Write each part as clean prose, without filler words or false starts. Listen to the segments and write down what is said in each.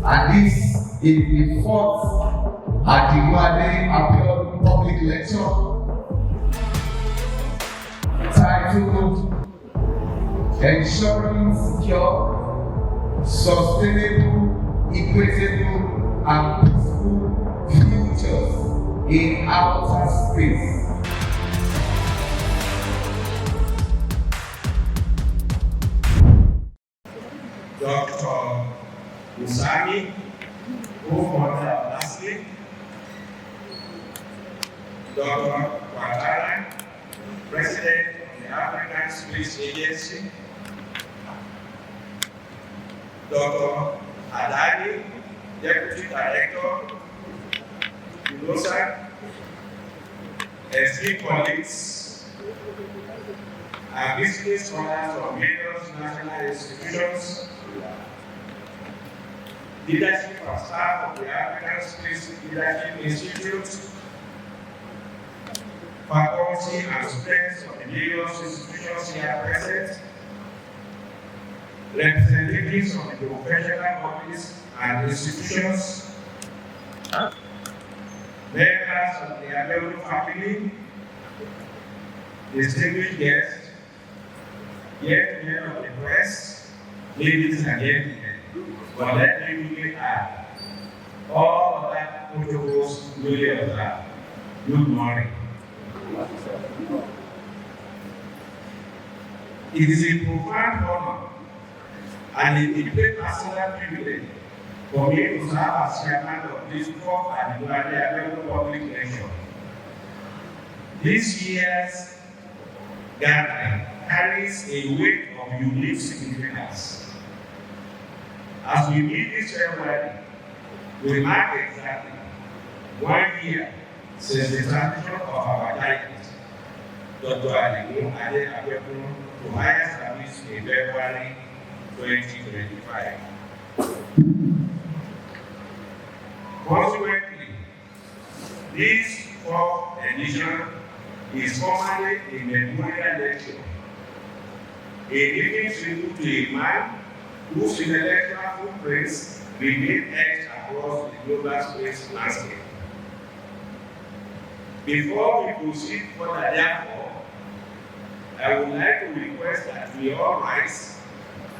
And this is the fourth Adigun Abiodun public lecture titled Ensuring Secure, Sustainable, Equitable, and Peaceful Futures in Outer Space. Dr. Usami, co-founder of Nasli, Dr. Watara, President of the African Space Agency, Dr. Adani, Deputy Director, UNOSA, esteemed colleagues, and visiting scholars from various national institutions, leadership and staff of the African Space Leadership Institute, faculty and students of the various institutions here present, representatives of the professional bodies and institutions, members of the Abiodun family, distinguished guests, gentlemen of the press, ladies and gentlemen, but let me quickly add, all other protocols duly observed. Good morning. It is a profound honor and a great personal privilege for me to serve as chairman of this fourth Adigun public lecture. This year's gathering carries a weight of unique significance. As we meet this ceremony, we mark exactly 1 year since the transition of our giant, Dr. Abiodun, to higher service in February 2025. Consequently, this fourth edition is formally a memorial lecture, a living tribute to a man whose intellectual footprints remain etched across the global space landscape. Before we proceed further, therefore, I would like to request that we all rise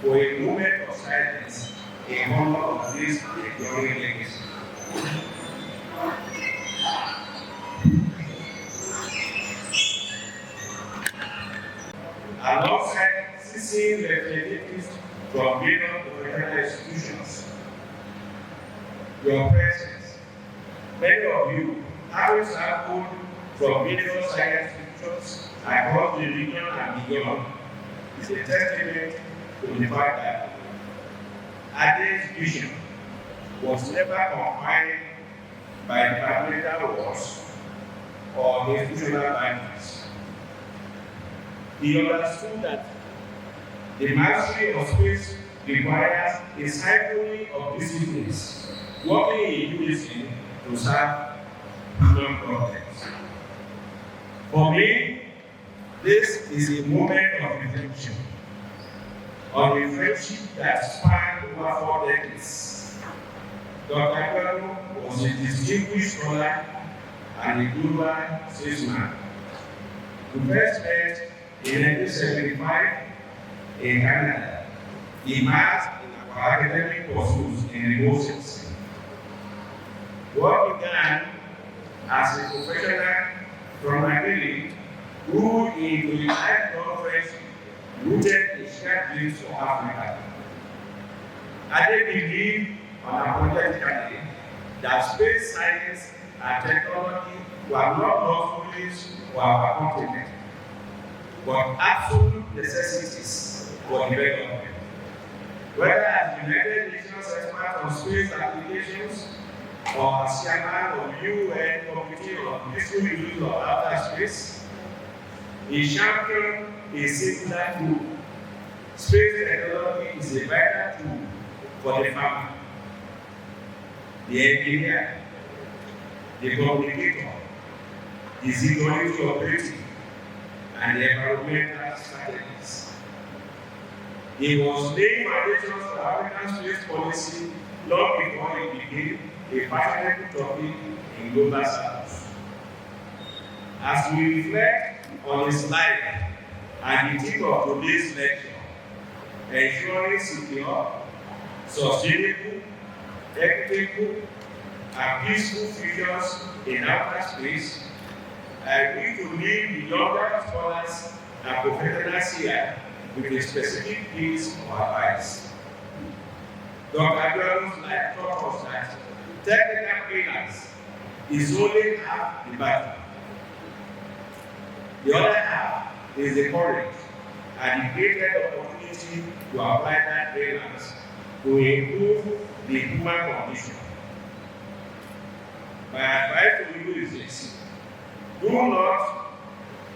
for a moment of silence in honor of this enduring legacy. Alongside seeing representatives from various professional institutions, your presence, many of you have sampled from various science institutions across the region and beyond, is a testament to the fact that Adigun's vision was never confined by departmental walls or institutional boundaries. He understood that the mastery of space requires a symphony of disciplines working in unison to solve human problems. For me, this is a moment of reflection on a friendship that spanned over 4 decades. Dr. Abiodun was a distinguished scholar and a global statesman who first met in 1975 in Canada. He immersed in our academic pursuits in remote sensing. What began as a professional from Nigeria grew into a lifelong friendship rooted in shared dreams for Africa. Adigun believed unapologetically that space science and technology were not luxuries for our continent, but absolute necessities for development. Whether as United Nations expert on space applications or as chairman of UN Committee on Peaceful Use of Outer Space, he championed a singular tool. Space technology is a vital tool for the farmer, the engineer, the communicator, the security operative, and the environmental strategies. He was laying foundations for African space policy long before it became a fashionable topic in global circles. As we reflect on his life and the theme of today's lecture, ensuring secure, sustainable, equitable, and peaceful futures in outer space, I wish to leave the younger scholars and professionals here with a specific piece of advice. Dr. Abiodun's life taught us that technical brilliance is only half the battle. The other half is the courage and the greater opportunity to apply that brilliance to improve the human condition. My advice to you is this: do not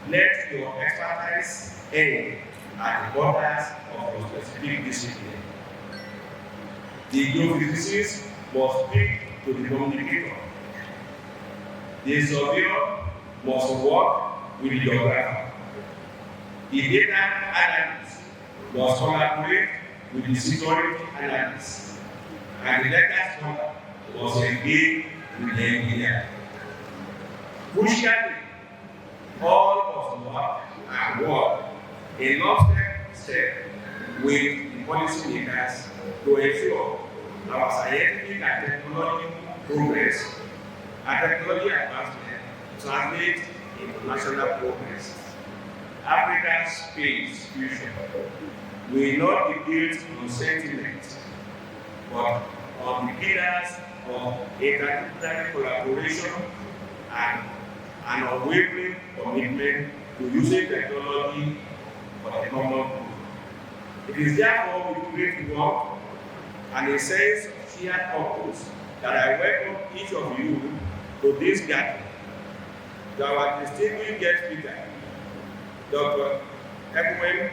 let your expertise end at the borders of your specific discipline. The geophysicist must speak to the communicator. The surveyor must work with the geographer. The data analyst must collaborate with the security analyst. And the data scholar must engage with the engineer. Crucially, all must work and work in lockstep with the policymakers to ensure our scientific and technological progress and technology advancement translate into national progress. Africa's space future will not be built on sentiment, but on the pillars of interdisciplinary collaboration and an unwavering commitment to using technology for the common good. It is therefore with great work and a sense of shared purpose that I welcome each of you to this gathering. To our distinguished guest speaker, Dr. Adigun,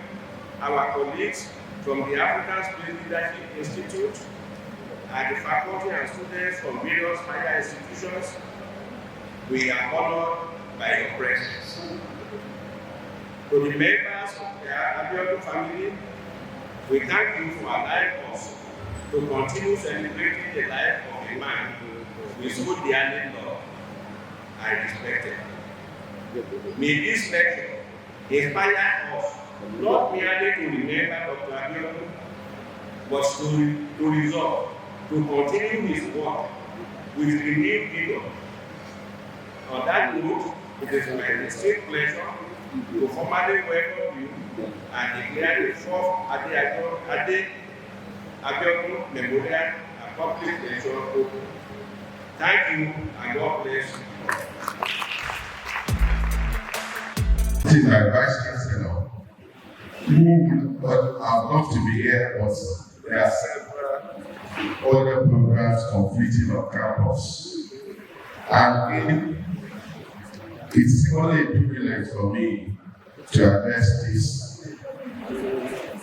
our colleagues from the African Space Leadership Institute, and the faculty and students from various higher institutions, we are honored by your presence. To the members of the Abiodun family, we thank you for allowing us to continue celebrating the life of a man we so dearly loved and respected. May this lecture inspire us not merely to remember Dr. Abiodun, but to resolve to continue his work with renewed vigor. On that note, it is my distinct pleasure to formally welcome you and declare the fourth Abiodun Memorial and Public Lecture open. Thank you and God bless you. This is my Vice Chancellor, who would have loved to be here, but there are several other programs conflicting on campus. And it's only a privilege for me to address this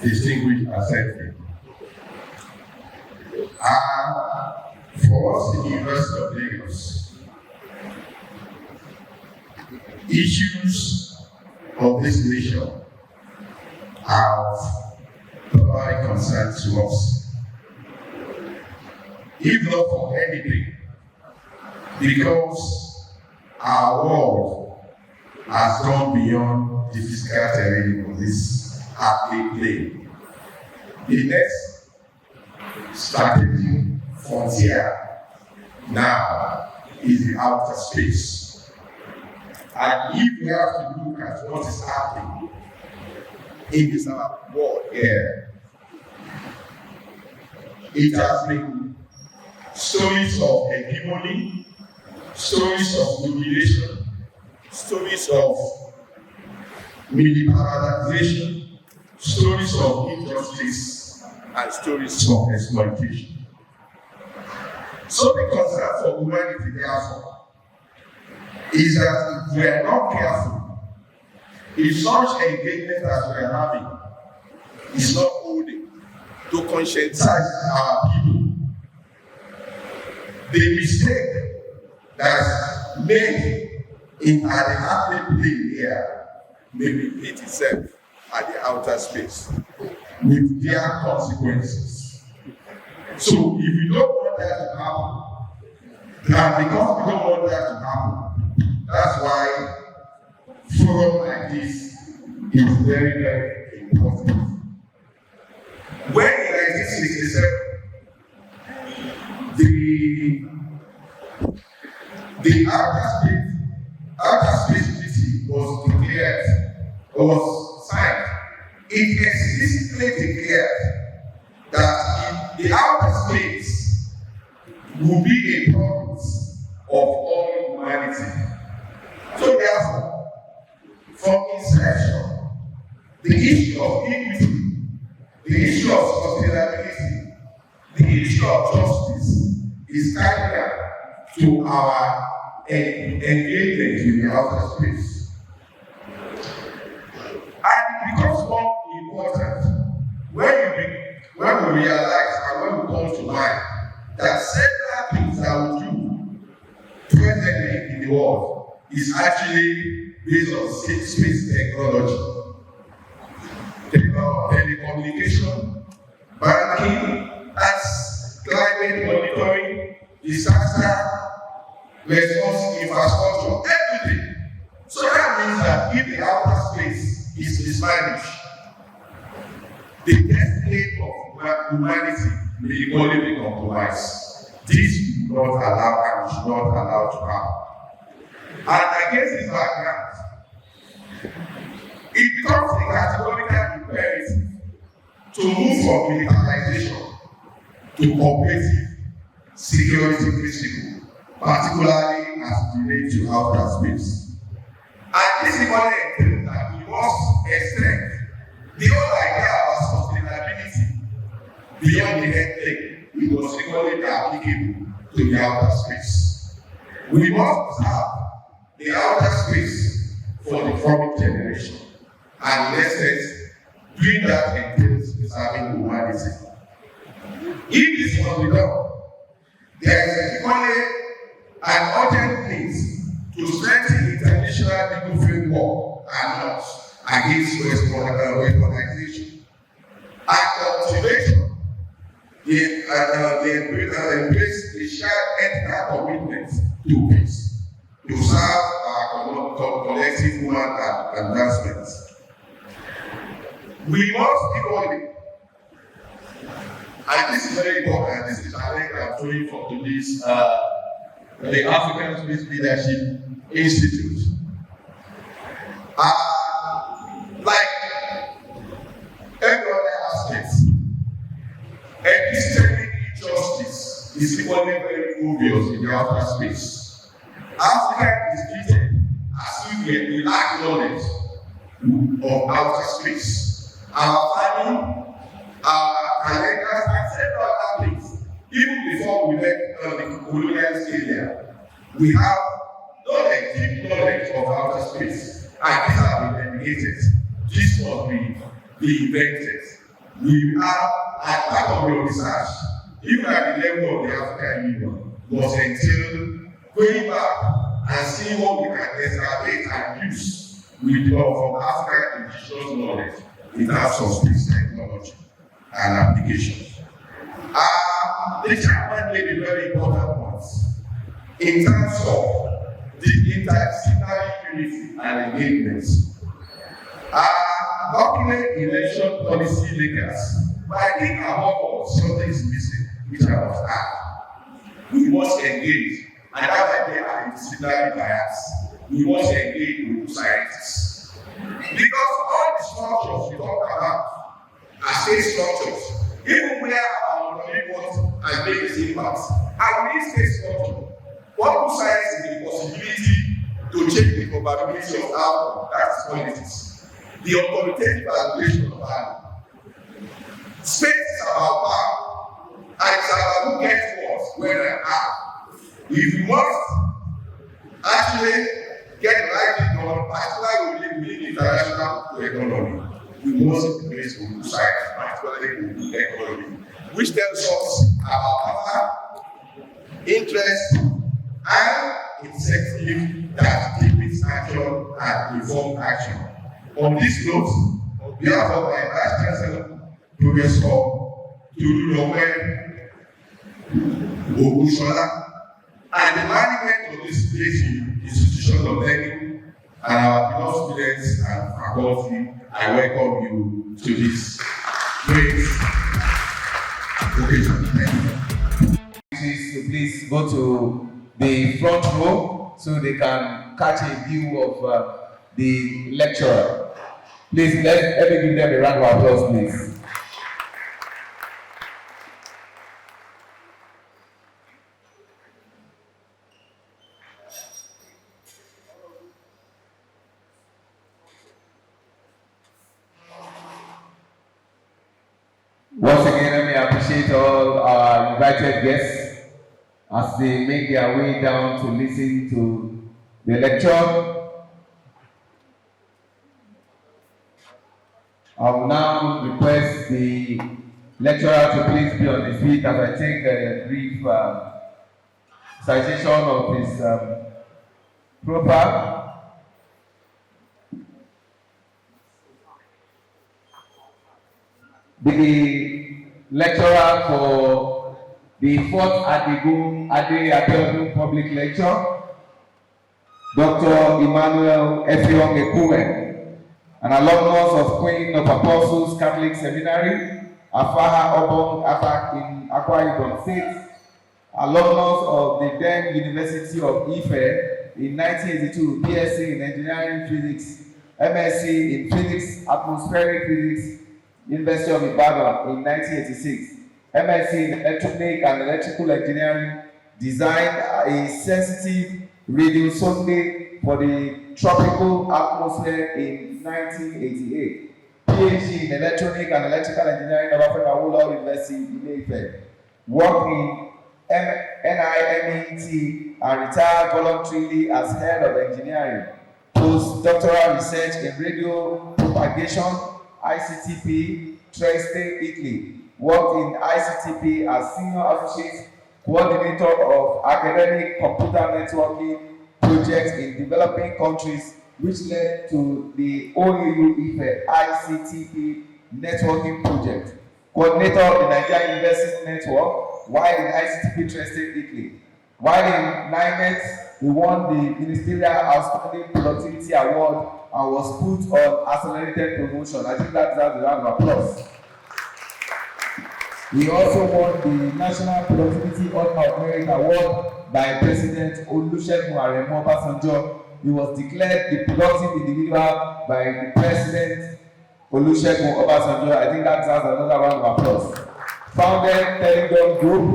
distinguished assembly. For us in the University of Lagos, issues of this nation have provided concern to us. If not for anything, because our world has gone beyond the physical terrain of this earthly plane. The next strategic frontier now is the outer space. And if we have to look at what is happening in this world here, it has been stories of hegemony, stories of domination, stories of militarization, stories of injustice, and stories of exploitation. So the concern for humanity, therefore, is that if we are not careful, if such engagement as we are having is not holding to conscientize our people, the mistake that made in the earthly plane here may repeat itself at the outer space. with their consequences. So if you don't want that to happen, and because we don't want that to happen, that's why forum like this is very, very important. When in 1967, the outer space treaty was declared, was signed. It explicitly declared that the outer space will be a province of all humanity. So therefore, from inception, the issue of equity, the issue of sustainability, the issue of justice is cardinal to our engagement in the outer space. And it becomes more important when we realize and when we come to mind that several things that we do presently in the world is actually based on space technology. Telecommunication, banking, that's climate monitoring, disaster response infrastructure, everything. So that means that if the outer space is mismanaged, the destiny of humanity may equally be compromised. This we will not allow and we should not allow to happen. And against this background, it becomes a categorical imperative to move from militarization to cooperative security principle, particularly as it relates to outer space. And this equally entails that we must extend the whole idea of sustainability beyond the head thing. It was equally applicable to the outer space. We must have the outer space for the coming generation. And in essence, doing that entails preserving humanity. If this must be done, there is equally an urgent need to strengthen international legal framework and laws against weaponization and cultivation. They embrace the shared ethical commitment to peace, to serve our collective human advancements. We must equally, and this is very important, this is a challenge I'm throwing for today's the African Space Leadership Institute. Like every other aspect, epistemic justice is equally very obvious in the outer space. Africa is treated as if we lack knowledge of outer space. Our family, our calendars, and several other things. Even before we left the colonial area, we have knowledge, deep knowledge of outer space, and these have been eliminated. This must be invented. We have, as part of your research, even at the level of the African Union, must entail going back and seeing what we can excavate and use with from African indigenous knowledge in terms of space technology and applications. The chairman made a very important point in terms of the interdisciplinary unity and engagement. Document election policy makers, but I think above all, something is missing, which I must add. We must engage, and that's why they are interdisciplinary bias. We must engage with scientists. Because all the structures we talk about are state structures, even where our report and make its impact, and we need state structure. What we science is the possibility to change the probability of outcome, that's politics. The authoritative evaluation of value. Space is about power, and it's about who gets what, when and how. If we must actually get the right thing done, particularly with the international economy, we must embrace good science, particularly with the economy, which tells us about power, interest, and incentive that limits action and informed action. On this note, on behalf of my Vice Chancellor, Professor Tolulope Ogushola, and the management of this place institution of learning and our beloved students and faculty, I welcome you to this great occasion. Thank you. Please go to the front row so they can catch a view of the lecturer. Please let me give them a round of applause, please. Once again, let me appreciate all our invited guests as they make their way down to listen to the lecture. I will now request the lecturer to please be on his feet as I take a brief citation of his profile. The lecturer for the 4th Adigun Abiodun Public Lecture, Dr. Emmanuel Ekuwen, an alumnus of Queen of Apostles Catholic Seminary, Afaha Obong Afak in Akwa Ibom State, alumnus of the then University of Ife in 1982, BSc in Engineering Physics, MSc in Physics, Atmospheric Physics, University of Ibadan in 1986, MSc in Electronic and Electrical Engineering, designed a sensitive radio sonde for the tropical atmosphere in 1988, PhD in Electronic and Electrical Engineering of Africa Awolowo University in Ife, worked in NIMET and retired voluntarily as head of engineering, postdoctoral research in radio propagation, ICTP, Trieste, Italy. Worked in ICTP as Senior Associate Coordinator of Academic Computer Networking Projects in developing countries, which led to the OAU Ife ICTP Networking Project. Coordinator of the Nigerian University Network, while in ICTP Trieste, Italy. While in NIMET, he won the Ministerial Outstanding Productivity Award and was put on accelerated promotion. I think that deserves a round of applause. He also won the National Productivity Honor of Merit Award by President Olusegun Aremu Obasanjo. He was declared the productive individual by the President Olusegun Obasanjo. I think that deserves another round of applause. Founded Adigun Group,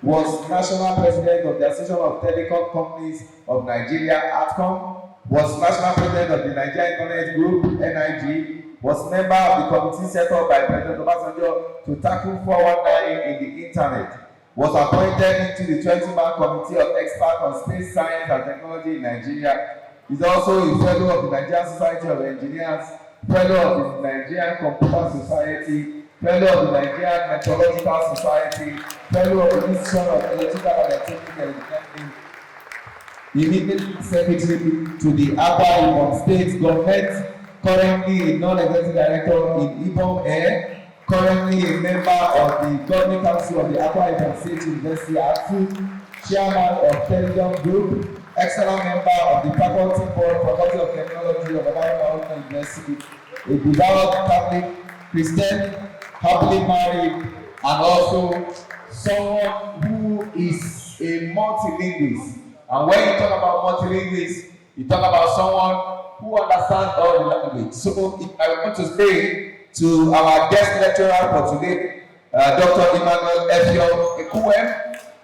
was National President of the Association of Telecom Companies of Nigeria, ATCOM, was National President of the Nigeria Internet Group, NIG, was member of the committee set up by President Obasanjo to tackle 419 in the internet, was appointed into the 20-man committee of experts on space science and technology in Nigeria, is also a fellow of the Nigerian Society of Engineers, fellow of the Nigerian Computer Society, fellow of the Nigerian Meteorological Society, fellow of the Institute of Electrical and Electronic Engineering, immediate secretary to the Akwa Ibom State Government, currently a non-executive director in Ibom Air, currently a member of the Governing Council of the Akwa Ibom State University, ASU, chairman of Adigun Group, excellent member of the Faculty of Technology of Abiodun University, a devout Catholic Christian, happily married, and also someone who is a multilingualist. And when you talk about multilingualist, you talk about someone who understands all the language. So if I want to say to our guest lecturer for today, Dr. Emmanuel Ekuwen,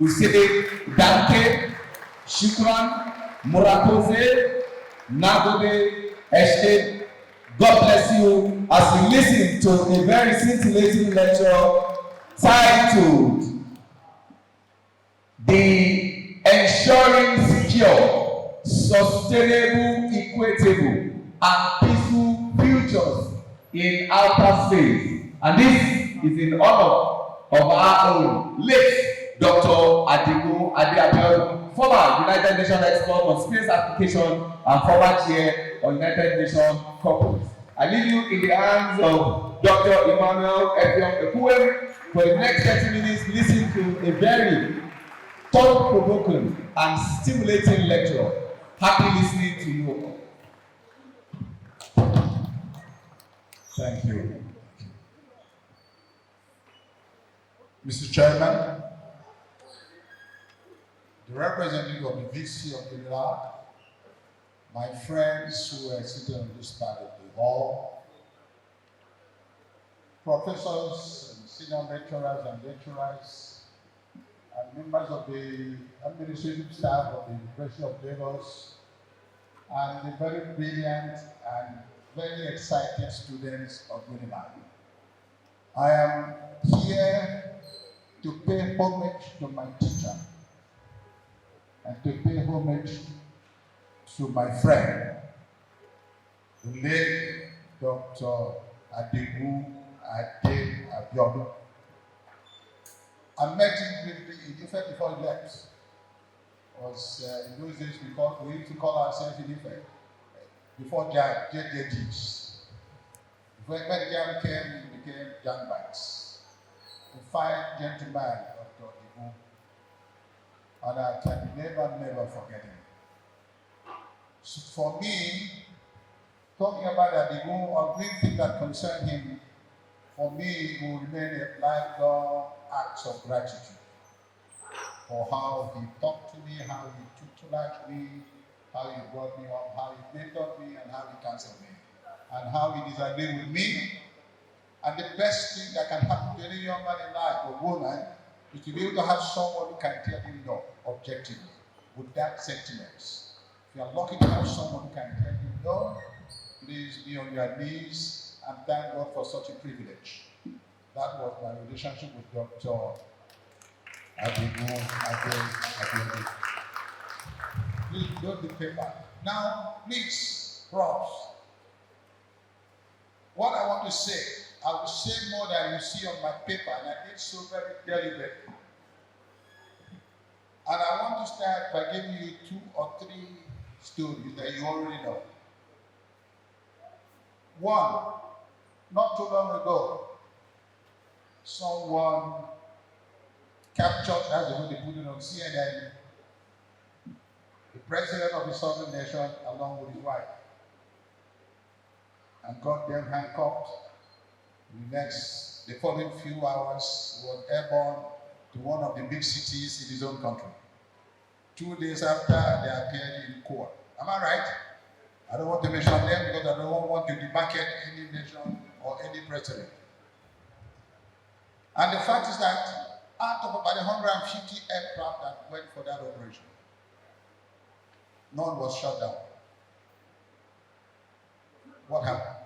we say Danke, Shukran, Murakose, Nagode, Eshe. God bless you as you listen to a very scintillating lecture titled The Ensuring Secure, Sustainable, Equitable, and Peaceful Futures in Outer Space. And this is in honor of our own late Dr. Adigun Abiodun, former United Nations expert on space application and former chair of United Nations Corporate. I leave you in the hands of Dr. Emmanuel Ekwuem. For the next 30 minutes, listen to a very thought-provoking and stimulating lecture. Happy listening to you. Thank you. Mr. Chairman, the representative of the VC of the Iraq, my friends who are sitting on this part of the hall, professors and senior lecturers and lecturers, and members of the administrative staff of the University of Lagos, and the very brilliant and very excited students of Unilag. I am here to pay homage to my teacher and to pay homage to my friend, the late Dr. Adigun Abiodun. I met him briefly in Ife before he left. It was in those days we used to call ourselves in Ife before JJGs. When Jam came, it became Jan Bites. A fine gentleman, Dr. Adigun, and I can never forget him. So for me, talking about Adigun or great things that concern him, for me, it will remain a lifelong act of gratitude for how he talked to me, how he tutelaged me, how he brought me up, how he mentored me, and how he counseled me, and how he disagreed with me. And the best thing that can happen to any young man in life or woman is to be able to have someone who can tell you no objectively with that sentiment. If you are lucky to have someone who can tell you no, please be on your knees and thank God for such a privilege. That was my relationship with Dr. Adigun. Please note the paper. Now, please, props. What I want to say, I will say more than you see on my paper, and I did so very deliberately. And I want to start by giving you 2 or 3 stories that you already know. One, not too long ago, someone captured, that's the way they put it on CNN, the president of the sovereign nation along with his wife, and got them handcuffed. The following few hours, was airborne to one of the big cities in his own country. 2 days after, they appeared in court. Am I right? I don't want to mention them because I don't want to demarcate any nation or any president. And the fact is that out of about 150 aircraft that went for that operation, none was shot down. What happened?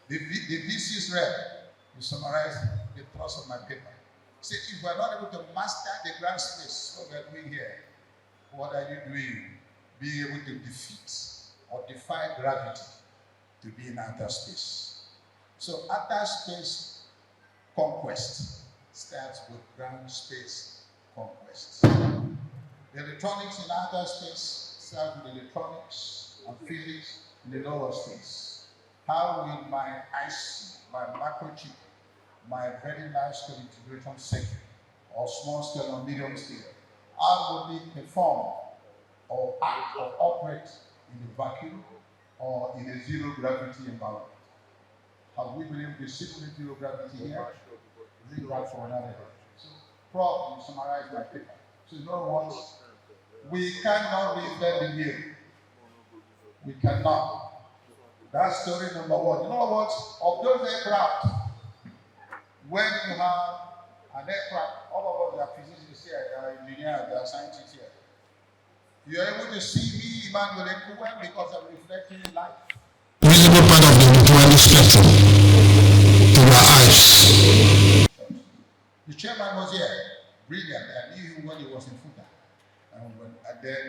The VC's rep, you summarize the thrust of my paper. Say, if we're not able to master the ground space, what we're doing here, what are you doing? Being able to defeat or defy gravity to be in outer space. So outer space conquest starts with ground space conquest. The electronics in outer space start with electronics and physics in the lower space. How will my IC, my microchip, my very large scale integration circuit, or small scale or medium scale, how will it perform or act or operate in a vacuum or in a zero gravity environment? Have we been able to simulate zero gravity here? Is it right for another? So, probably summarize my paper. So, in other words, we cannot reinvent the wheel. We cannot. That's story number 1. In other words, of those aircraft, when you have an aircraft, all of us are physicists here, they are engineers, they are scientists here. You are able to see me, Emmanuel Ekwuem, because I'm reflecting in light. Visible part of the electromagnetic spectrum to your eyes. The chairman was here, brilliant. I knew him when he was in FUTA. And then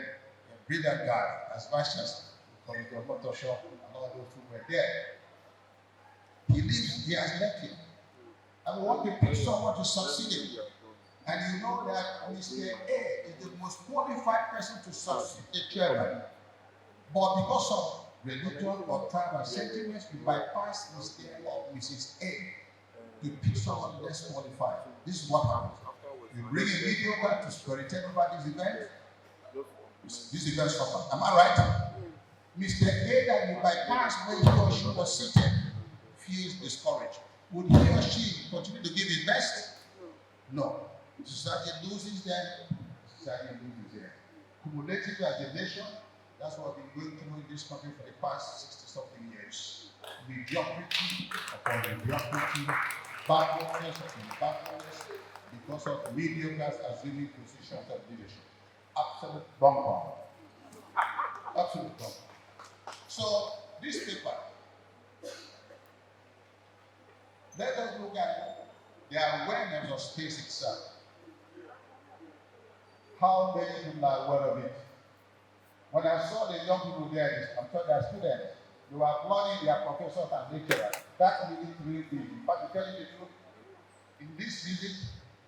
a brilliant guy, as vice chancellor, because he was motor shop and all those who were there. He has left here. And we want to pick someone to succeed him. And you know that Mr. A is the most qualified person to succeed the chairman. But because of religion or tribe and sentiments, you bypass the step of Mrs. A to pick someone less qualified. This is what happens. You bring a mediocre to storytell about this event. This event suffer. Am I right? Mr. A that you bypass when he or she was seated feels discouraged. Would he or she continue to give his best? No. Society loses them, society loses them. Cumulatively as a nation, that's what we've been going through in this country for the past 60-something years. Mediocrity upon mediocrity, backwardness upon backwardness, because of mediocres assuming positions of leadership. Absolute bunkum. Absolute bunkum. So, this paper, let us look at the awareness of space itself. How many people are aware of it? When I saw the young people there, I'm sure their students, they were applauding their professors and lecturers. That really thrilled me. In fact, to tell you the truth, in this visit,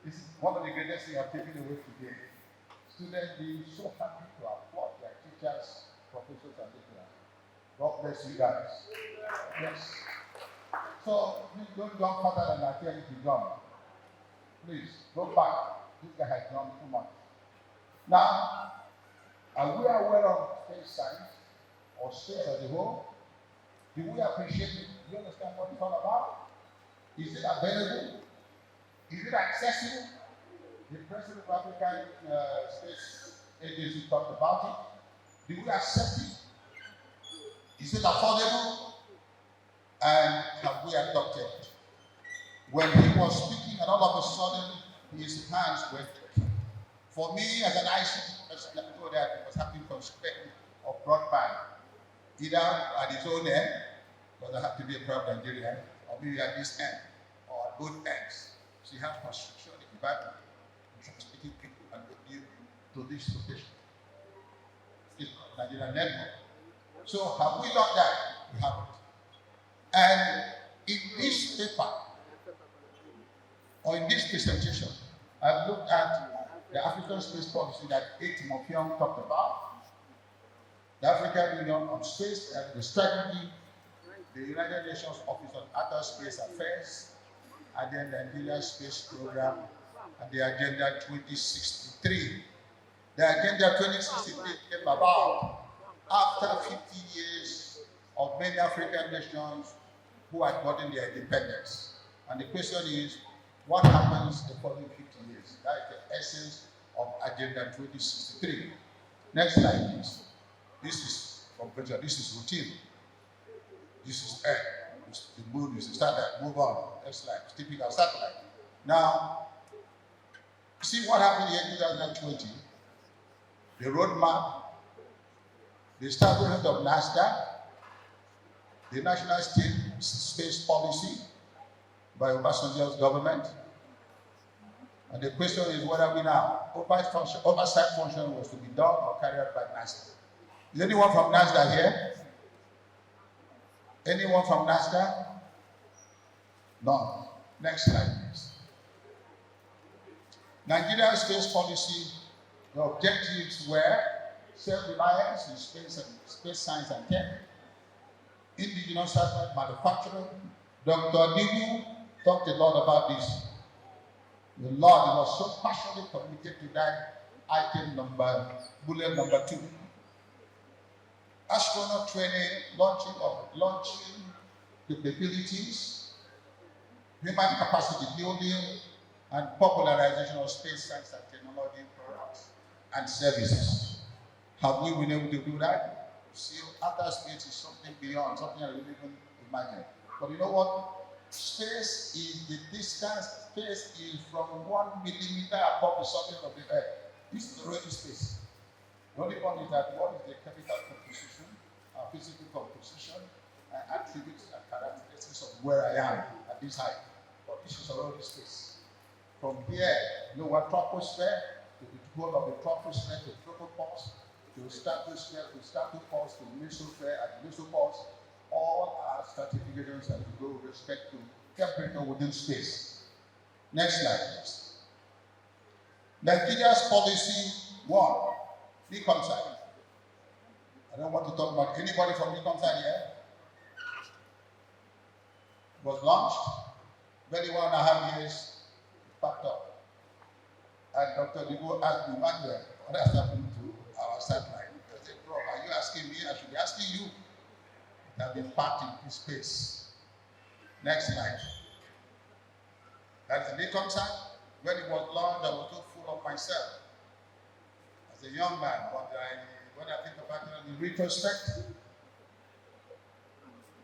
this is one of the greatest things I've taken away today. Students being so happy to applaud their teachers, professors, and lecturers. God bless you guys. Yes. So, please don't go further than I tell you to done. Please, go back. This guy has done too much. Now, are we aware of space science or space as a whole? Do we appreciate it? Do you understand what it's all about? Is it available? Is it accessible? The President of African Space Agency talked about it. Do we accept it? Is it affordable? And have we adopted it? When he was speaking, and all of a sudden, his hands were for me, as an ICT person, let me go there, it was happening from spectrum of broadband, either at his own end, because I have to be a proud Nigerian, or maybe at this end, or at both ends. So you have construction in the Bible, transmitting people and audio to this location. It's Nigerian network. So have we done that? We haven't. And in this paper, or in this presentation, I've looked at the African space policy that Mofiong talked about, the African Union on Space and the strategy, the United Nations Office on Outer Space Affairs, and then the Nigeria Space Program, and the Agenda 2063. The Agenda 2063 came about after 50 years of many African nations who had gotten their independence. And the question is, what happens the following 50 years? That is the essence of Agenda 2063. Next slide, please. This is conventional, this is routine. This is Earth. The moon is the satellite. Move on. Next slide. Typical satellite. Now, see what happened here in 2020. The roadmap, the establishment of NASDAQ, the National State Space Policy by Obasanjo's government. And the question is, what are we now? Oversight function was to be done or carried out by NASDAQ. Is anyone from NASDAQ here? Anyone from NASDAQ? None. Next slide, please. Nigeria's space policy, the objectives were self-reliance in space science and tech, indigenous satellite manufacturing. Dr. Adigun talked a lot about this. The Lord was so passionately committed to that bullet number 2. Astronaut training, launching capabilities, human capacity building, and popularization of space science and technology products and services. Have we been able to do that? See, outer space is something beyond, something I didn't even imagine. But you know what? Space is the distance, space is from 1 millimeter above the surface of the Earth. This is already space. The only one is that what is the chemical composition, physical composition, and attributes and characteristics of where I am at this height. But this is already space. From here, lower troposphere, to the whole of the troposphere, to tropopause, to stratosphere, to stratopause, to mesosphere, and mesopause, all are stratifications that go with respect to temperature within space. Next slide, please. Nigeria's policy 1, reconcile. I don't want to talk about anybody from the concern here. It was launched. Very 1.5 years, packed up. And Dr. Adigun asked me, Manuel, what has happened to our satellite? I said, bro, are you asking me? I should be asking you. It has been packed in this space. Next slide. That's the big concern. When it was launched, I was so full of myself as a young man. But when I think about it in retrospect,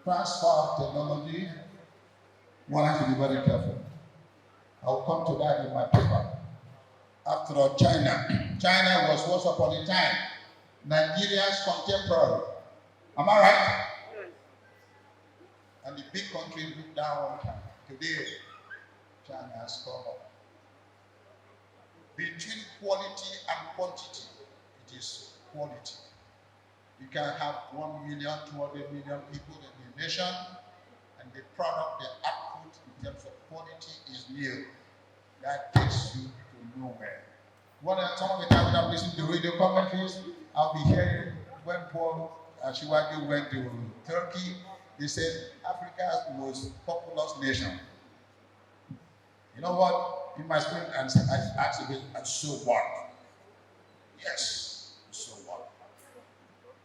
transfer technology, one has to be very careful. I'll come to that in my paper. After all, China was once upon a time Nigeria's contemporary. Am I right? And the big country looked down on China. Today, China has come up. Between quality and quantity, it is quality. You can have 1 million, 200 million people in the nation, and the product, the output in terms of quality is nil. That takes you to nowhere. Some of the time when I'm listening to radio commentaries, I'll be hearing when Paul Ashiwaju went to Turkey, he said, Africa's most populous nation. You know what? In my spirit, I asked him, and so what? Yes, so what?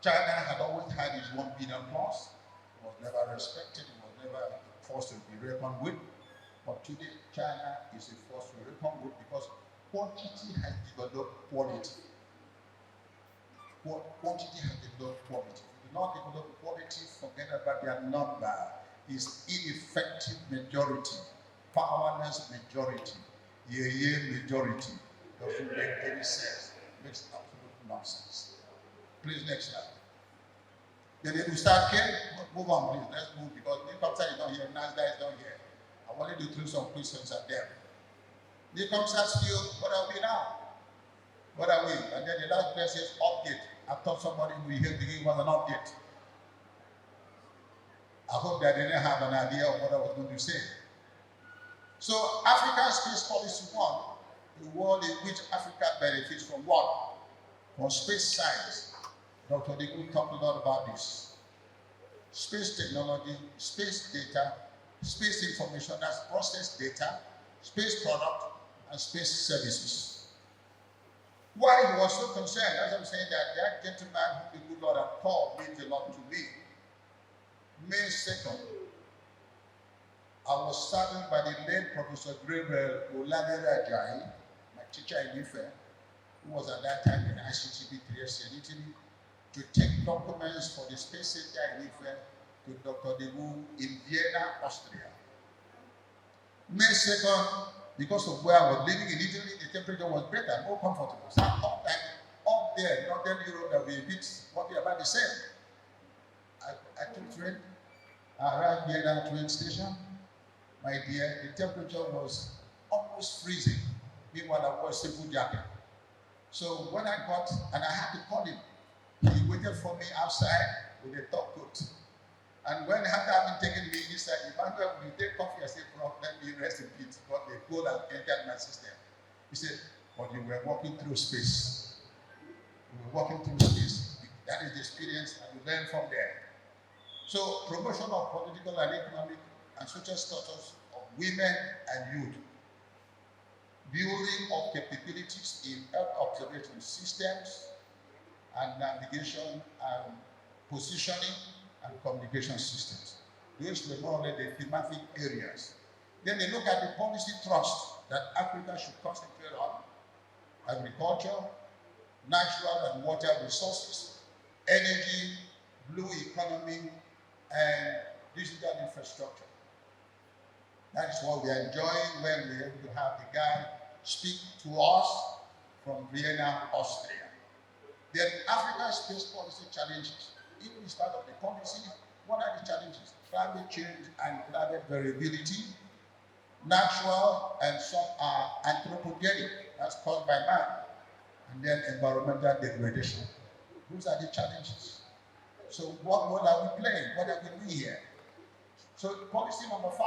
China had always had its 1 billion plus. It was never respected. It was never forced to be reckoned with. But today, China is a force to reckon with because quantity has developed quality. Quantity has developed quality. If you do not develop quality, forget about their number. It's ineffective majority, powerless majority, majority. Doesn't make any sense. Makes absolute nonsense. Please, next slide. Then if we start here, move on, please. Let's move because Newcomstar is not here, NASDAQ is not here. I wanted to throw some questions at them. Newcomstar still, what are we now? What are we? And then the last place says update. I thought somebody would hear the game was an update. I hope that they didn't have an idea of what I was going to say. So, African Space Policy 1, the world in which Africa benefits from what? From space science. Dr. Adigun talked a lot about this. Space technology, space data, space information, that's process data, space product, and space services. Why he was so concerned, as I'm saying that gentleman who the good Lord had called means a lot to me. May 2nd, I was saddened by the late Professor Gabriel Oladere Ajayi, my teacher in Ife, who was at that time in ICTB 3SC in Italy, to take documents for the Space Center in Ife to Dr. Adigun in Vienna, Austria. May 2nd, because of where I was living in Italy, the temperature was better, more comfortable. So I thought that up there, Northern Europe, that we a bit what we about the same. I took train, I arrived here at the train station. My dear, the temperature was almost freezing. Meanwhile, I wore a simple jacket. So when I got, and I had to call him, he waited for me outside with a top coat. And when after having taken me, he said, Emmanuel, will you take coffee? I said, Prof, let me rest in peace. But the cold had entered my system. He said, but you were walking through space. You were walking through space. That is the experience, and you learn from there. So, promotion of political and economic and social status of women and youth. Building of capabilities in Earth observation systems and navigation and positioning and communication systems. Those were more or less the thematic areas. Then they look at the policy thrust that Africa should concentrate on: agriculture, natural and water resources, energy, blue economy, and digital infrastructure. That is what we are enjoying when we are able to have the guy speak to us from Vienna, Austria. Then Africa's space policy challenges. Even in spite of the policy, what are the challenges? Climate change and climate variability, natural and some are anthropogenic, that's caused by man, and then environmental degradation. Those are the challenges. So what role are we playing? What are we doing here? So policy number 5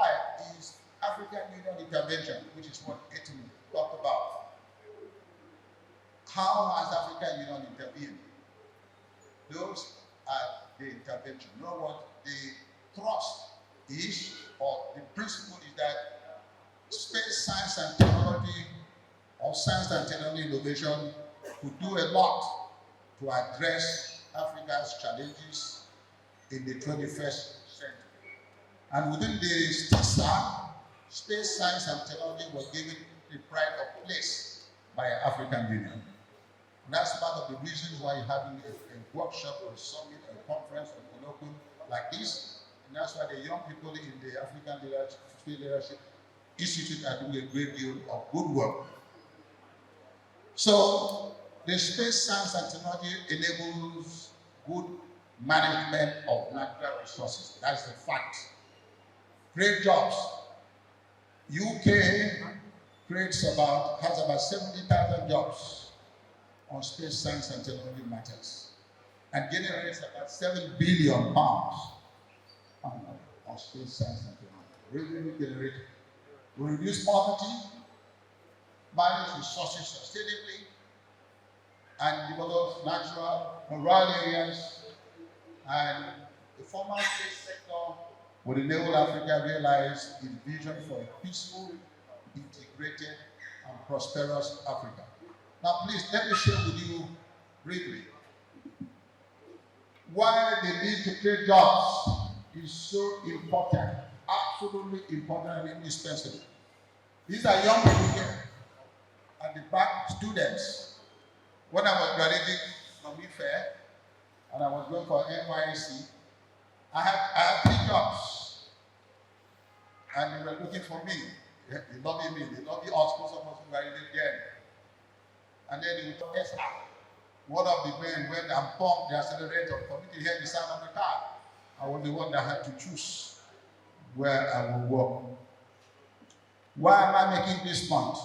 is African Union intervention, which is what Italy talked about. How has African Union intervened? Those the intervention. You know what the thrust is, or the principle is that space science and technology, or science and technology innovation, could do a lot to address Africa's challenges in the 21st century. And within the STISA, space science and technology was given the pride of place by African Union. And that's part of the reasons why you're having a workshop or a summit or a conference or a colloquium like this. And that's why the young people in the African Leadership Institute are doing a great deal of good work. So the space science and technology enables good management of natural resources. That's the fact. Create jobs. UK has about 70,000 jobs on space science and technology matters, and generates about £7 billion on space science and technology. Revenue generated will reduce poverty, manage resources sustainably, and develop natural rural areas, and the formal space sector will enable Africa to realize its vision for a peaceful, integrated, and prosperous Africa. Now, please let me share with you briefly why the need to create jobs is so important, absolutely important and indispensable. These are young people here, at the back, students. When I was graduating from IFE and I was going for NYSC, I had 3 jobs, and they were looking for me. They lobbied me, they lobbied us, most of us who graduated then. And then they would talk, yes, one of the men went and pumped the accelerator for me to hear the sound of the car. I was the one that had to choose where I would work. Why am I making this point?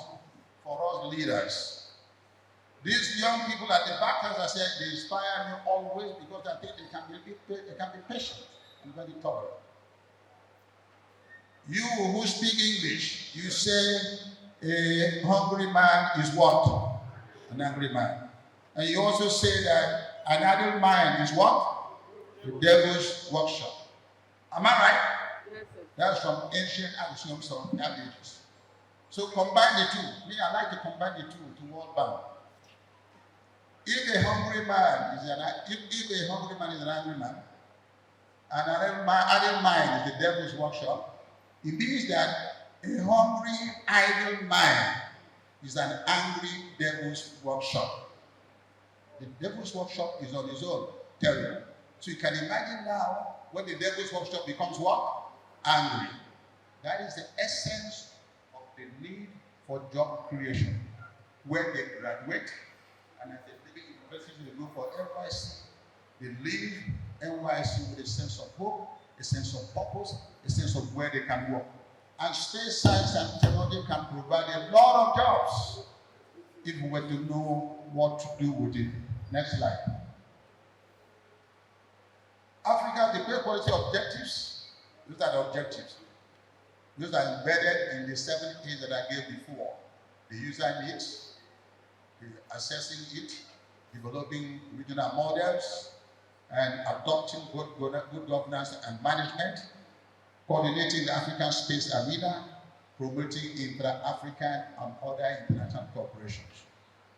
For us leaders. These young people at the back, as I said, they inspire me always because I think they can be patient and very tolerant. You who speak English, you say a hungry man is what? An angry man. And you also say that an idle mind is what? The devil's workshop. Am I right? Yes, sir. That's from ancient axioms of languages. So combine the two. Me, I like to combine the two to one bound. If a hungry man is an angry man, and an idle mind is the devil's workshop, it means that a hungry, idle mind is an angry devil's workshop. The devil's workshop is on his own territory. So you can imagine now when the devil's workshop becomes what? Angry. That is the essence of the need for job creation. When they graduate, and as they leave university, they go for NYSC, they leave NYSC with a sense of hope, a sense of purpose, a sense of where they can work. And space science and technology can provide a lot of jobs if we were to know what to do with it. Next slide. Africa, the great quality objectives, those are the objectives. Those are embedded in the 7 things that I gave before. The user needs, assessing it, developing regional models, and adopting good governance and management, coordinating the African space arena, promoting intra-African and other international cooperations.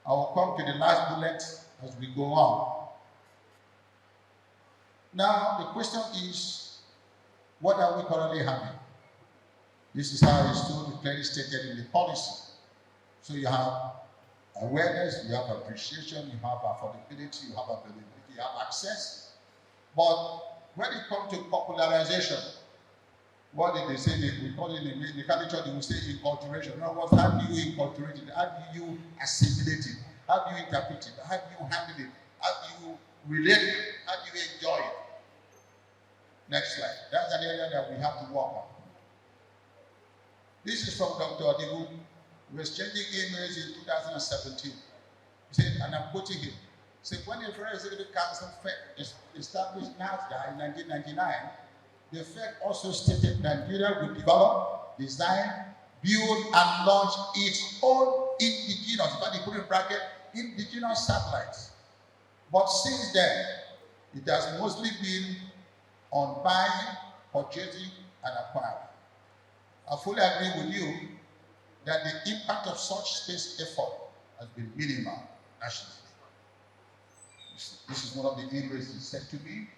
I will come to the last bullet as we go on. Now, the question is, what are we currently having? This is how it's clearly stated in the policy. So you have awareness, you have appreciation, you have affordability, you have availability, you have access. But when it comes to popularization, what did they say? We call it in the literature, they will say enculturation. In other words, how do you enculturate it? How do you assimilate it? How do you interpret it? How do you handle it? How do you relate it? How do you enjoy it? Next slide. That's an area that we have to work on. This is from Dr. Adigun. We were exchanging emails in 2017. He said, and I'm quoting him, he said, when the Federal Executive Council established NAFTA in 1999, the FEC also stated Nigeria would develop, design, build, and launch its own indigenous, in fact, they put in bracket, indigenous satellites. But since then, It has mostly been on buying, purchasing, and acquiring. I fully agree with you that the impact of such space effort has been minimal nationally. This is one of the areas he said to me,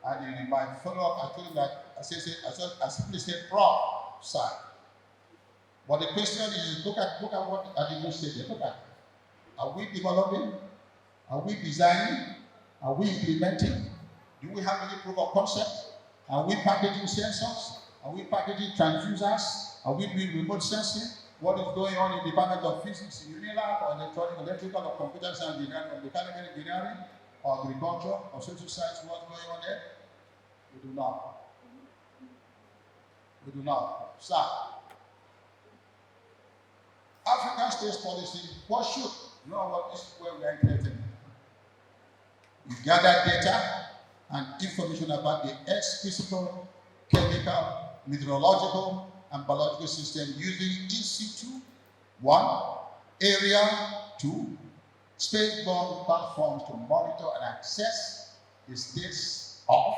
and in my follow-up, I told him that I simply said, "Prof, sir." But the question is, look at what Adigun said. Look at, are we developing? Are we designing? Are we implementing? Do we have any proof of concept? Are we packaging sensors? Are we packaging transducers? Are we doing remote sensing? What is going on in the Department of Physics, in Unilab, or electrical, or computer science engineering, or mechanical engineering, or agriculture, or social science? What's going on there? We do not. We do not. Sir, African space policy, what should? You know what? This is where we are interested. We gather data and information about the Earth's physical, chemical, meteorological, and biological system using in situ, 1, area, 2, spaceborne platforms to monitor and access the states of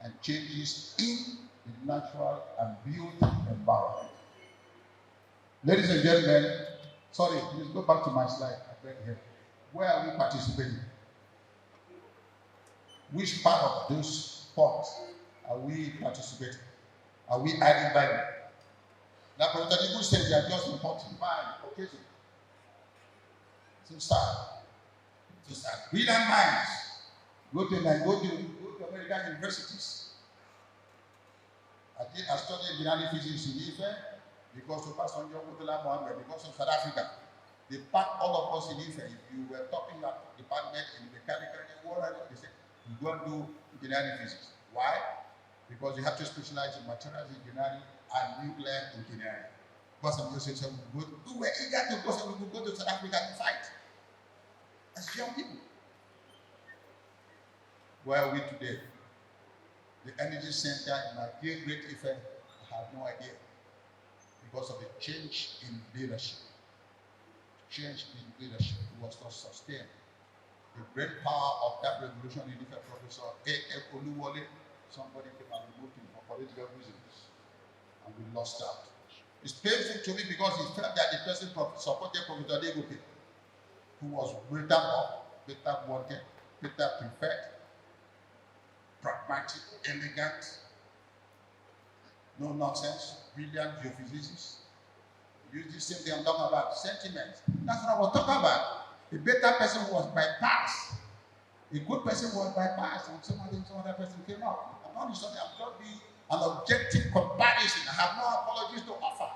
and changes in the natural and built environment. Ladies and gentlemen, sorry, please go back to my slide. I beg here. Where are we participating? Which part of those points are we participating? Are we adding value? Now, Professor Adigun says they are just important by occasion. To start. Brilliant minds go to American universities. I studied engineering physics in Ife because of Pastor Mutala Mohammed, because of South Africa. They packed all of us in Ife. If you were topping that department in mechanical engineering, they said, you go and do engineering physics. Why? Because you have to specialize in materials engineering and nuclear engineering. Because of those things, we were eager to go, so we could go to South Africa to fight. As young people. Where are we today? The energy center in my dear great Ife, I have no idea. Because of the change in leadership. Change in leadership was not sustained. The great power of that revolution in Ife, Professor A.F. Oluwole, somebody came and removed him for political reasons. And we lost out. It's painful to me because he felt that the person supported Professor Adigun, who was better loved, better wanted, better preferred, pragmatic, elegant, no nonsense, brilliant geophysicist. Use the same thing I'm talking about, sentiments. That's what I was talking about. A better person was bypassed. A good person was bypassed, and some other person came out. I'm not being an objective comparison. I have no apologies to offer.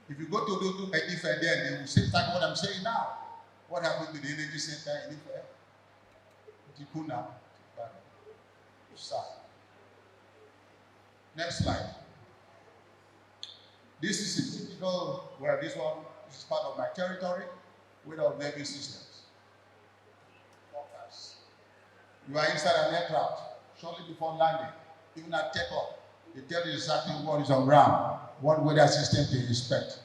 If you go to do Ife there, they will say like what I'm saying now. What happened to the energy center in Ife? Tikuna. Next slide. This is a typical, this is part of my territory with our Navy systems. Forecast. You are inside an aircraft, shortly before landing, even at takeoff, they tell you exactly what is on ground, what weather system to expect.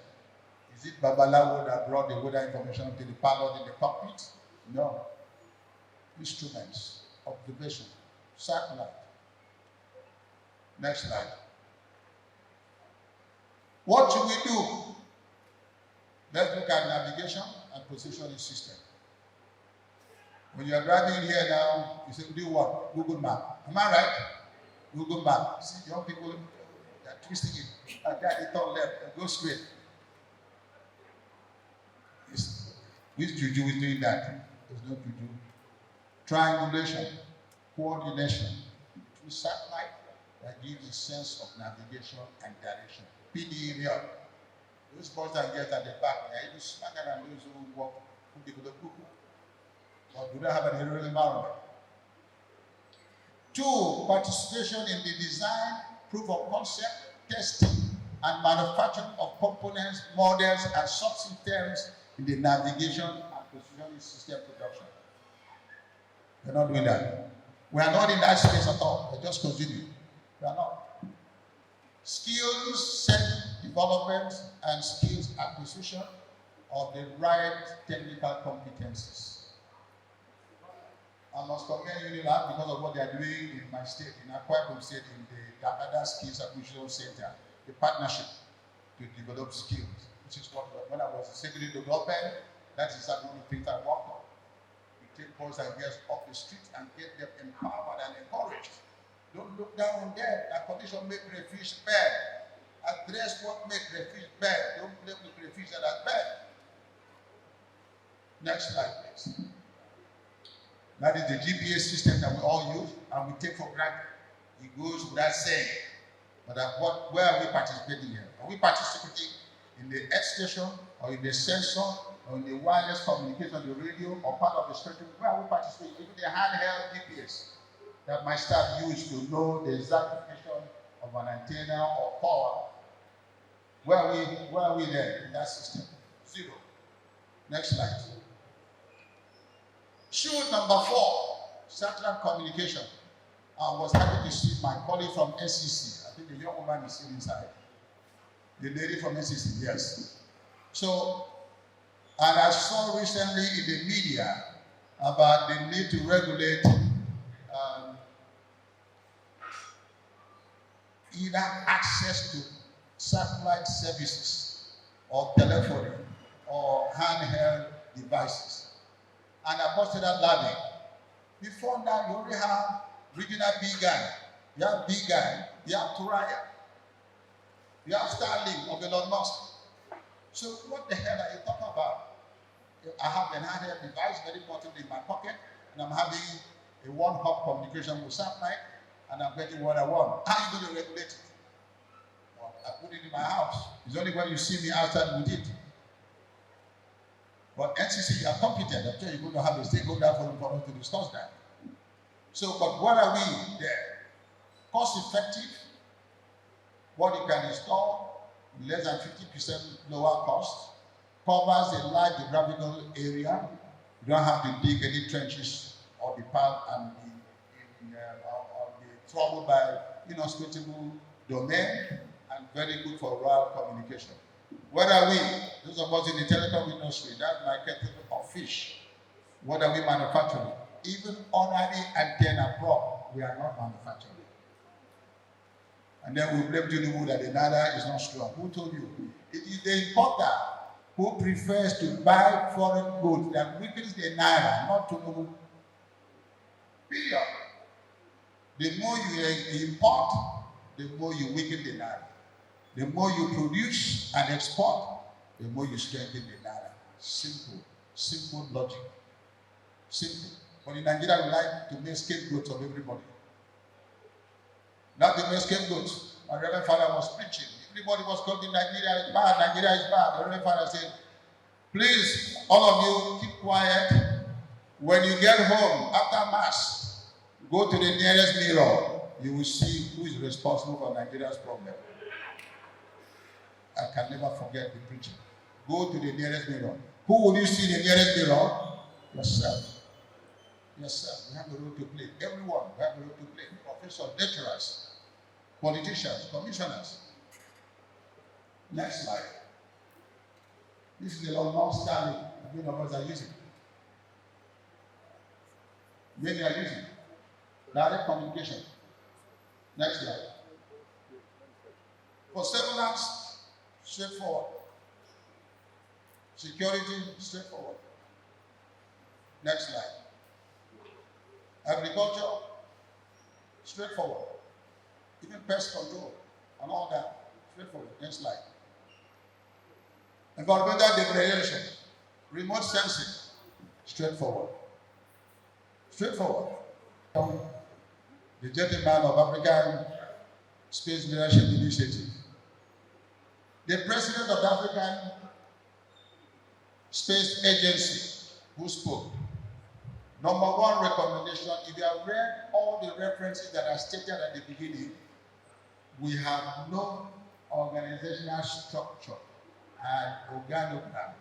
Is it Babalawo that brought the weather information to the pilot in the cockpit? No. Instruments, observation, satellite. Next slide. What should we do? Let's look at navigation and positioning system. When you are driving here now, you say, do what? Google Map. Am I right? Google Map. See, young people, they are twisting it. And then they turn left, go straight. Which juju is doing that? There's no juju. Triangulation, coordination, through satellite that gives a sense of navigation and direction. PD real. Those boys and girls at the back, they are even smarter than those who work, who people the cuckoo. But do they have an aerial environment? 2, participation in the design, proof of concept, testing, and manufacturing of components, models, and subsystems in the navigation and positioning system production. We're not doing that. We are not in that space at all. We're just continuing. We are not. Skills set development and skills acquisition of the right technical competencies. I must commend UNILAG because of what they are doing in my state, in Akwa Ibom State, in the Dakada Skills Acquisition Center, the partnership to develop skills, which is what, when I was in secondary development, that is exactly the things I worked on. We take boys and girls off the street and get them empowered and encouraged. Don't look down on them. That condition make refuge bad. Address what make refuge bad. Don't play with refuge that are bad. Next slide, please. That is the GPS system that we all use and we take for granted. It goes without saying. But where are we participating here? Are we participating in the Earth station or in the sensor or in the wireless communication, the radio, or part of the spectrum? Where are we participating? Even the handheld GPS that my staff use to know the exact location of an antenna or power. Where are we there in that system? Zero. Next slide. Shoot number 4, satellite communication. I was happy to see my colleague from SEC. I think the young woman is sitting inside. The lady from SEC, yes. So, and I saw recently in the media about the need to regulate either access to satellite services or telephony or handheld devices. And I busted that lobby. Before now, you already have regional B-Gang, you have B-Gang, you have Turaya, you have Starlink of Elon Musk. So what the hell are you talking about? I have an handheld device very important in my pocket, and I'm having a one-hop communication with satellite, and I'm getting what I want. How are you going to regulate it? Well, I put it in my house. It's only when you see me outside with it. But NCC, you are competent. I'm sure you're going to have a stakeholder for us to discuss that. So, but what are we there? Cost effective, what you can install, less than 50% lower cost, covers a large geographical area. You don't have to dig any trenches or be part and be troubled by inhospitable domain, and very good for rural communication. What are we? Those of us in the telecom industry, that market of fish. What are we manufacturing? Even ordinary antenna prop, we are not manufacturing. And then we blame Tinubu that the Naira is not strong. Who told you? It is the importer who prefers to buy foreign goods that weakens the Naira, not Tinubu. Period. The more you import, the more you weaken the Naira. The more you produce and export, the more you strengthen the Naira. Simple logic. Simple. But in Nigeria, we like to make scapegoats of everybody. Not to make scapegoats. My Reverend Father was preaching. Everybody was called in Nigeria is bad, Nigeria is bad. The Reverend Father said, please, all of you, keep quiet. When you get home, after Mass, go to the nearest mirror. You will see who is responsible for Nigeria's problem. I can never forget the preaching. Go to the nearest mirror. Who will you see in the nearest mirror? Yourself. Yourself. You have a role to play. Everyone, we have a role to play. Professors, lecturers, politicians, commissioners. Next slide. This is the long standing many of us are using. Many are using. Direct communication. Next slide. For surveillance, straightforward. Security, straightforward. Next slide. Agriculture, straightforward. Even pest control and all that, straightforward. Next slide. Environmental degradation, remote sensing, straightforward. Straightforward. The gentleman of African Space Leadership Initiative. The president of the African Space Agency who spoke. Number one recommendation, if you have read all the references that are stated at the beginning, we have no organizational structure and organogram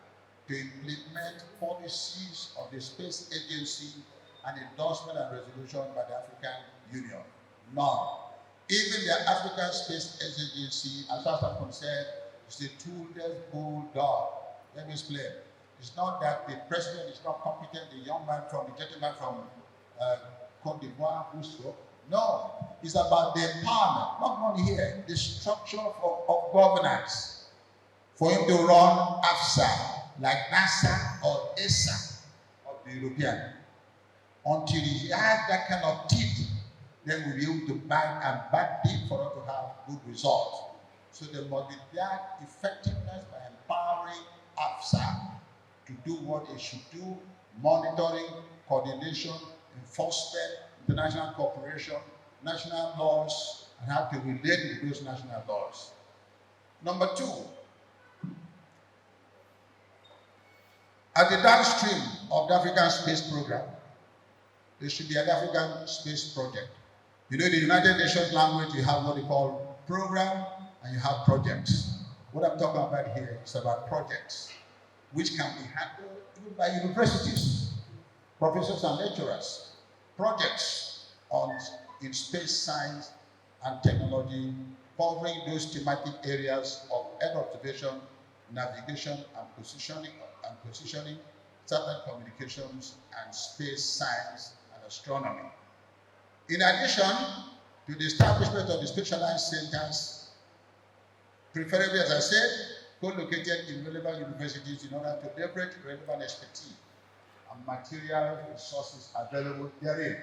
to implement policies of the space agency and endorsement and resolution by the African Union. None. Even the African Space Agency, as far as I'm concerned, is a toothless bulldog. Let me explain. It's not that the president is not competent, the young man from the gentleman from Cote d'Ivoire, Gusto. No, it's about the empowerment, not money here, the structure of governance. For him to run AFSA like NASA or ESA of the European. Until he has that kind of teeth, then we'll be able to bite and bite deep for us to have good results. So there must be that effectiveness by empowering AFSA to do what it should do, monitoring, coordination, enforcement, international cooperation, national laws, and how to relate with those national laws. Number two, at the downstream of the African Space Program, there should be an African Space Project. You know, in the United Nations language, you have what they call program and you have projects. What I'm talking about here is about projects, which can be handled even by universities, professors and lecturers. Projects in space science and technology, covering those thematic areas of Earth observation, navigation and positioning, satellite communications, and space science and astronomy. In addition to the establishment of the specialized centers, preferably, as I said, co-located in relevant universities in order to leverage relevant expertise and material resources available therein.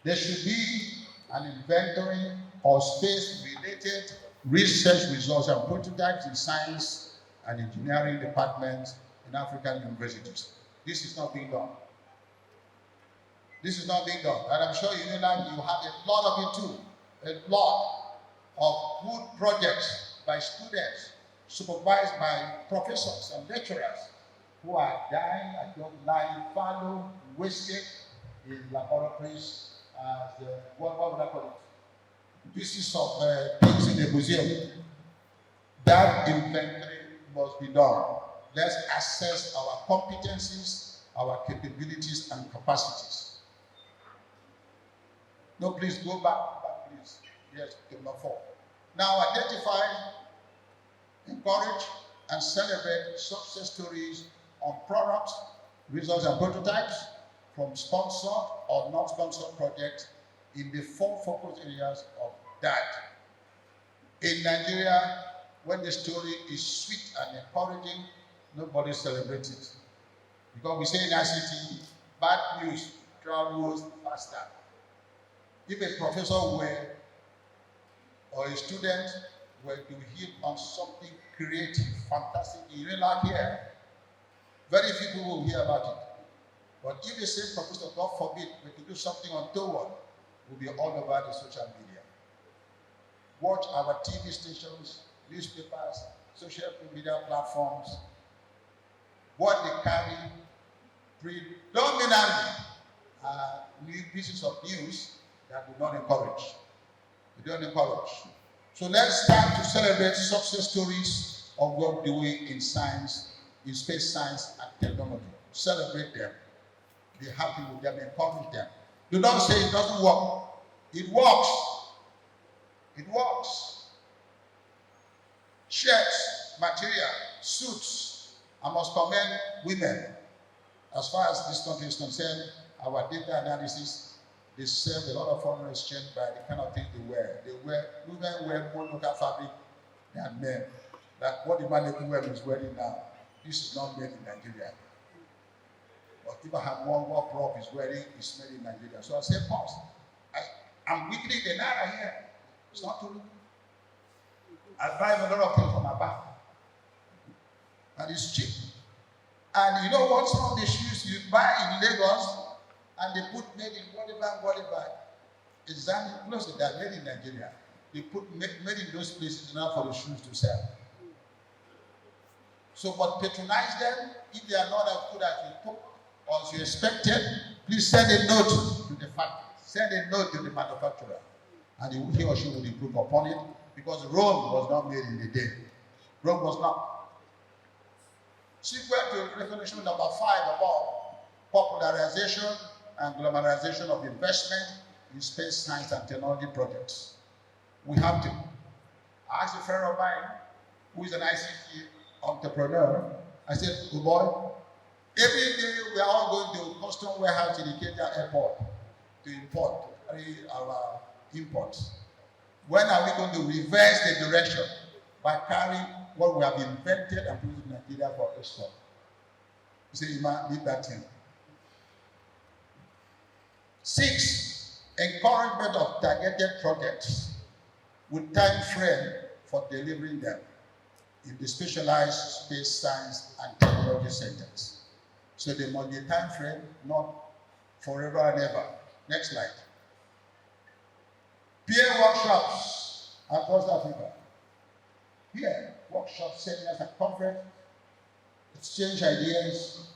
There should be an inventory of space-related research results and prototypes in science and engineering departments in African universities. This is not being done. This is not being done. And I'm sure you know that you have a lot of it too. A lot of good projects by students, supervised by professors and lecturers who are dying and don't lying fallow, wasted in laboratories as what would I call it? Pieces of things in a museum. That inventory must be done. Let's assess our competencies, our capabilities, and capacities. No, please go back, please. Yes, number 4. Now identify, encourage, and celebrate success stories on products, results, and prototypes from sponsored or non-sponsored projects in the 4 focus areas of that. In Nigeria, when the story is sweet and encouraging, nobody celebrates it. Because we say in ICT, bad news travels faster. If a professor or a student were to hit on something creative, fantastic, you know, like here, very few people will hear about it. But if the same professor, God forbid, were to do something untoward, will be all over the social media. Watch our TV stations, newspapers, social media platforms, what they carry predominantly new pieces of news that we don't encourage. We don't encourage. So let's start to celebrate success stories of what we're doing in science, in space science and technology. Celebrate them. Be happy with them, encourage them. Do not say it doesn't work. It works. It works. Shirts, material, suits. I must commend women. As far as this country is concerned, our data analysis, they serve a lot of foreign exchange by the kind of things they wear. Women wear more local fabric than men. Like what the man is wearing now, this is not made in Nigeria. But if I have one more prop is wearing, it's made in Nigeria. So I say, pause. I'm weakening the naira here. It's not true. I buy a lot of things from my back. And it's cheap. And you know what? Some of the shoes you buy in Lagos, and they put made in whatever. Exactly, close to that, made in Nigeria. They put made in those places now for the shoes to sell. So, but patronize them. If they are not as good as you thought or as you expected, please send a note to the factory. Send a note to the manufacturer. And he or she will improve upon it, because Rome was not made in a day. Rome was not. Sequel to resolution number 5 about popularization and globalization of investment in space science and technology projects. We have to. I asked a friend of mine who is an ICT entrepreneur, I said, good boy, Every day we are all going to custom warehouse in the Kenya airport to import, to carry our imports. When are we going to reverse the direction by carrying what we have invented and produced in Nigeria for export? You say, Ima, leave that thing. 6, encouragement of targeted projects with time frame for delivering them in the specialized space science and technology centers. So there must be a time frame, not forever and ever. Next slide. Peer workshops across Africa. Peer workshops, seminars, and conferences, exchange ideas,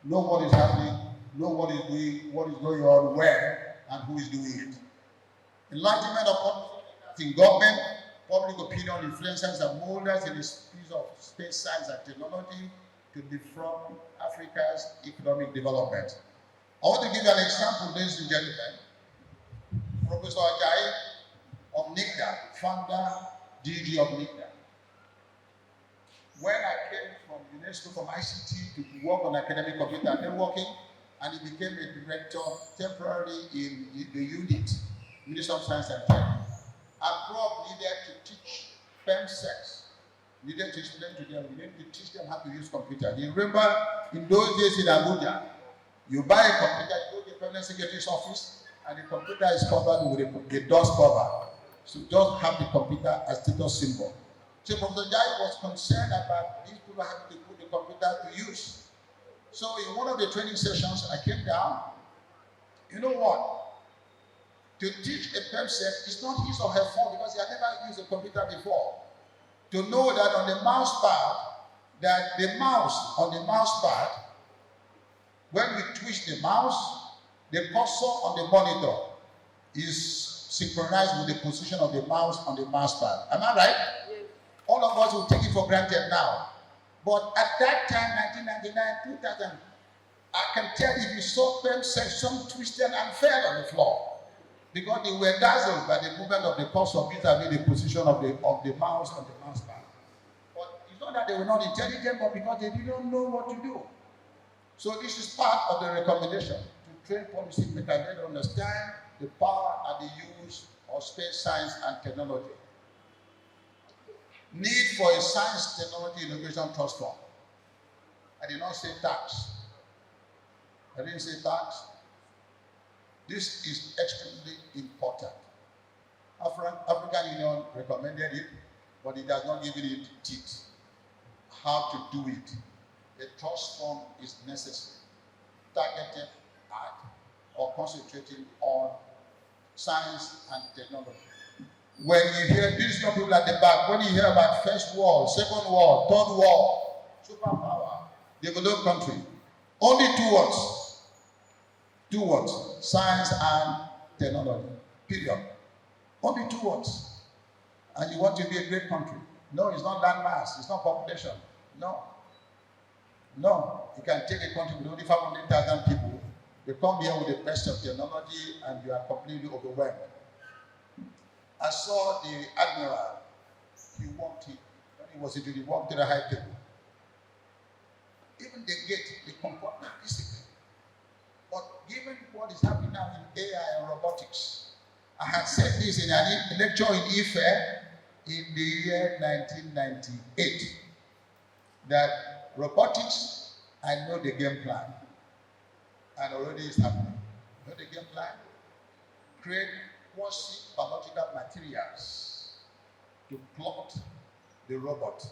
know what is happening, know what is doing, what is going on, where, and who is doing it. Enlightenment of public in government, public opinion, influencers, and molders in the space of space science and technology to defraud Africa's economic development. I want to give you an example, ladies and gentlemen. Professor Ajayi of NICDA, founder, DG of NICDA. When I came from UNESCO, from ICT to work on academic computer networking, and he became a director temporarily in the unit, Ministry of Science and Tech. Abroad needed to teach PEMSEX, needed to explain to them, we needed to teach them how to use computer. You remember in those days in Abuja, you buy a computer, you go to the permanent secretary's office, and the computer is covered with a dust cover. So just have the computer as status symbol. So Professor Jai was concerned about these people having to put the computer to use. So in one of the training sessions, I came down. You know what? To teach a PEMSEC is not his or her fault because he had never used a computer before. To know that on the mouse pad, that the mouse on the mouse pad, when we twist the mouse, the cursor on the monitor is synchronized with the position of the mouse on the mouse pad. Am I right? Yes. All of us will take it for granted now. But at that time, 1999, 2000, I can tell if you saw PEMSEC, some twisted and fell on the floor. Because they were dazzled by the movement of the cursor vis-a-vis the position of the mouse on the mouse pad. But it's not that they were not intelligent, but because they didn't know what to do. So this is part of the recommendation to train policy makers to understand the power and the use of space science and technology. Need for a science technology innovation trust fund. I did not say tax. I didn't say tax. This is extremely important. African Union recommended it, but it does not give it teeth. How to do it. A trust fund is necessary, targeted at or concentrating on science and technology. When you hear these people at the back, when you hear about first world, second world, third world, superpower, developed country, only 2 words. 2 words, science and technology, period. Only 2 words. And you want to be a great country. No, it's not land mass, it's not population. No. No, you can take a country with only 500,000 people, they come here with the best of technology and you are completely overwhelmed. I saw the admiral, he walked in, when he was into the walk to the high table. Even the gate, the compartment, discipline. But given what is happening now in AI and robotics, I had said this in a lecture in Ife in the year 1998, that robotics, I know the game plan, and already it's happening. You know the game plan? Create quasi-biological materials to plot the robot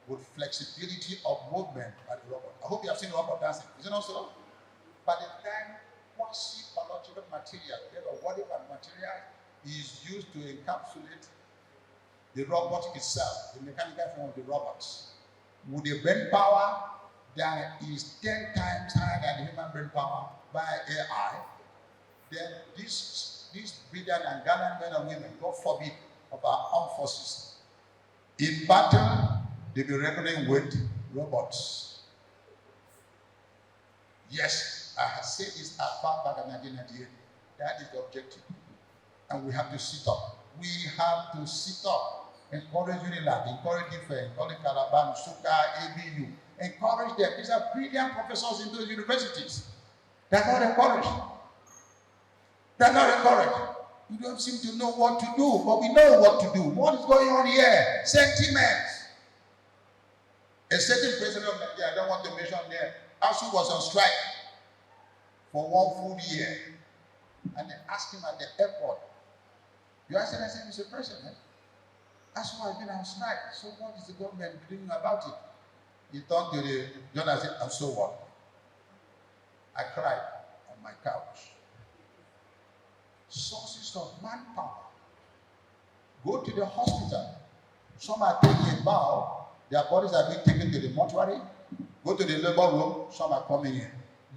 with flexibility of movement by the robot. I hope you have seen robot dancing. Is it not so? By the time quasi-biological material, or whatever material is used to encapsulate the robot itself, the mechanical form of the robots, with a brain power that is 10 times higher than human brain power by AI, then these brilliant and gallant men and women, God forbid, of our armed forces, in battle, they'll be reckoning with robots. Yes, I have said this as far back in 1998. That is the objective. And we have to sit up. We have to sit up. Encourage Unilab, encourage Ife, encourage Calaban, Suka, ABU, Encourage them. These are brilliant professors in those universities. They're not encouraged. They're not encouraged. We don't seem to know what to do, but we know what to do. What is going on here? Sentiments. A certain president of Nigeria, I don't want to mention there, actually was on strike for 1 full year. And they asked him at the airport, Your Excellency, Mr. President, that's why I've been on strike. So what is the government doing about it? He turned to the journalist and said, and so what? I cried on my couch. Sources of manpower. Go to the hospital. Some are taking a bow. Their bodies are being taken to the mortuary. Go to the labor room. Some are coming in.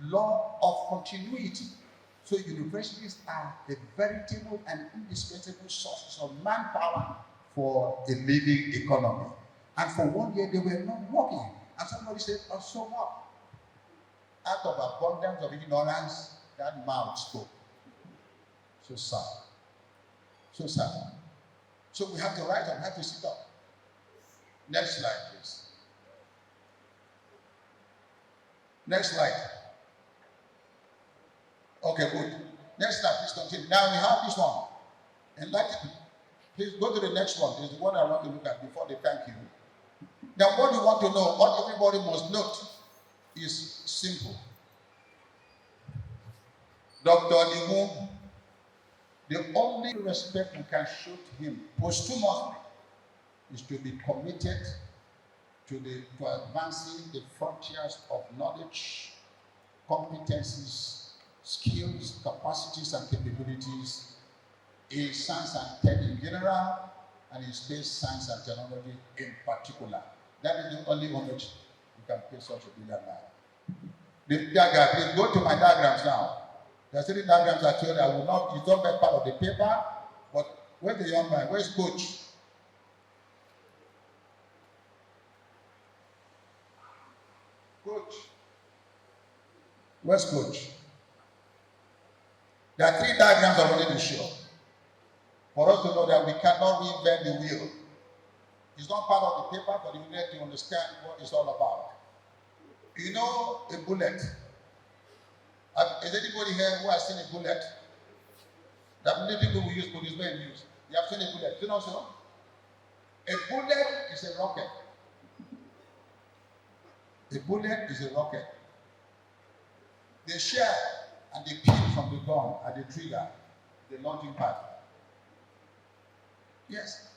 Law of continuity. So universities are a veritable and indispensable sources of manpower for a living economy. And for 1 year, they were not working. And somebody said, oh, so what? Out of abundance of ignorance, that mouth spoke. So sad. So sad. So we have to rise up, we have to sit up. Next slide, please. Next slide. Okay, good. Next slide, please continue. Now we have this one. Enlightenment. Please go to the next one. This is what I want to look at before they thank you. Now, what you want to know, what everybody must note, is simple. Dr. Adigun, the only respect we can show to him posthumously is to be committed to advancing the frontiers of knowledge, competencies, skills, capacities, and capabilities in science and tech in general, and in space science and technology in particular. That is the only homage you can pay such a brilliant man. The diagram, please go to my diagrams now. There are 3 diagrams I told you I will not, it's not part of the paper, but where's the young man? Where's Coach? Coach. Where's Coach? There are 3 diagrams I wanted to show. For us to know that we cannot reinvent the wheel. It's not part of the paper, but you need to understand what it's all about. You know a bullet. Is anybody here who has seen a bullet? That many people will use policemen use. You have seen a bullet. Do you know so? A bullet is a rocket. A bullet is a rocket. The shell and the pin from the gun are the trigger, the launching pad. Yes.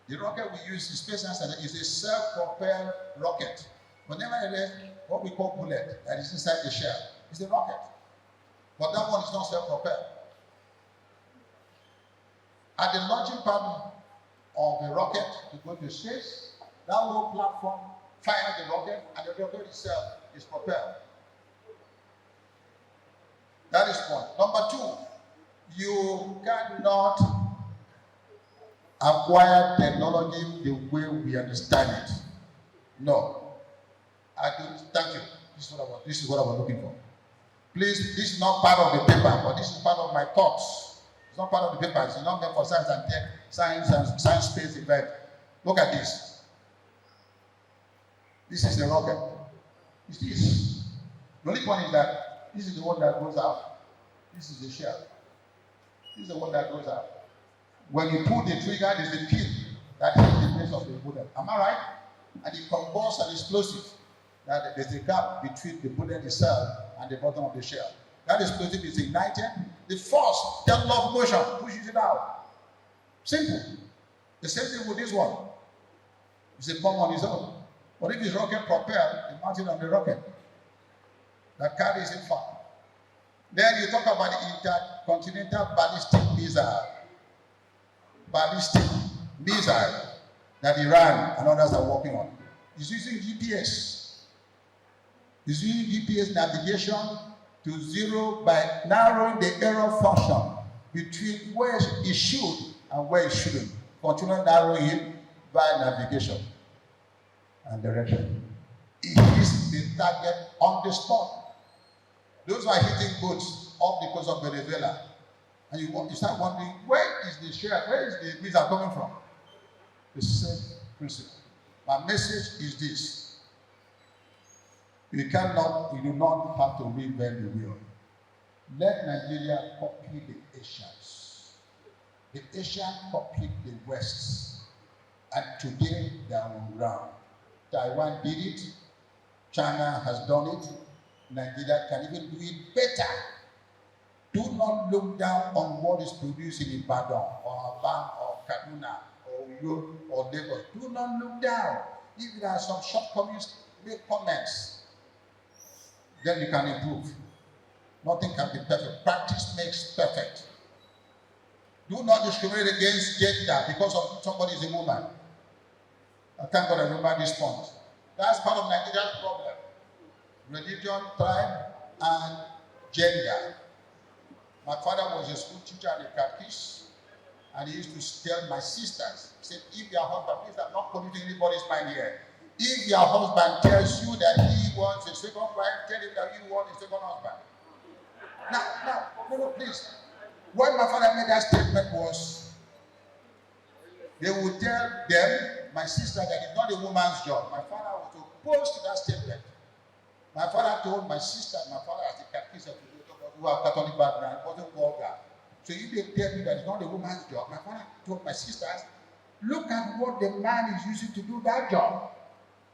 The rocket we use in space science is a self-propelled rocket. But nevertheless, what we call bullet that is inside the shell is a rocket. But that one is not self-propelled. At the launching pad of the rocket to go to space, that whole platform fires the rocket, and the rocket itself is propelled. That is one. Number 2, you cannot acquire technology the way we understand it. No. Thank you. This is what I was looking for. Please, this is not part of the paper, but this is part of my thoughts. It's not part of the paper. It's not meant for science and tech, science space event. Look at this. This is the rocket. It's this. The only point is that this is the one that goes out. This is the shell. This is the one that goes out. When you pull the trigger, there's a pin that hits the base of the bullet. Am I right? And it combusts an explosive. That there's a gap between the bullet itself and the bottom of the shell. That explosive is ignited. The force, that law of motion, pushes it out. Simple. The same thing with this one. It's a bomb on its own. But if it's rocket propelled, it's mounted on the rocket that carries it far. Then you talk about the intercontinental ballistic missile. Ballistic missile that Iran and others are working on. It's using GPS. It's using GPS navigation to zero by narrowing the error function between where it should and where it shouldn't. Continue narrowing it by navigation and direction. It hits the target on the spot. Those are hitting boats off the coast of Venezuela. And you start wondering, where is the shell? Where is the missile coming from? The same principle. My message is this. You do not have to reinvent the wheel. Let Nigeria copy the Asians. The Asians copied the West, and today they are on ground. Taiwan did it, China has done it, Nigeria can even do it better. Do not look down on what is produced in Ibadan or Aba or Kaduna or Uyo or Lagos. Do not look down. If there are some shortcomings, make comments. Then you can improve. Nothing can be perfect. Practice makes perfect. Do not discriminate against gender because of somebody is a woman. I thank God I remember this point. That's part of Nigeria's problem. Religion, tribe, and gender. My father was a school teacher and a catechist, and he used to tell my sisters, he said, if your husband, please, I'm not polluting anybody's mind here. If your husband tells you that he wants a second wife, tell him that you want a second husband. No, please. What my father made that statement was, they would tell them, my sister, that it's not a woman's job. My father was opposed to that statement. My father told my sister, my father as a catechist who have Catholic background, wasn't vulgar. So if they tell me that it's not a woman's job, my father told my sisters, look at what the man is using to do that job.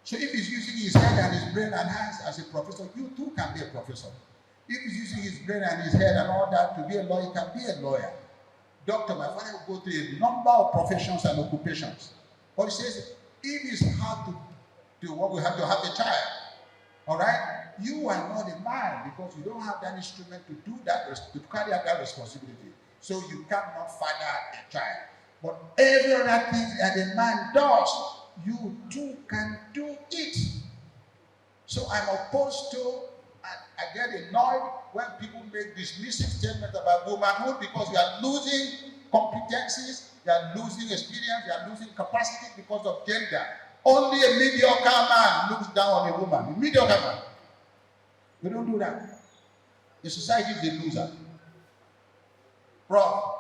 So if he's using his head and his brain and hands as a professor, you too can be a professor. If he's using his brain and his head and all that to be a lawyer, you can be a lawyer. Doctor, my father will go through a number of professions and occupations. But he says, if it's hard to do what we have to have a child, all right? You are not a man because you don't have that instrument to do that, to carry out that responsibility. So you cannot father a child. But every other thing that a man does, you too can do it. So I'm opposed to, I get annoyed when people make dismissive statements about womanhood because you are losing competencies, you are losing experience, you are losing capacity because of gender. Only a mediocre man looks down on a woman. A mediocre man. We don't do that. The society is a loser. Prof.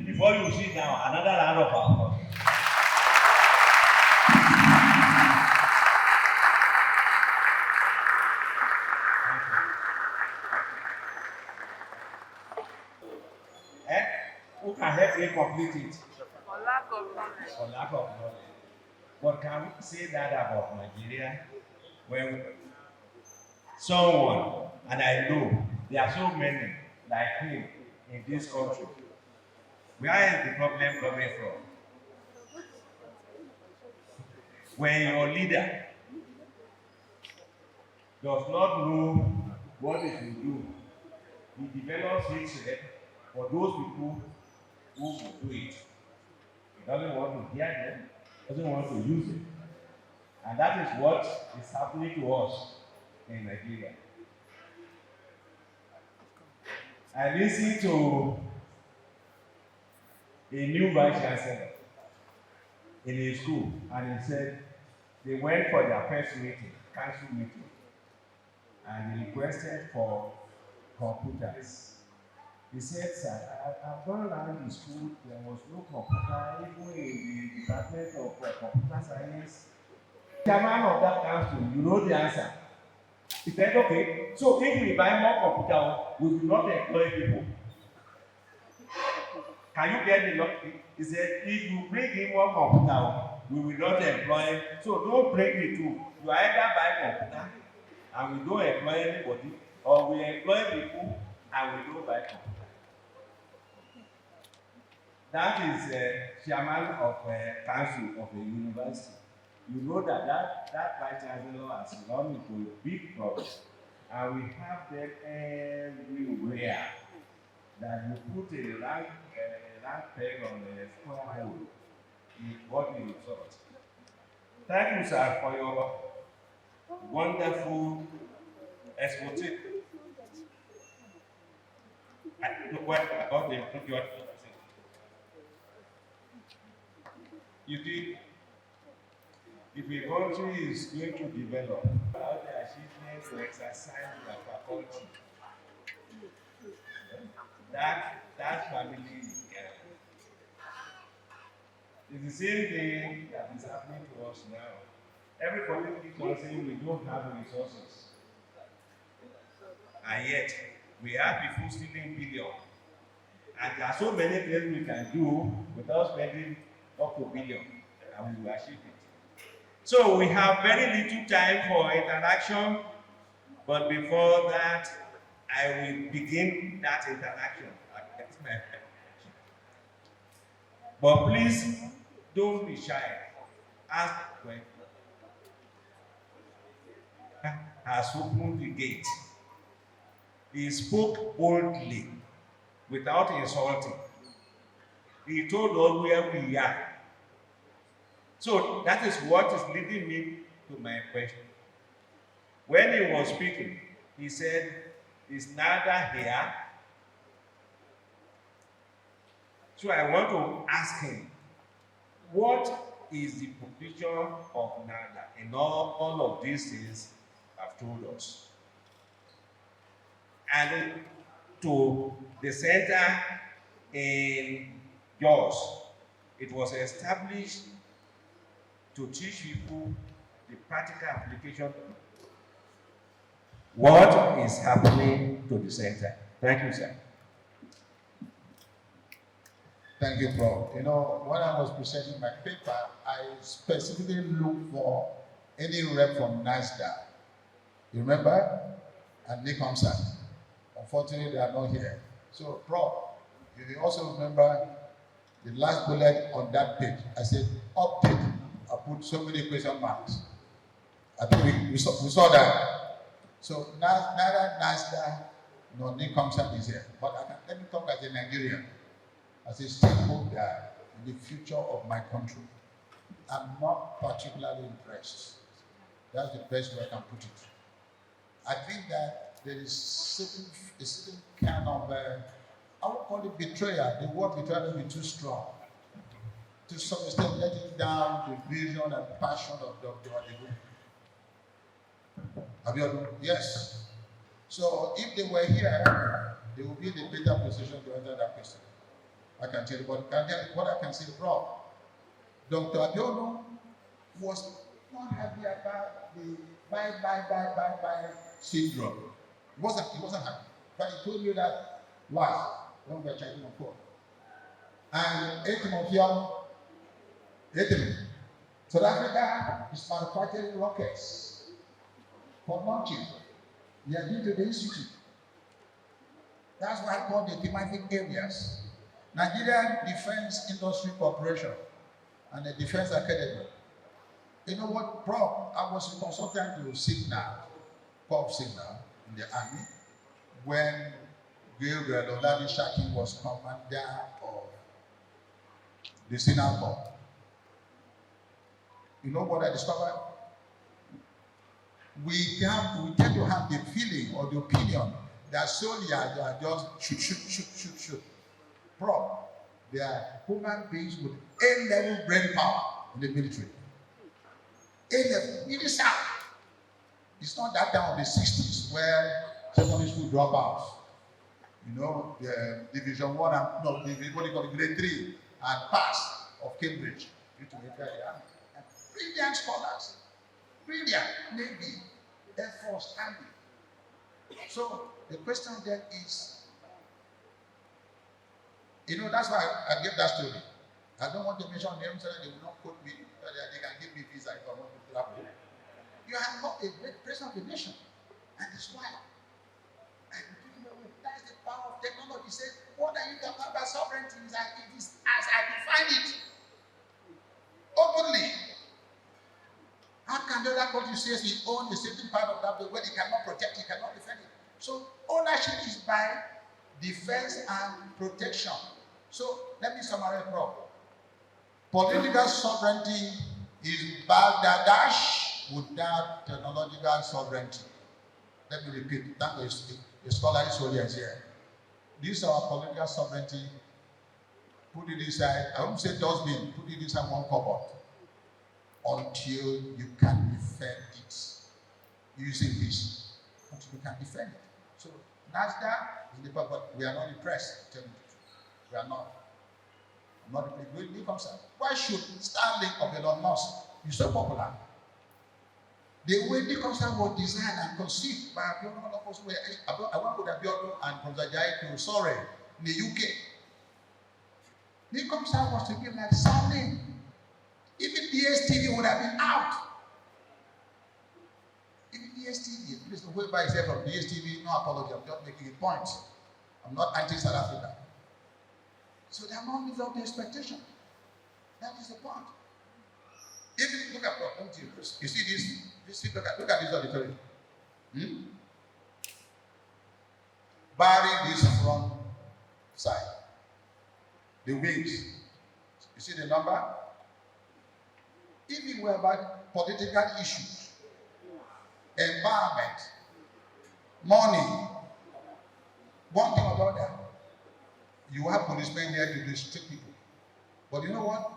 Before you sit down, another round of applause. Who can help me complete it? For lack of knowledge. For lack of knowledge. But can we say that about Nigeria? When someone, and I know there are so many like him in this country, where is the problem coming from? When your leader does not know what he will do, he develops hatred for those people who will do it. He doesn't want to hear them, doesn't want to use it. And that is what is happening to us in Nigeria. I listened to a new vice chancellor in a school, and he said they went for their first meeting, council meeting, and they requested for computers. He said, sir, I've gone around the school, there was no computer, even in the department of computer science. The chairman of that council, you know the answer. He said, okay, so if we buy more computer, we will not employ people. Can you get the law? He said, if you bring in more computer, we will not employ. So don't bring the two. You either buy computer and we don't employ anybody, or we employ people and we don't buy computer. That is chairman of council of a university. You know that vice chancellor has run into a big problem, and we have them everywhere. That you put a rank peg on the square hole, you got the result. Thank you, sir, for your wonderful exporter. I know what about the you see, if a country is going to develop, how the achievement to exercise their faculty, that family is the same thing that is happening to us now. Every community is saying we don't have the resources, and yet we have people stealing billion, and there are so many things we can do without spending up to billion, and we will achieve it. So we have very little time for interaction, but before that, I will begin that interaction. But please don't be shy. Ask when has opened the gate. He spoke boldly without insulting. He told us where we are. So that is what is leading me to my question. When he was speaking, he said, "It's neither here." So I want to ask him, what is the position of NADA in all of these things I've told us? And to the center in Jos, it was established to teach people the practical application. What is happening to the center? Thank you, sir. Thank you, Prof. You know, when I was presenting my paper, I specifically looked for any rep from NASDAQ. You remember? And Nick Hamson. Unfortunately, they are not here. So, Prof, if you also remember the last bullet on that page, I said, update. I put so many question marks. I think we saw that. So, neither NASDAQ nor Nick Hamson is here. But let me talk as a Nigerian. As a stakeholder in the future of my country, I'm not particularly impressed. That's the best way I can put it. I think that there is a certain kind of, I would call it betrayal. The word betrayal may be too strong. To some extent, letting down the vision and passion of Dr. Adigun. Abiodun, yes. So if they were here, they would be in a better position to answer that question. I can tell you what I can say, Prof. Dr. Abiodun was not happy about the bye syndrome. He wasn't happy. But he told me that last when we were checking on phone. And 8th of year, South Africa is manufacturing rockets for launching. They are due to the institute. That's why I call the thematic areas. Nigerian Defense Industry Corporation and the Defense Academy. You know what, Prof? I was a consultant to Signal, Corps Signal in the army when Gabriel Oladi Shaki was commander of the Signal Corps. You know what I discovered? We tend to have the feeling or the opinion that soldiers are just shoot. Prof, they are human beings with A-level brain power in the military. A-level, it is out. It's not that time of the 60s where secondary school dropouts, you know, the Division 1 and what do you call it, Grade 3 and pass of Cambridge. And brilliant scholars, brilliant Navy, Air Force, Army. So the question then is, you know, that's why I gave that story. I don't want to mention names so that they will not quote me, so that they can give me visa if I want to travel. You are not a great president of the nation, and it's why. And that's the power of technology. Say, what are you talking about sovereignty? It is as I define it. Openly. How can the other country say he owns a certain part of that where he cannot protect, he cannot defend it? So ownership is by defense and protection. So let me summarize, Prof. Political sovereignty is Bangladesh without technological sovereignty. Let me repeat, that is a scholarly soldiers here. This is our political sovereignty. Put it inside, I won't say dustbin, put it inside one cupboard until you can defend it using this. Until you can defend it. So NASDAQ is the but we are not impressed. We are not. I'm not really concerned. Why should Starlink of Elon Musk be so popular? The way the concept was designed and conceived by Abiodun, I went with Abiodun and Professor Jai to Surrey in the UK. The concept was to be like Starlink. Even DSTV would have been out. Even DSTV, please don't wait by yourself from DSTV, no apology, I'm just making a point. I'm not anti-South Africa. So they are not living up to expectation. That is the point. Even look at you see this, look at this auditorium. Barring this front side, the wings. You see the number? If it were about political issues, environment, money, one thing or the other, you have policemen there to restrict people. But you know what?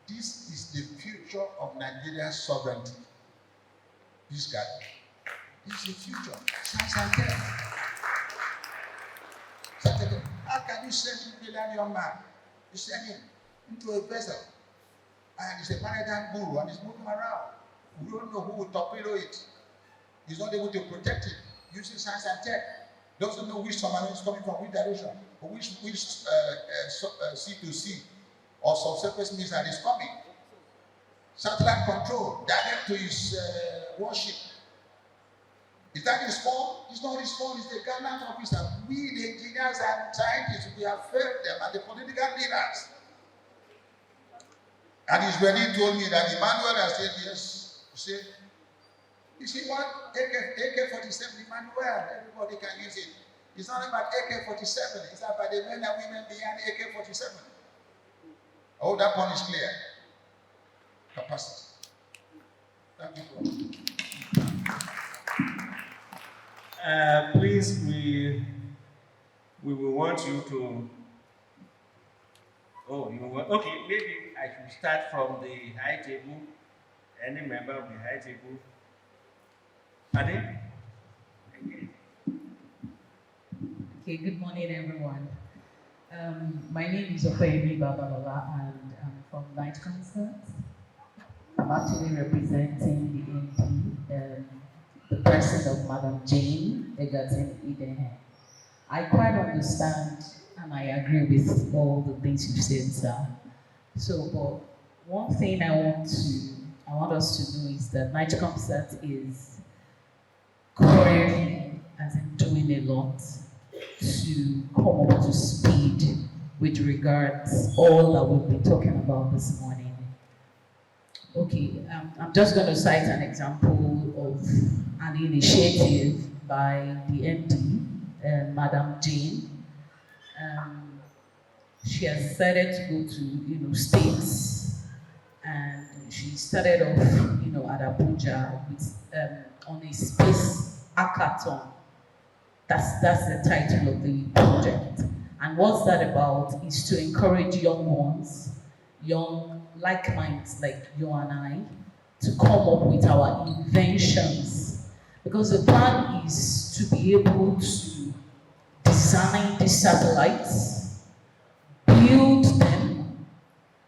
This is the future of Nigeria's sovereignty. This guy. This is the future. How can you send a million young man? You send him into a vessel, and it's a maritime guru, and it's moving around. We don't know who will torpedo it. He's not able to protect it using science and tech. Doesn't know which submarine is coming from which direction, or which sea to sea or subsurface missile is coming. Satellite control, direct to his warship. Is that his fault? It's not his fault, it's the government officer. We, the engineers and scientists, we have failed them, and the political leaders. And Israeli told me that Emmanuel has said yes. You see what? AK-47 Emmanuel, everybody can use it. It's not about AK-47, it's about the men and women behind AK-47. I hope that point is clear. Capacity. Thank you. Please, we will want you to. Oh, you want? Okay, maybe I should start from the high table. Any member of the high table. Pardon? Okay, good morning, everyone. My name is Ofeyemi Babalola, and I'm from Night Concerts. I'm actually representing the MP, the person of Madam Jane Egerton Idenhe. I quite understand and I agree with all the things you've said, sir. So, but one thing I want us to do is that Night Concert is currently, as in doing a lot to come up to speed with regards all that we've been talking about this morning. Okay, I'm just going to cite an example of an initiative by the MD, Madam Jane. She has decided to go to states, and she started off at Abuja with on a space hackathon. That's the title of the project. And what's that about is to encourage young ones, young like minds like you and I, to come up with our inventions. Because the plan is to be able to design the satellites, build them,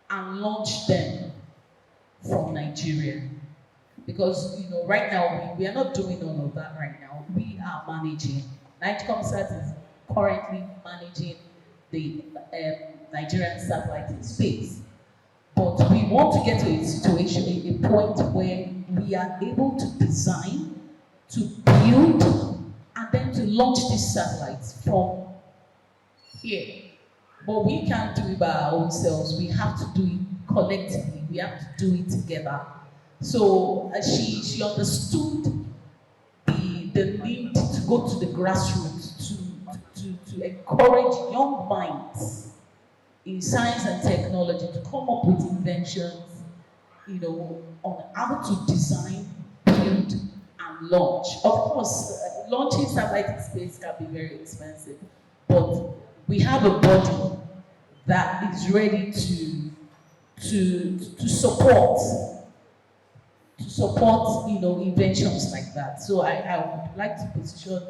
and launch them from Nigeria. Because right now we are not doing all of that right now. We are managing. Night Concert is currently managing the Nigerian satellite in space. But we want to get to a situation, a point where we are able to design, to build, and then to launch these satellites from here. But we can't do it by our own selves. We have to do it collectively. We have to do it together. So she understood the need to go to the grassroots, to encourage young minds in science and technology to come up with inventions, on how to design build and launch. Of course, launching satellite in space can be very expensive, but we have a body that is ready to support inventions like that. So I would like to position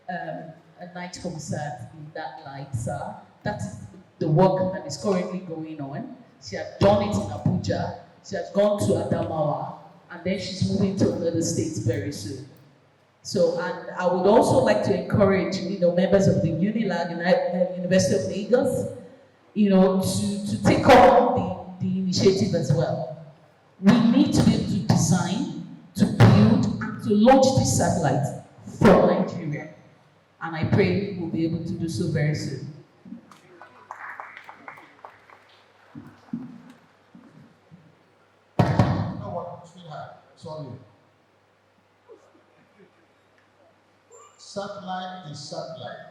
a night concert in that light, sir. That is the work that is currently going on. She has done it in Abuja. She has gone to Adamawa, and then she's moving to another state very soon. So, and I would also like to encourage, members of the UNILAG, University of Lagos, to take up the initiative as well. We need to be able to design, to build, and to launch this satellite from Nigeria. And I pray we'll be able to do so very soon. You know what, sweetheart? Sorry. Satellite is satellite.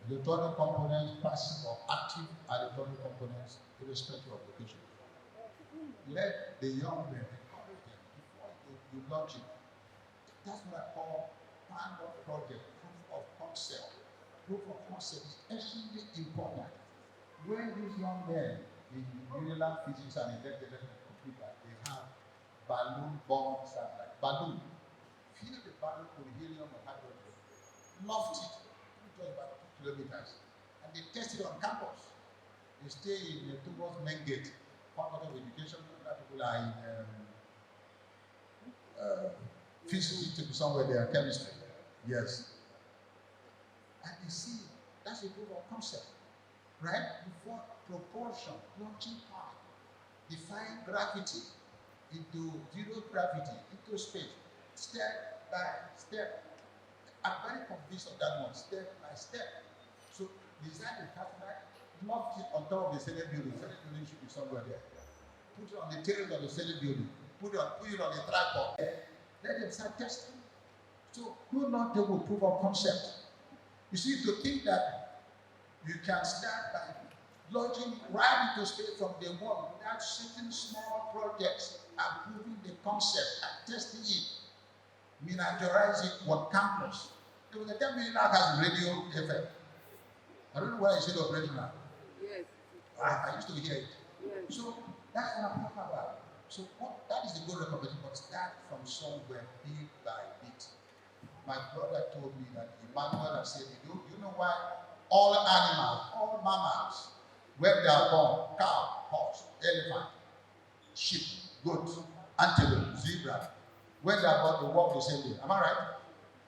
Electronic components, passive or active electronic components, irrespective of location. Let the young men encourage them before you launch it. That's what I call pilot project, proof of concept. Proof of concept is extremely important. When these young men in Unilag physics and electrical computer, they have balloon-borne satellite. Balloon. Fill the balloon with helium or hydrogen. Loft it. It was about 2 kilometers. And they test it on campus. They stay in towards main gate. Faculty of Education, people are in physics, to be somewhere there, chemistry. Yes. And you see, that's a proof of concept. Right? Before proportion, launching power, define gravity into zero gravity, into space, step by step. I'm very convinced of that one, step by step. So design the satellite, loft it on top of the Senate building. Senate building should be somewhere there. Put it on the tail of the Senate building. Put it on the tripod. Let them start testing. So do not take a proof of concept. You see, to think that you can start by launching right into space from day one without certain small projects and proving the concept and testing it, miniaturize it on campus. There was a time when now has radio effect. I don't know why it's still operating now. Yes. I used to hear it. Yes. So that's what I'm talking about. So that is the good recommendation, but start from somewhere bit by bit. My brother told me that Emmanuel had said, you know why all animals, all mammals, when they are born, cow, horse, elephant, sheep, goat, antelope, zebra, when they are born, they walk the same day. Am I right?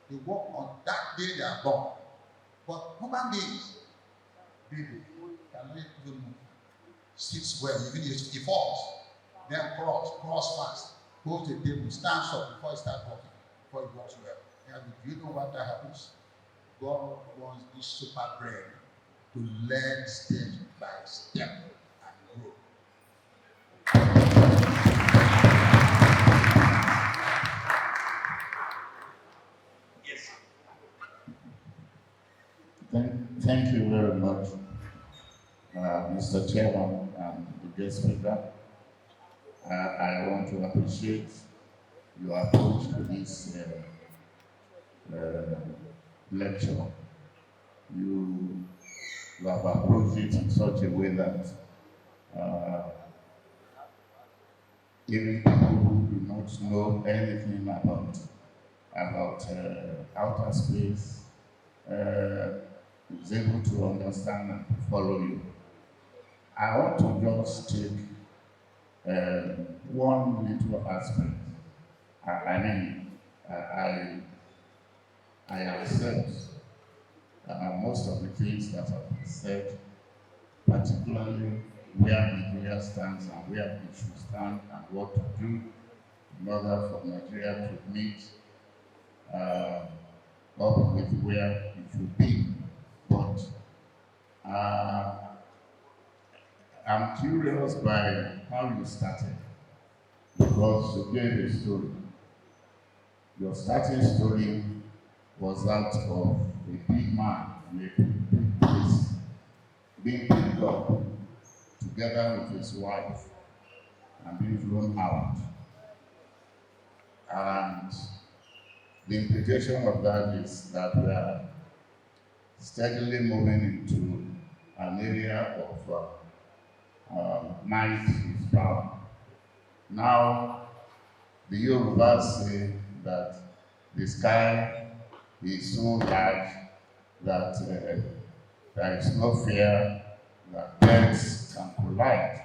They walk on that day they are born. But human beings, baby, cannot even move. Sits well, even if he falls, then cross fast, go to the table, stands up before he starts walking, before he walks well. And do you know what that happens? God wants this super brain to learn step by step and grow. Yes. Thank you very much, Mr. Chairman and the guest speaker. I want to appreciate your approach to this lecture. You have approached it in such a way that even people who do not know anything about outer space is able to understand and follow you. I want to just take one little aspect. I accept most of the things that have been said, particularly where Nigeria stands and where it should stand and what to do in order for Nigeria to meet up with where it should be. But I'm curious by how you started, because you gave a story. Your starting story was that of a big man in a big place being picked up together with his wife and being thrown out. And the implication of that is that we are steadily moving into an area of might is power. Now, the Yorubas say that the sky is so large that there is no fear that birds can collide.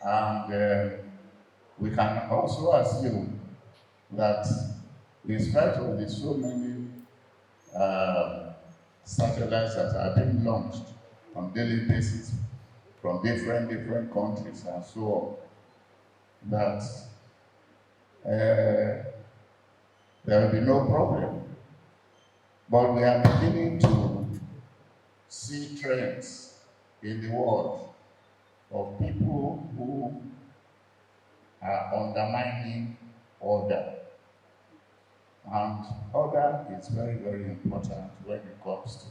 And we can also assume that in spite of the so many satellites that are being launched on daily basis from different countries and so on, that there will be no problem. But we are beginning to see trends in the world of people who are undermining order. And order is very, very important when it comes to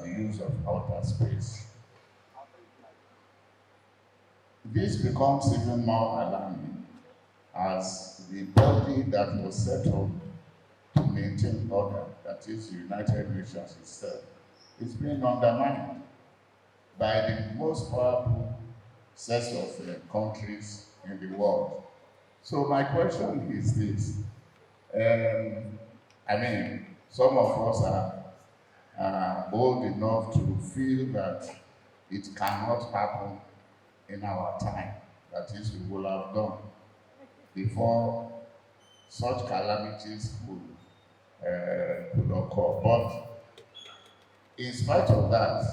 the use of outer space. This becomes even more alarming as the body that was set up to maintain order, that is the United Nations itself, is being undermined by the most powerful sets of countries in the world. So my question is this. Some of us are bold enough to feel that it cannot happen in our time. That is, we will have done before such calamities could occur. But in spite of that,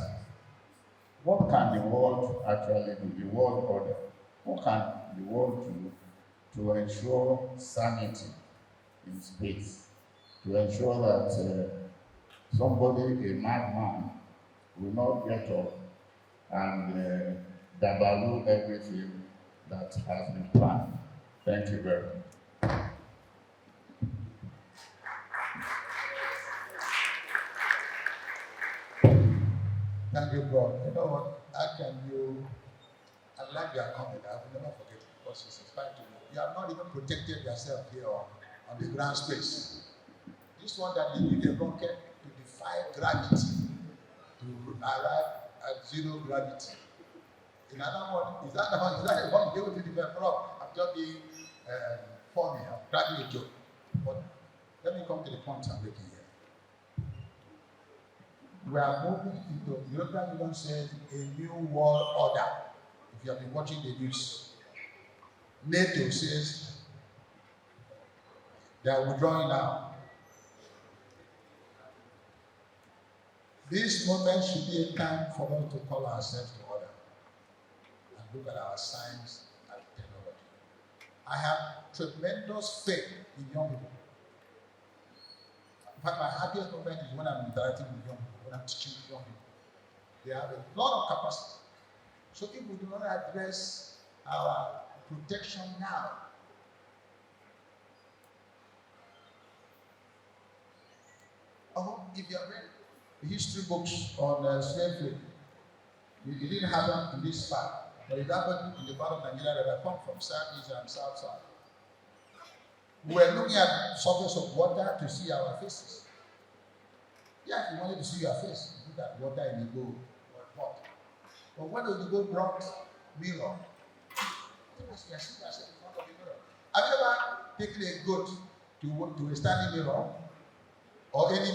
what can the world actually do, the world order? What can the world do to ensure sanity in space, to ensure that somebody, a madman, will not get up and dabaloo everything that has been planned? Thank you very much. Thank you, bro. You know what? How can you? I like your comment. I will never forget it because it's inspired to me. You have not even protected yourself here on the ground space. This one that you need a rocket to defy gravity to arrive at zero gravity. In another one, is that the one you give to the prop? I'm just being funny. I'm cracking a joke. But let me come to the point I'm making here. We are moving into, the European Union says, a new world order. If you have been watching the news, NATO says they are withdrawing now. This moment should be a time for us to call ourselves to order and look at our science and technology. I have tremendous faith in young people. In fact, my happiest moment is when I'm interacting with young people, when I'm teaching young people. They have a lot of capacity. So if we do not address our protection now, if you have read the history books on slavery, it didn't happen in this part, but it happened in the part of Nigeria that I come from, Southeast and South South. We were looking at the surface of water to see our faces. Yeah, if you wanted to see your face, you look at water in the bowl or pot. But when the bowl brought mirror, you see yourself in front of the mirror. Have you ever taken a goat to a standing mirror? Or any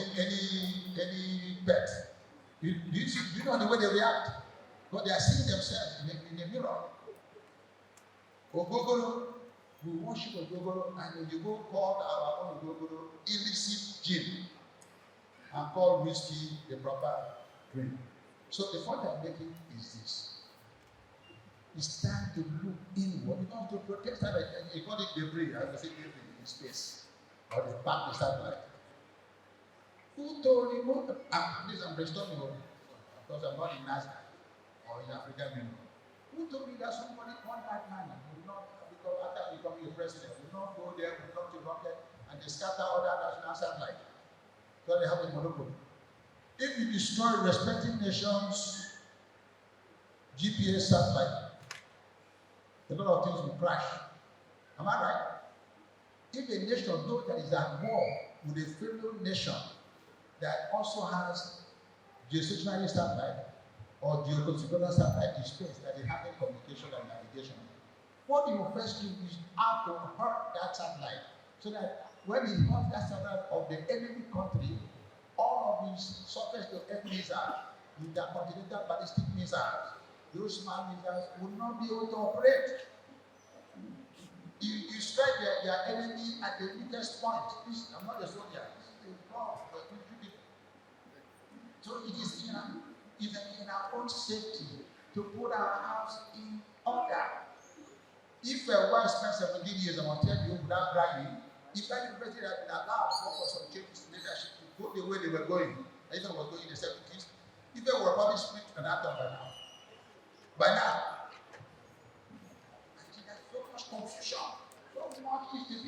pet? Do you know the way they react? But they are seeing themselves in a mirror. Ogogoro, we worship Ogogoro, and the Igbo called our own Ogogoro illicit gin and called whiskey the proper drink. So the point I'm making is this. It's time to look inward because to protect that, you call it debris, I would say debris in space, or the pack the satellite. Who told you? I'm brainstorming because I'm not in NASA or in African Union. Who told me that somebody, one bad man, will not, because after becoming a president, will not go there, will not to rocket, and they scatter other national satellites? So they have a monopoly. If you destroy respecting nations' GPS satellite, a lot of things will crash. Am I right? If a nation knows that is at war with a fellow nation that also has geostationary satellite or geoconstitutional satellite in space that is having communication and navigation, what you first do is how to hurt that satellite so that when it hurts that satellite of the enemy country, all of these surface to air missiles, intercontinental ballistic missiles, those small missiles will not be able to operate. You strike your enemy at the weakest point. I'm not a soldier. This is a God, but you. So it is in our own safety to put our house in order. If one spends 17 years, I will tell you without bragging, if any president had been allowed to work for some changes in leadership to go the way they were going, even was going in the 70s, if they were probably split and out by now. By now, I think there's so much confusion. So much is the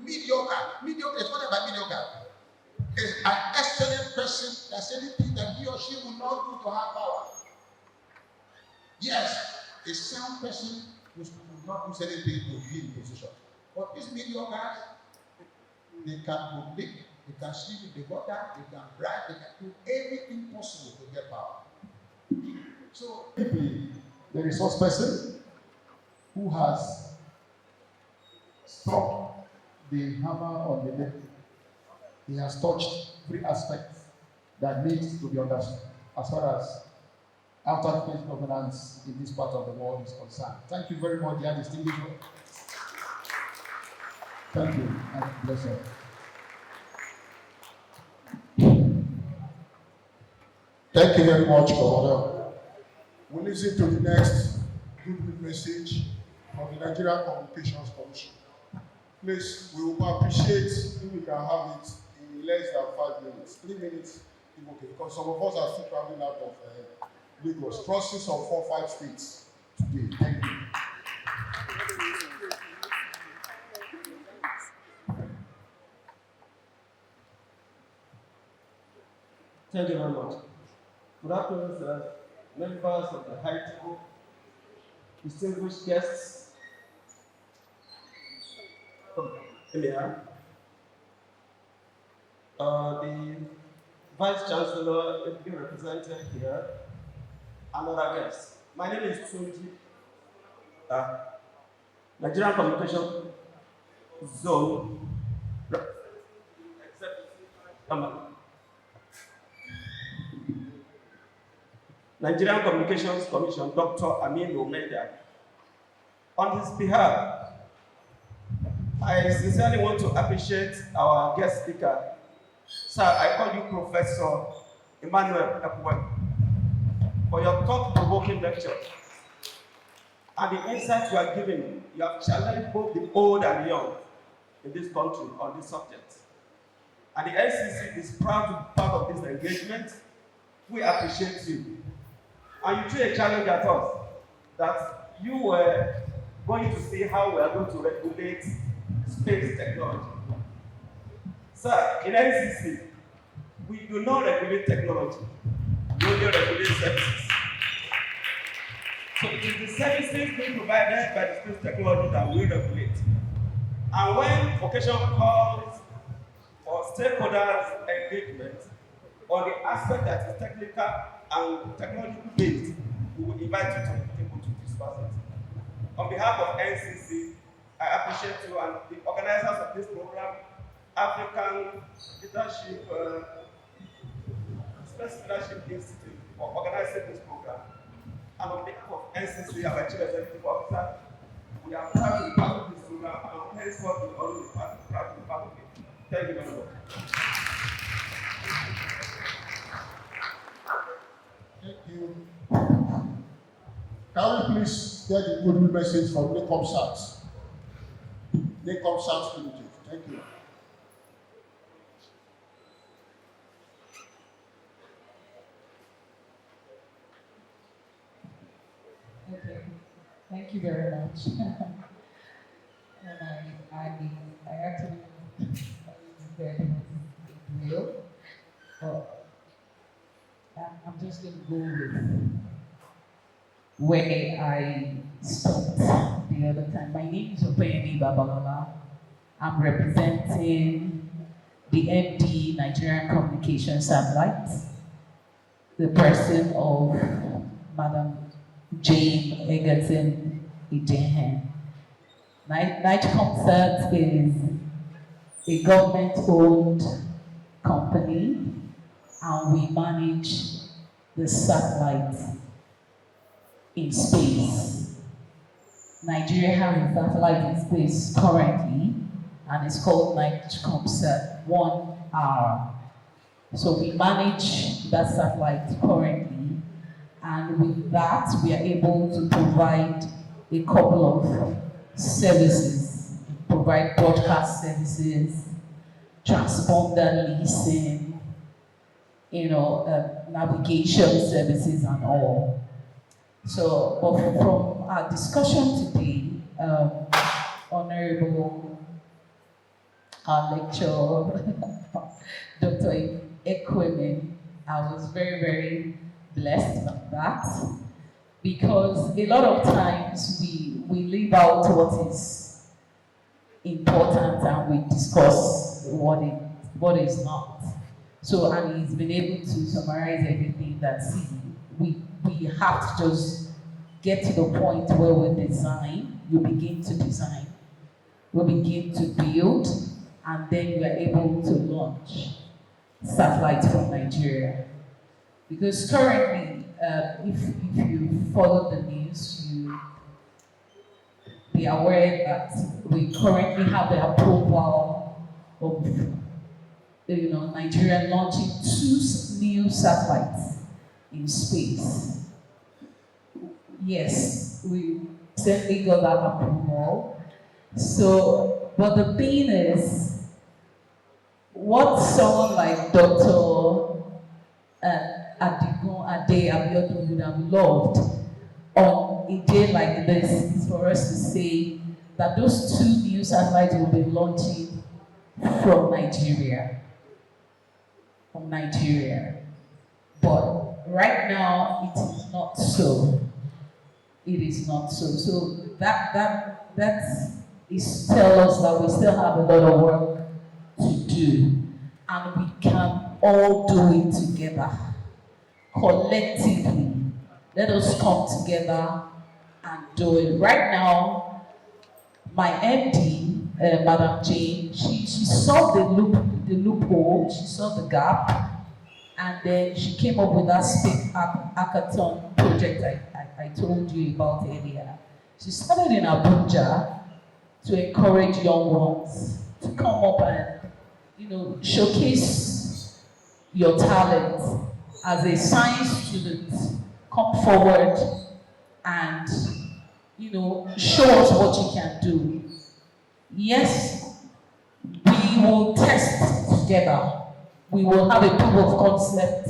mediocre. Mediocre is not about mediocre. Is an excellent person that's anything that he or she will not do to have power. Yes, a sound person will not do anything to be in position. But these mediocre, they can public, they can sleep in the water, they can bribe, they can do everything possible to get power. So, the resource person who has struck the hammer on the neck, he has touched three aspects that needs to be understood as far as outer space governance in this part of the world is concerned. Thank you very much, dear distinguished. Thank you, and bless you. Thank you very much, Commander. We listen to the next good message from the Nigerian Communications Commission. Please, we will appreciate if we can have it in less than 5 minutes. 3 minutes is okay, because some of us are still traveling out of Lagos, crossing some 4 or 5 states today. Thank you. Thank you very much. Good afternoon, sir. Members of the High Table, distinguished guests from India, the Vice Chancellor is being represented here, and other guests. My name is Sunji, Nigerian Communication Zone, Nigerian Communications Commission, Dr. Amin Omeda. On his behalf, I sincerely want to appreciate our guest speaker. Sir, I call you Professor Emmanuel Epwe for your thought-provoking lecture and the insights you are giving. You have challenged both the old and young in this country on this subject. And the NCC is proud to be part of this engagement. We appreciate you. And you threw a challenge at us that you were going to see how we are going to regulate space technology. Sir, in NCC, we do not regulate technology. We only regulate services. So it is the services being provided by the space technology that we regulate. And when occasion calls for stakeholders' engagement on the aspect that is technical and technological based, we will invite you to the table to discuss it. On behalf of NCC, I appreciate you and the organizers of this program, African Leadership, Space Leadership Institute, for organizing this program. And on behalf of NCC, our Chief Executive Officer, we are proud to be part of this program and henceforth we will always be proud to be part of it. Thank you very much. Thank you. Can we please get the good message from NECOMSAT? NECOMSAT Limited. Thank you. Okay. Thank you very much. And I actually very real. I'm just going to go with where I stopped the other time. My name is Opeyemi Babalola. I'm representing the MD Nigerian Communication Satellite, the person of Madam Jane Egerton Idehen. Night Concert is a government-owned company, and we manage the satellite in space. Nigeria has a satellite in space currently, and it's called Night Concert 1R. So we manage that satellite currently, and with that, we are able to provide a couple of services, provide broadcast services, transponder leasing, navigation services and all. So, but from our discussion today, Honorable our lecturer, Dr. Ekweme, I was very, very blessed by that, because a lot of times we leave out what is important and we discuss what is not. So, and he's been able to summarize everything that we have to just get to the point where we design, you begin to design, we begin to build, and then we are able to launch satellites from Nigeria. Because currently, if you follow the news, you be aware that we currently have the approval of Nigeria launching 2 new satellites in space. Yes, we certainly got that approval. So, but the thing is, what someone like Dr. Adigun Abiodun would have loved on a day like this is for us to say that those 2 new satellites will be launching from Nigeria. But right now it is not so. It is not so. So that is tell us that we still have a lot of work to do, and we can all do it together, collectively. Let us come together and do it. Right now, my MD, Madam Jane, she saw the loophole, she saw the gap, and then she came up with that Speak Hackathon project I told you about earlier. She started in Abuja to encourage young ones to come up and showcase your talent as a science student. Come forward and show us what you can do. Yes, we will test together. We will have a proof of concept,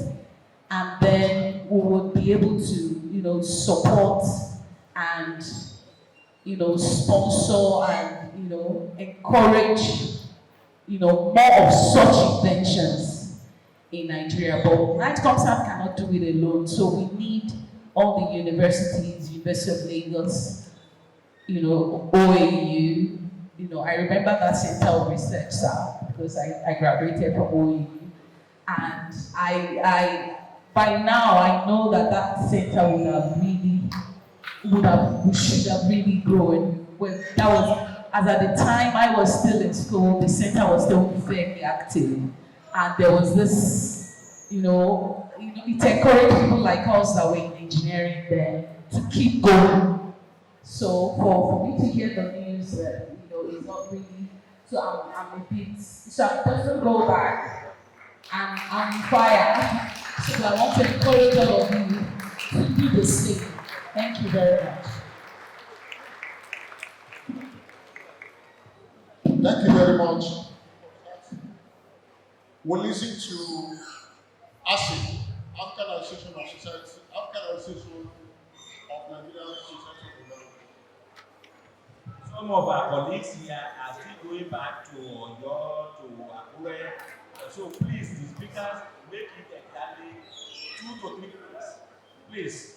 and then we will be able to support and sponsor and encourage more of such inventions in Nigeria. But Night Concert cannot do it alone, so we need all the universities, University of Lagos, OAU. I remember that Center of Research, sir, because I graduated from OAU, and I by now I know that center should have really grown. Well, that was, as at the time I was still in school, the center was still very active, and there was this, it encouraged people like us that were in engineering there to keep going. So for me to hear the news, it's not really. So I'm a bit. So it doesn't go back. I'm on fire. So I want to encourage all of you to do the same. Thank you very much. Thank you very much. We'll listen to ASIC, African Association of Society, African Association of Nigerian Society of Development. Some of our colleagues here are still going back to Oyo, to Akure. So please, the speakers, make it exactly 2 to 3 minutes. Please.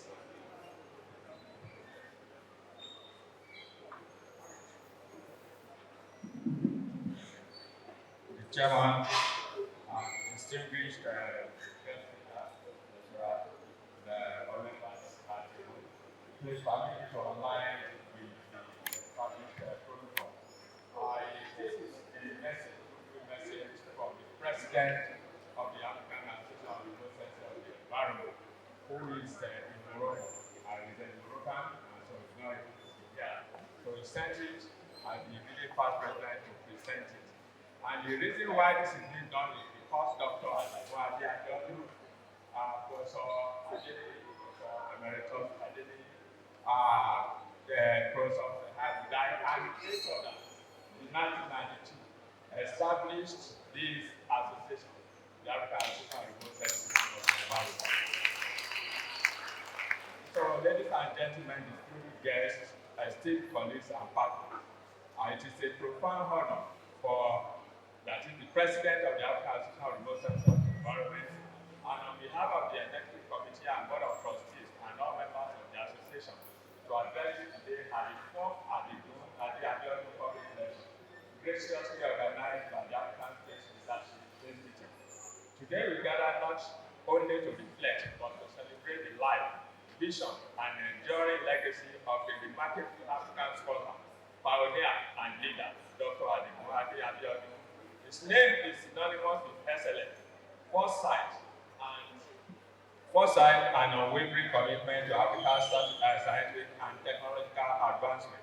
Chairman, distinguished all members at Adigun, please permit me to align with the published protocol. This is a message from the President of the African Association of the Process of the Environment, who is in Morocco. I reside in Morocco, and so it's not able to be here. So he sent it, and the immediate past president to present it. And the reason why this is being done is because Dr. Abiodun, Professor Adedele, Professor Emeritus Adedele, Professor Adigun, and eight others in 1992 established this association, the African Association of Remote Sensing of the Environment. So, ladies and gentlemen, distinguished guests, esteemed colleagues and partners, it is a profound honor for that is the President of the African Association of Remote Sensing of the Environment, and on behalf of the Executive Committee and Board of Trustees and all members of the association, to address you today at the fourth Adigun at the Abiodun Public Lecture, graciously organized by the African Space Research Institute. Today we gather not only to reflect, but to celebrate the life, vision, and enduring legacy of a remarkable African scholar, pioneer, and leader, Dr. Abiodun. His name is synonymous with excellence, foresight, and unwavering commitment to Africa's scientific and technological advancement.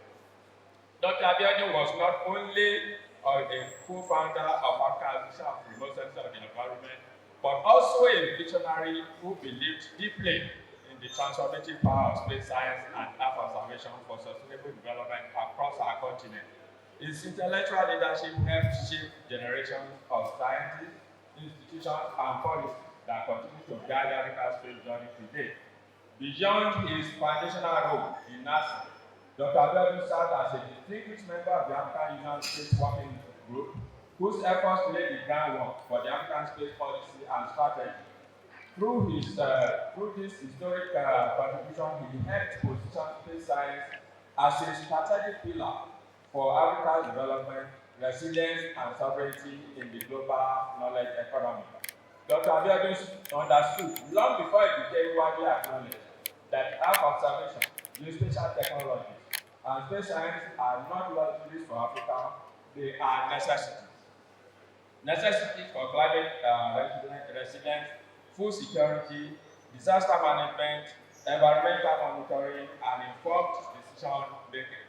Dr. Abiodun was not only a co-founder of African Association of Remote Sensing of the Environment, but also a visionary who believed deeply in the transformative power of space science and Earth observation for sustainable development across our continent. His intellectual leadership helped shape generations of scientists, institutions, and policies that continue to guide Africa's space journey today. Beyond his foundational role in NASA, Dr. Abiodun served as a distinguished member of the African Union Space Working Group, whose efforts laid the groundwork for the African space policy and strategy. Through this historic contribution, he helped position space science as a strategic pillar for Africa's development, resilience, and sovereignty in the global knowledge economy. Dr. Abiodun understood, long before it became widely acknowledged, that Earth observation, geospatial technologies, and space science are not luxuries for Africa, they are necessities. Necessities for climate resilience, food security, disaster management, environmental monitoring, and informed decision making.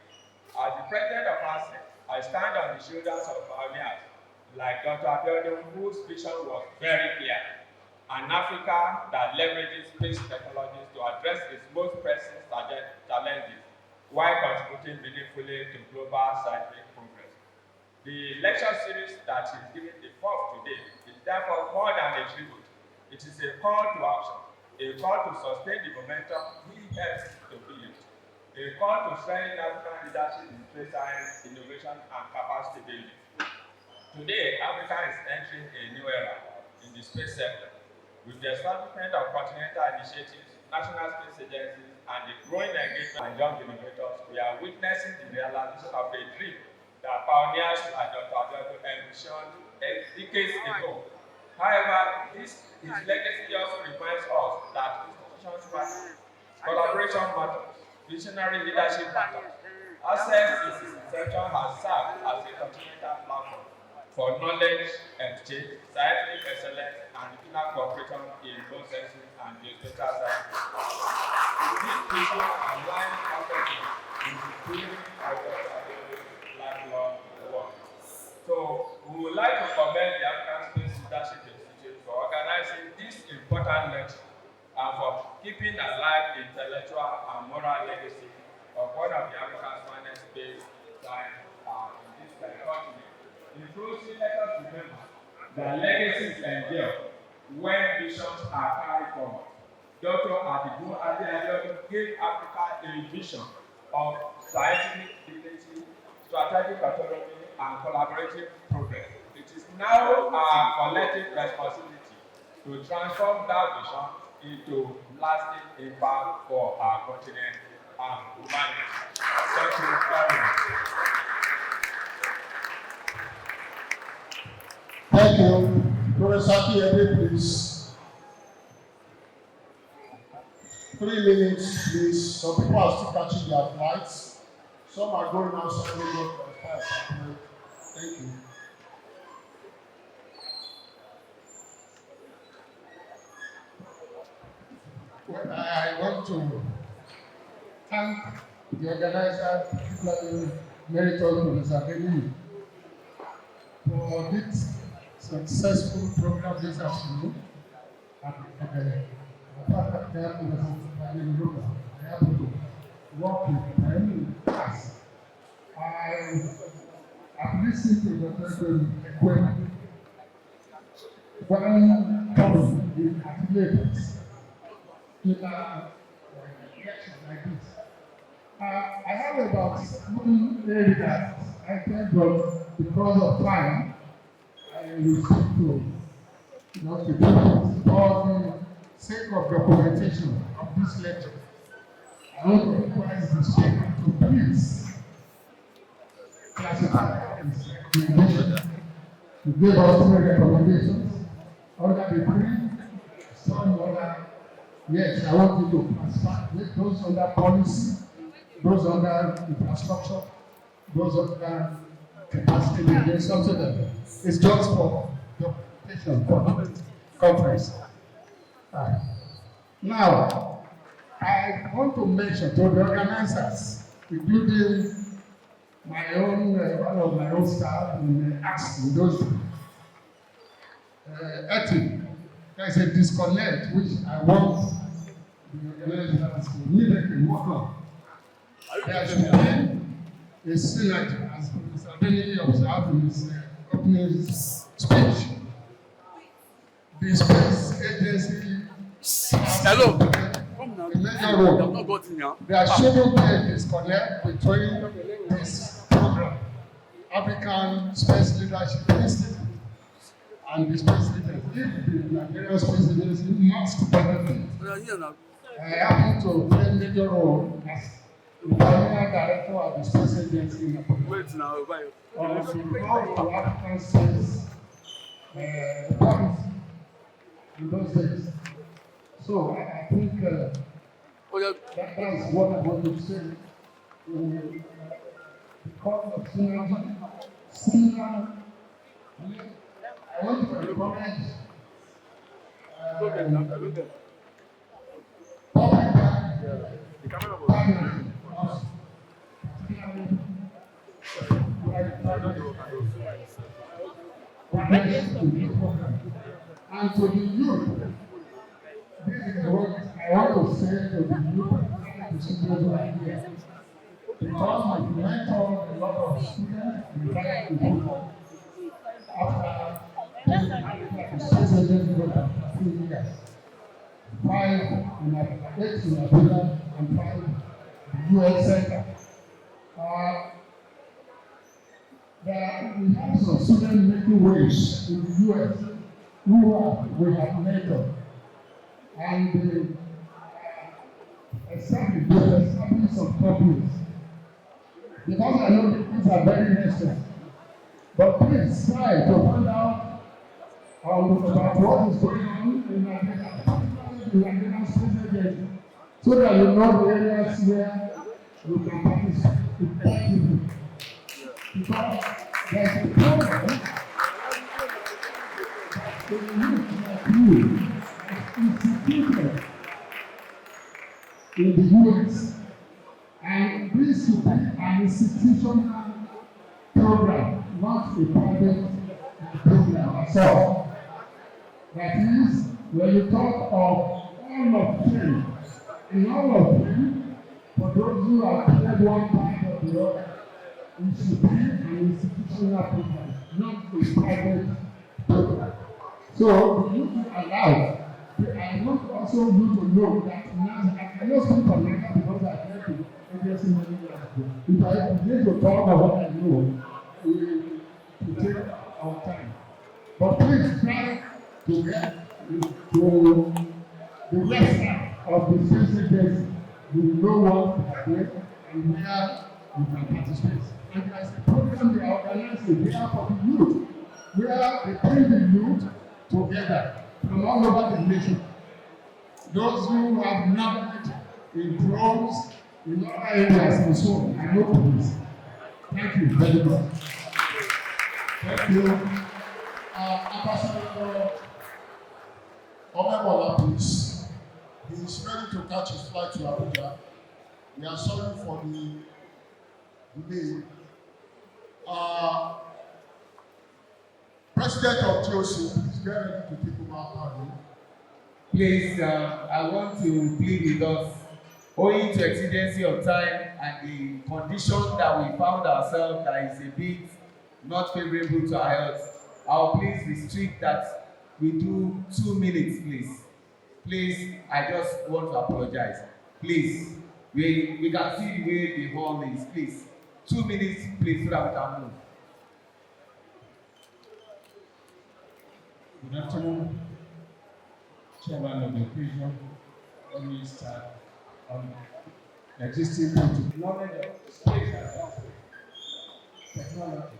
As the president of ASEC, I stand on the shoulders of pioneers like Dr. Abiodun, whose vision was very clear: an Africa that leverages space technologies to address its most pressing challenges while contributing meaningfully to global scientific progress. The lecture series that is given the fourth today is therefore more than a tribute. It is a call to action, a call to sustain the momentum we helped to build, a call to strengthen African leadership in space science, innovation, and capacity building. Today, Africa is entering a new era in the space sector. With the establishment of continental initiatives, national space agencies, and the growing engagement of young innovators, we are witnessing the realization of a dream that pioneers like Dr. Abiodun envisioned decades ago. However, his legacy also reminds us that institutions matter, collaboration matters, visionary leadership matters. Access is inception has served as a continental platform for knowledge exchange, scientific excellence, and regional cooperation in both sciences and geospatial sciences. This vision aligns perfectly with the spirit of Dr. Abiodun's lifelong work. So, we would like to commend the African Space Leadership Institute for organizing this important lecture and for keeping alive the intellectual and moral legacy of one of the Africa's finest space science in this continent. In closing, let us remember that legacies endure when visions are carried forward. Dr. Adigun gave Africa a vision of scientific dignity, strategic autonomy, and collaborative progress. It is now our collective responsibility to transform that vision into lasting impact for our continent and humanity. Thank you very much. Thank you. Professor Abiodun, please. 3 minutes, please. Some people are still catching their flights. Some are going out, some will go to as far as Thank you. Well, I want to thank the organizer, particularly Meritorious Professor Abiodun, for this successful program this afternoon. And apart from that, I have to work with them in class. I have listened to the person when coming in affiliates in a election like this. I have about 7 areas I think, but because of time, I will stick to not the people for the sake of documentation of this lecture. I want to request the speaker to please classify his recommendation to give us 3 recommendations under the 3, some other. Yes, I want you to classify those under policy, those under infrastructure, those under capacity building, something like that. It's just for documentation for conference. Now, I want to mention to the organizers, including my own, one of my own staff in asking those ethics. There's a disconnect which I want the organizers to immediately work on. There should be a synergy, as Mr. Benny observed in his opening speech. The space agency. Hello. A major role. There shouldn't be a disconnect between this program, African Space Leadership Institute, and the space leaders. If the Nigerian Space Agency must benefit, I happen to play a major role as the permanent director of the space agency in the to African space policy in those days. So I think that's what I want to say. Because of synergy, I want to recommend and to the youth, this is what I want to say to the youth, because I mentor a lot of students in Ghana before, after the space agency for 2 years, 5 in Abiodun and 5 in the US Center. We have some students making waves in the US we have mentored, and established some companies. Because I know these are very interesting. But please try to find out about what is going on in Nigerian Space Agency, so that you know the areas where you can participate effectively. Because there's a program that the youth like you instituted in the US. And this should be an institutional program, not a private program at all. That is, when you talk of all of them, in all of them, for those who have played one part or the other, it should be an institutional program, not a private program. So, you need to allow. I want also you to know that now, I cannot speak for Nigeria because I try to address many years ago. If I begin to talk about what I know, we will take our time. But please try to get to the website of the space agency. You know what we are doing and where you can participate. And as a program they are organizing, they are for the youth. where they bring the youth together from all over the nation. Those who have knowledge in drones, in other areas and so on, I know police. Thank you very much. Thank you. Ambassador Omebola, please. He is ready to catch his flight to Abuja. We are sorry for the delay. President of TOC, please get ready to take over pardon. Please, I want to plead with us, owing to exigency of time and the condition that we found ourselves that is a bit not favorable to our health, I'll please restrict that we do 2 minutes, please. Please, I just want to apologize. Please, we can see the way the hall is. Please, 2 minutes, please, so that we can move. Good afternoon, Chairman of the occasion, Minister on existing knowledge of space and technology.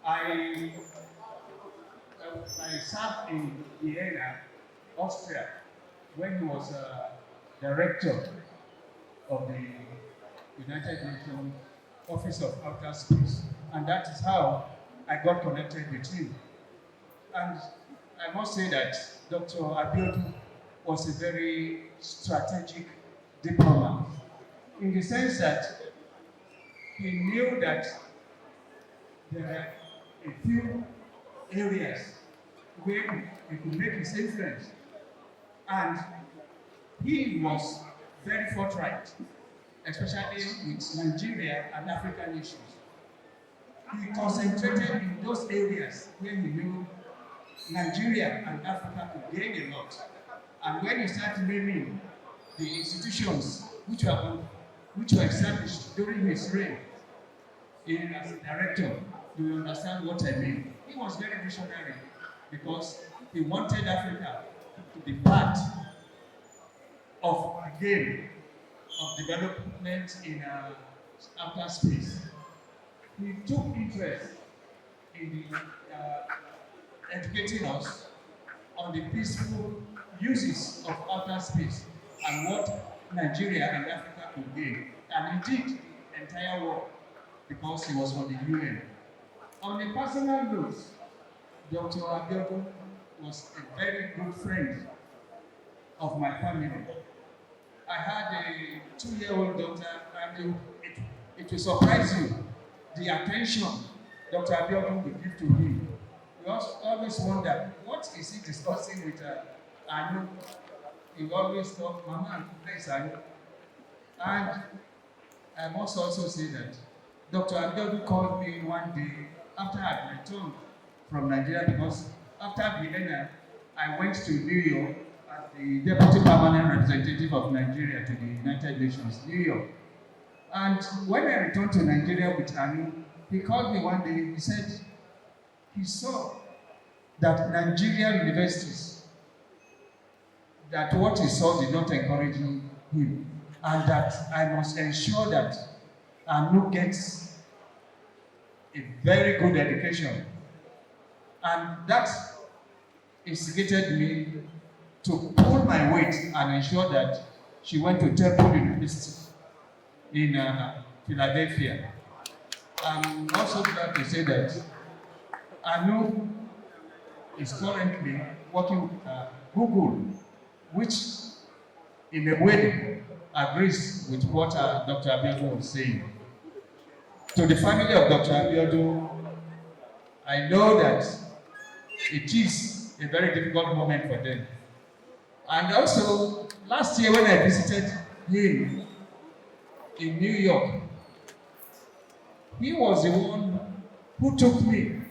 I served in Vienna, Austria, when he was director of the United Nations Office of Outer Space, and that is how I got connected with him. And I must say that Dr. Abiodun was a very strategic diplomat, in the sense that he knew that there are a few areas where he could make his influence, and he was very forthright, especially with Nigeria and African issues. He concentrated in those areas where he knew Nigeria and Africa could gain a lot. And when you start naming the institutions which were established during his reign as a director, you understand what I mean. He was very visionary because he wanted Africa to be part of the game of development in outer space. He took interest in educating us on the peaceful uses of outer space and what Nigeria and Africa could gain. And indeed, the entire world, because he was from the UN. On a personal note, Dr. Abiodun was a very good friend of my family. I had a 2-year-old daughter, and it will surprise you the attention Dr. Abiodun would give to him. We always wonder, what is he discussing with Anu? He always thought, Mama, please, Anu. And I must also say that Dr. Abiodun called me one day after I had returned from Nigeria, because after Vienna, I went to New York as the Deputy Permanent Representative of Nigeria to the United Nations, New York. And when I returned to Nigeria with Anu, he called me one day. He said he saw that Nigerian universities, that what he saw did not encourage him, and that I must ensure that Anu gets a very good education. And that instigated me to pull my weight and ensure that she went to Temple University in Philadelphia. I'm also glad to say that Anu is currently working with Google, which in a way agrees with what Dr. Abiodun was saying. To the family of Dr. Abiodun, I know that it is a very difficult moment for them. And also, last year when I visited him in New York, he was the one who took me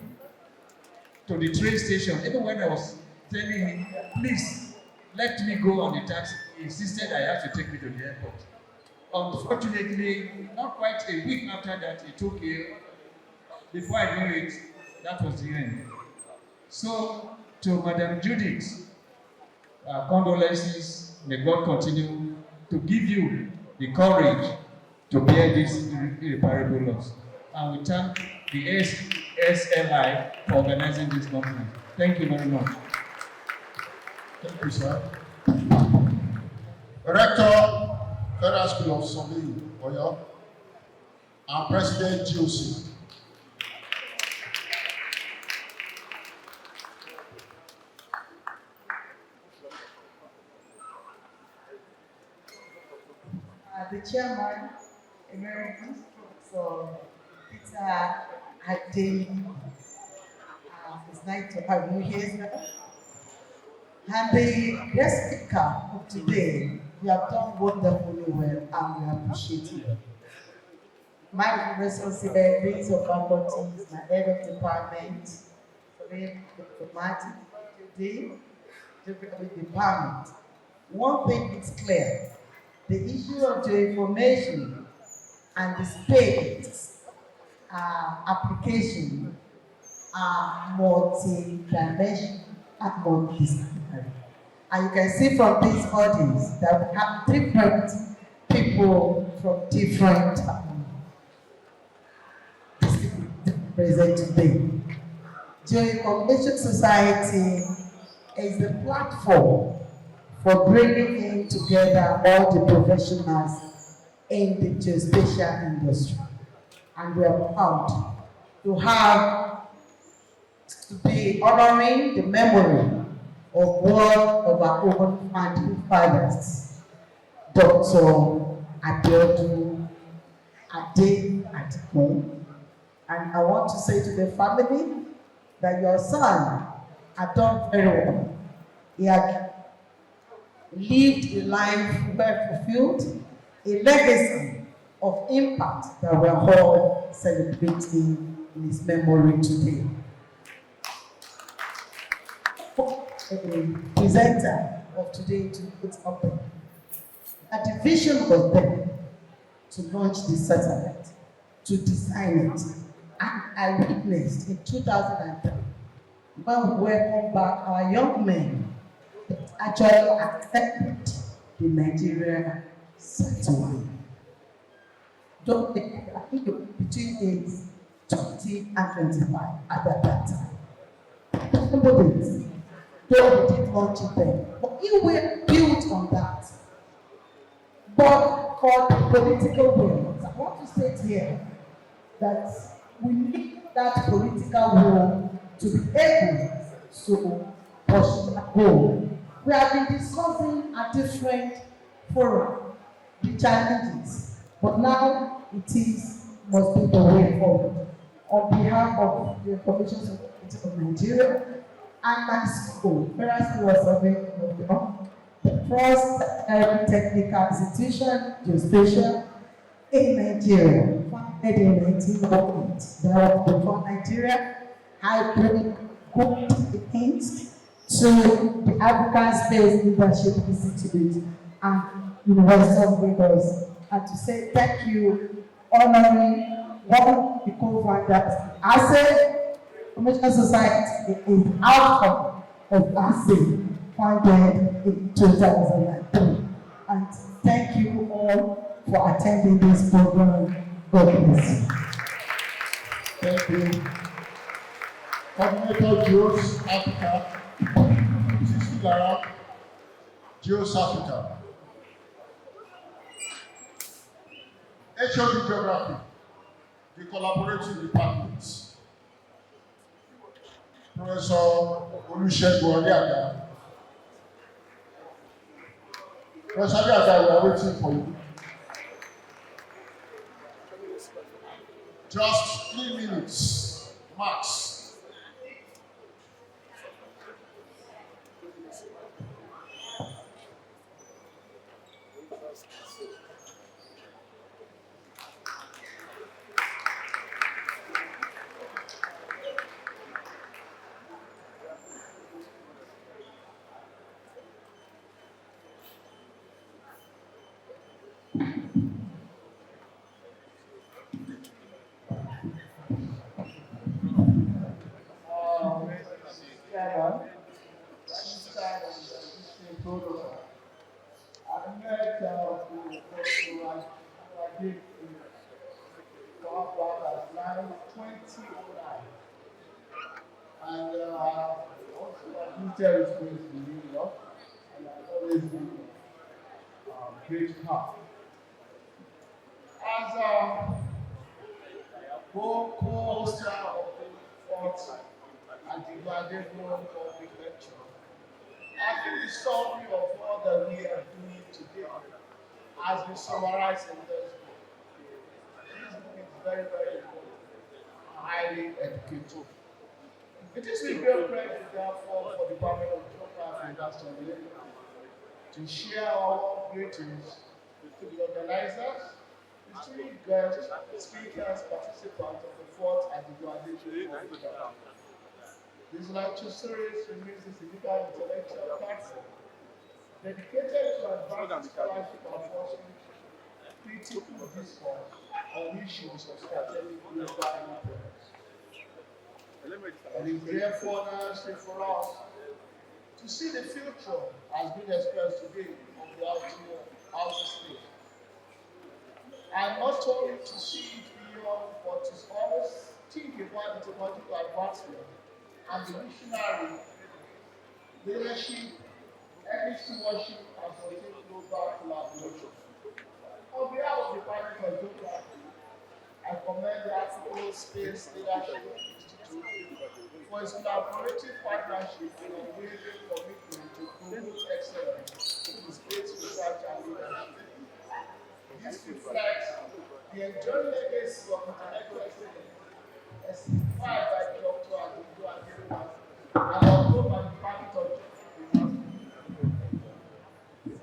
to the train station. Even when I was telling him, please, let me go on the taxi, he insisted I have to take me to the airport. Unfortunately, not quite a week after that, he took ill. Before I knew it, that was the end. So, to Madam Judith, condolences. May God continue to give you the courage to bear this irreparable loss. And we thank the SLI for organizing this conference. Thank you very much. Thank you, sir. Rector, Federal School of Surveying, Oyo, and President GOC. The chairman, Emeritus Professor Peter Adigun. It's nice to have you here, sir. And the guest speaker of today, you have done wonderfully well and we appreciate you. My responsibilities of faculty is my head of department, diplomatic today, geography department. One thing is clear. The issue of geoinformation and the space application are multi-dimensional and multidisciplinary. And you can see from these audience that we have different people from different disciplines present today. Geoinformation Society is the platform for bringing in together all the professionals in the geospatial industry. And we are proud to be honoring the memory of one of our own founding fathers, Dr. Abiodun Adigun. And I want to say to the family that your son had done very well. He had lived a life well fulfilled, a legacy of impact that we are all celebrating in his memory today. The presenter of today to put up a division was there to launch the satellite, to design it, and I witnessed in 2003 when we welcomed back our young men that actually accepted the Nigerian satellite. I think between age 20 and 25 at that time. Nobody did launch it then. But we were built on that. But for the political will, I want to state here that we need that political will to be able to push that goal. We have been discussing at different forums the challenges, but now must be the way forward. On behalf of the Information Society of Nigeria and my school, Federal School of Surveying, the first technical institution, geospatial, in Nigeria, founded in 1908. That was before Nigeria had been good hints to the African Space Leadership Institute and University of Lagos, and to say thank you, honoring one of the co-founders. ASE Information Society is the outcome of ASE, founded in 2003. And thank you all for attending this program. God bless you. Thank you. Coordinator Geos Africa, Mrs. Lara, Geos Africa. HOD Geography, the collaborative departments. Professor Olusegun Adigun. Professor Adigun, we are waiting for you. Just 3 minutes, max. And also my military experience in New York, and I've always been great help. As a co-hoster of the fourth Adigun public lecture, I think the summary of all that we are doing today has been summarized in this book. This book is very, very important, highly educative. It is a great pleasure, therefore, for the Department of Geography and Industrial Development to share our greetings to the organizers, distinguished guests, speakers, participants of the fourth Adigun lecture. This lecture series remains a significant intellectual platform dedicated to advancing scholarship and fostering critical discourse on issues of strategic global importance. And it's therefore necessary for us to see the future as being expressed today of the outer space. And not only to see it beyond, but to always think about the technological advancement and the missionary leadership, ethics stewardship, and protect global collaboration. On behalf of the Department of Geography, I commend the African Space Leadership Institute for its collaborative partnership and unwavering commitment to promote excellence in space research and leadership. This reflects the enduring legacy of intellectual excellence exemplified by Dr. Adigun and also by the Department of Geography.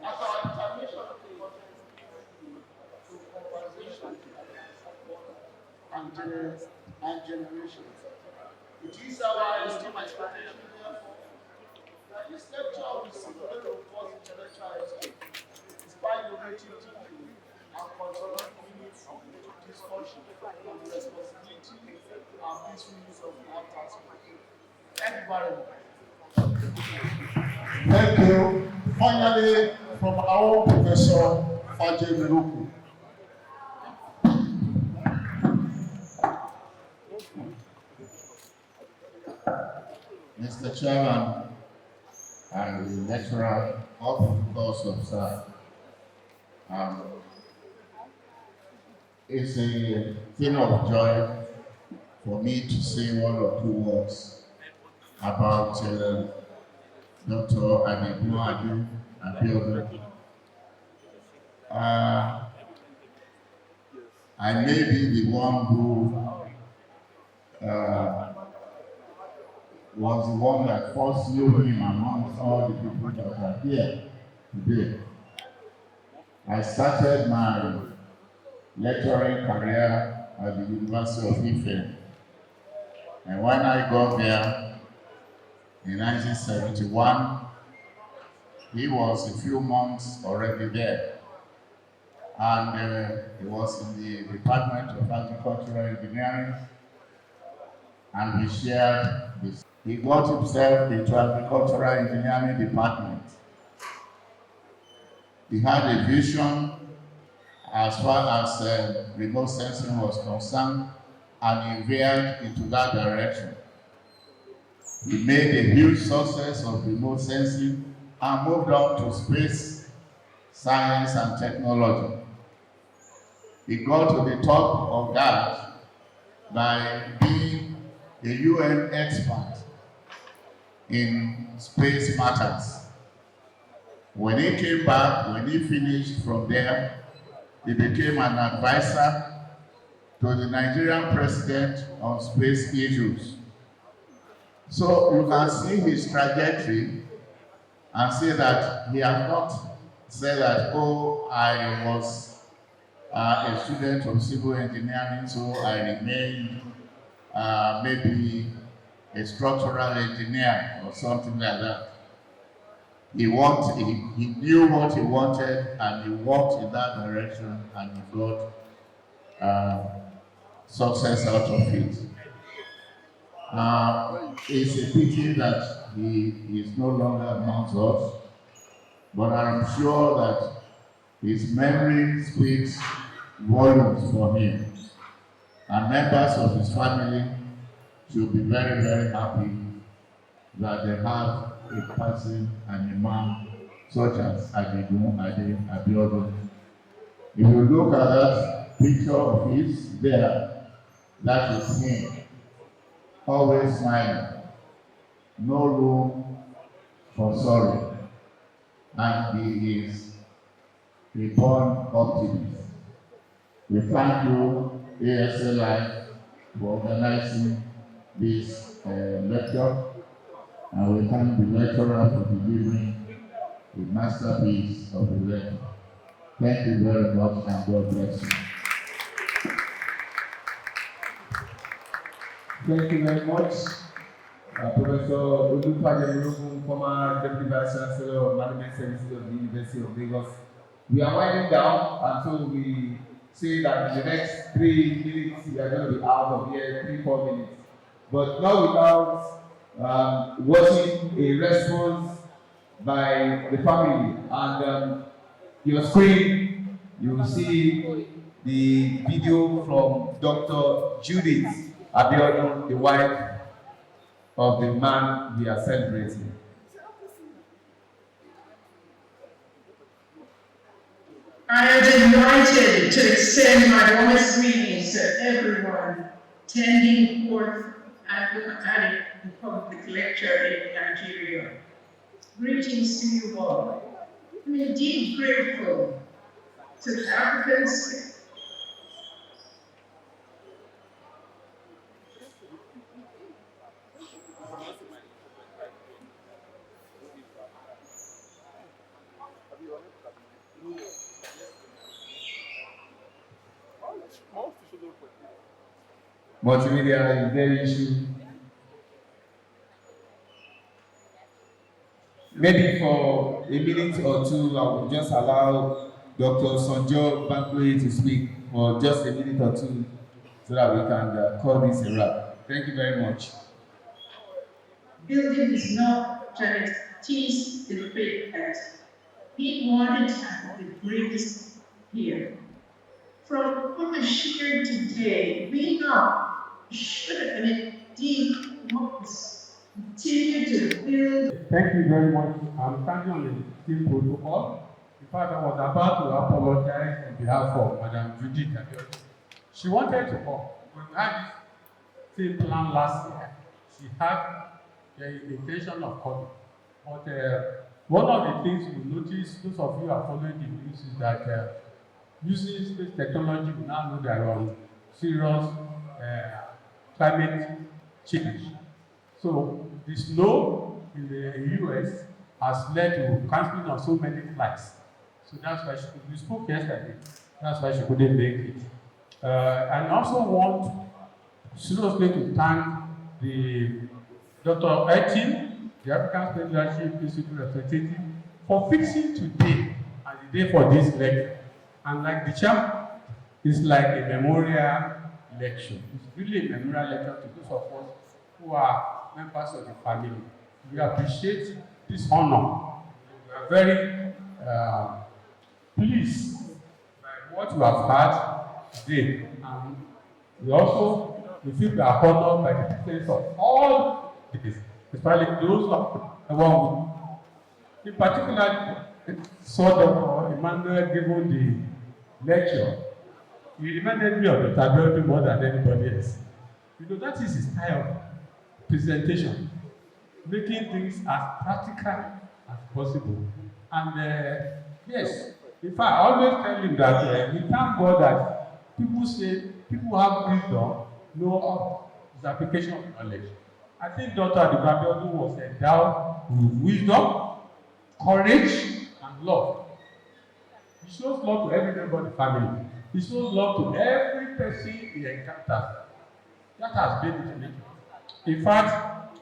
As our determination to compensation and generation. It is our esteemed expectation, therefore, that this lecture will see the robust intellectual exchange, despite innovative thinking and continued meaningful discussion on the responsibility and peaceful use of the outer space. Thank you very much. Thank you. Finally, from our Professor Fajay Meluku. Mr. Chairman and the lecturer, all protocols observed. It's a thing of joy for me to say one or two words about Dr. Adigun Abiodun. I may be the one who was the one that first knew him amongst all the people that are here today. I started my lecturing career at the University of Ife. And when I got there in 1971, he was a few months already there. And he was in the Department of Agricultural Engineering, and we shared this. He got himself into Agricultural Engineering Department. He had a vision as far as remote sensing was concerned, and he veered into that direction. He made a huge success of remote sensing and moved on to space science and technology. He got to the top of that by being a UN expert in space matters. When he came back, when he finished from there, he became an advisor to the Nigerian president on space issues. So you can see his trajectory and see that he has not said that, oh, I was a student of civil engineering, so I remained maybe a structural engineer or something like that. He knew what he wanted, and he walked in that direction, and he got success out of it. It's a pity that he is no longer amongst us, but I'm sure that his memory speaks volumes for him, and members of his family should be very, very happy that they have a person and a man such as Adigun, Abiodun. If you look at that picture of his there, that is him, always smiling, no room for sorrow, and he is a born optimist. We thank you, ASLI, for organizing this lecture, and we thank the lecturer for delivering the masterpiece of the lecture. Thank you very much, and God bless you. Thank you very much, Professor Olufadeyogun, former Deputy Vice Chancellor of Management Services of the University of Lagos. We are winding down, and so we say that in the next 3 minutes we are going to be out of here, 3-4 minutes. But not without watching a response by the family. And your screen, you will see the video from Dr. Judith Abiodun, the wife of the man we are celebrating. I am delighted to extend my warmest greetings to everyone attending fourth Democratic Republic lecture in Nigeria. Greetings to you all. I'm indeed grateful to the Africans. Multimedia is very issue. Maybe for a minute or two, I will just allow Dr. Sonjo Bankwe to speak for just a minute or two so that we can call this a wrap. Thank you very much. Building is not just tease the faith that he wanted the greatest here. From what I shared today, we know should have been deep months continue to build. Thank you very much. I'm standing on the team protocol. In fact, I was about to apologize on behalf of Madam Judith Abiodun. She wanted to come. When we had this same plan last year, she had the intention of coming. But one of the things you notice, those of you who are following the news, is that using space technology, we now know there are serious climate change. So the snow in the US has led to cancelling of so many flights. So that's why we spoke yesterday. That's why she couldn't make it. And I also want seriously to thank the Dr. Etin, the African State Leadership Institute representative, for fixing today as the day for this lecture. And like the chairman, it's like a memorial lecture. It's really a memorial lecture to those of us who are members of the family. We appreciate this honor. We are very pleased by what you have heard today. And we also feel we are honored by the presence of all this, especially those of the one in particular saw Dr. Emmanuel giving the lecture. He reminded me of Dr. Abiodun more than anybody else. You know, that is his style of presentation, making things as practical as possible. And yes, in fact, I always tell him that we thank God that people say people have wisdom, know of his application of knowledge. I think Dr. Adigun was endowed with wisdom, courage, and love. He shows love to every member of the family. He shows love to every person he encounters. That has been his nature. In fact,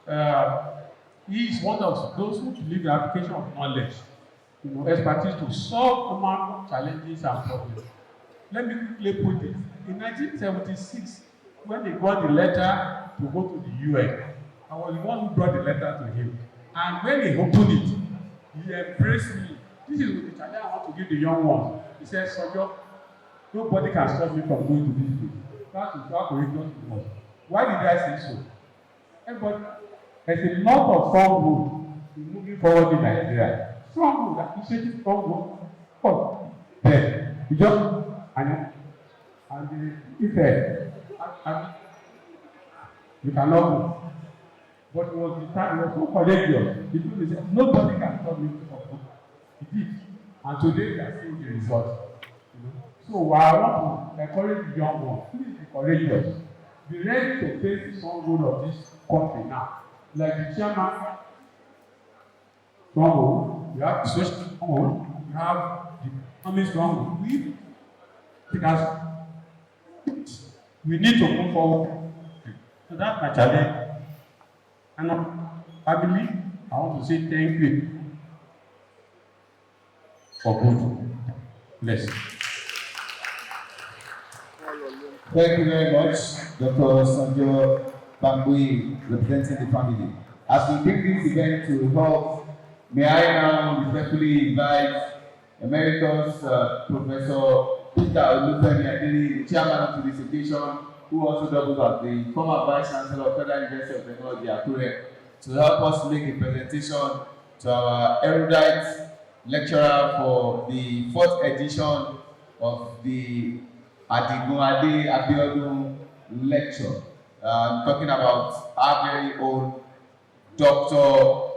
he is one of those who believe the application of knowledge, expertise to solve human challenges and problems. Let me quickly put it. In 1976, when he got the letter to go to the UN, I was the one who brought the letter to him. And when he opened it, he embraced me. This is the challenge I want to give the young ones. He said, Sojo, nobody can stop me from going to this place. That is how courageous he was. Why did I say so? Everybody, There's a lot of stronghold in moving forward in Nigeria. Stronghold, appreciative stronghold. Oh, then you just and if you cannot move. But it was the time, it was so courageous. He told me, nobody can stop me from. He did. And today we are seeing the result. So I want to encourage the young ones, please be courageous. Be ready to face the stronghold of this country now. Like the chairman, stronghold, you have the social stronghold, you have the economic stronghold. We need to move forward. So that's my challenge. And family, I want to say thank you for good. Bless. Thank you very much, Dr. Sanjo Bangui, representing the family. As we bring this event to a halt, may I now respectfully invite Emeritus Professor Peter Olufemi Adeli, the chairman of this occasion, who also doubles as the former Vice Chancellor of Federal University of Technology, Akure, to help us make a presentation to our erudite lecturer for the 4th edition of the Adigun Abiodun lecture. Talking about our very own Dr.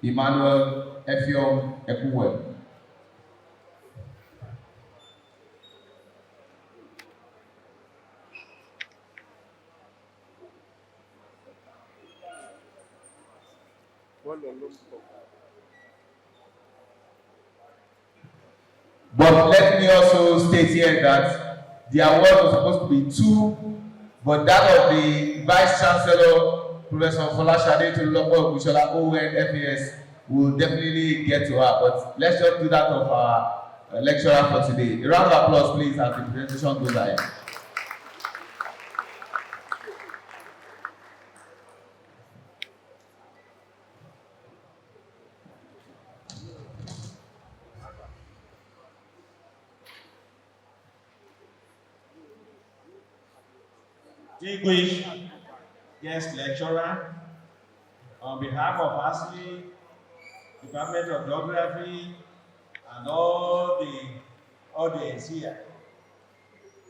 Emmanuel Effiong Ekuwe. But let me also state here that the award was supposed to be 2, but that of the Vice Chancellor, Professor Folashade Tolulopo Ogunshola, ONFAS, will definitely get to her. But let's just do that of our lecturer for today. A round of applause, please, as the presentation goes ahead. Distinguished guest lecturer, on behalf of ASLI, Department of Geography, and all the audience here,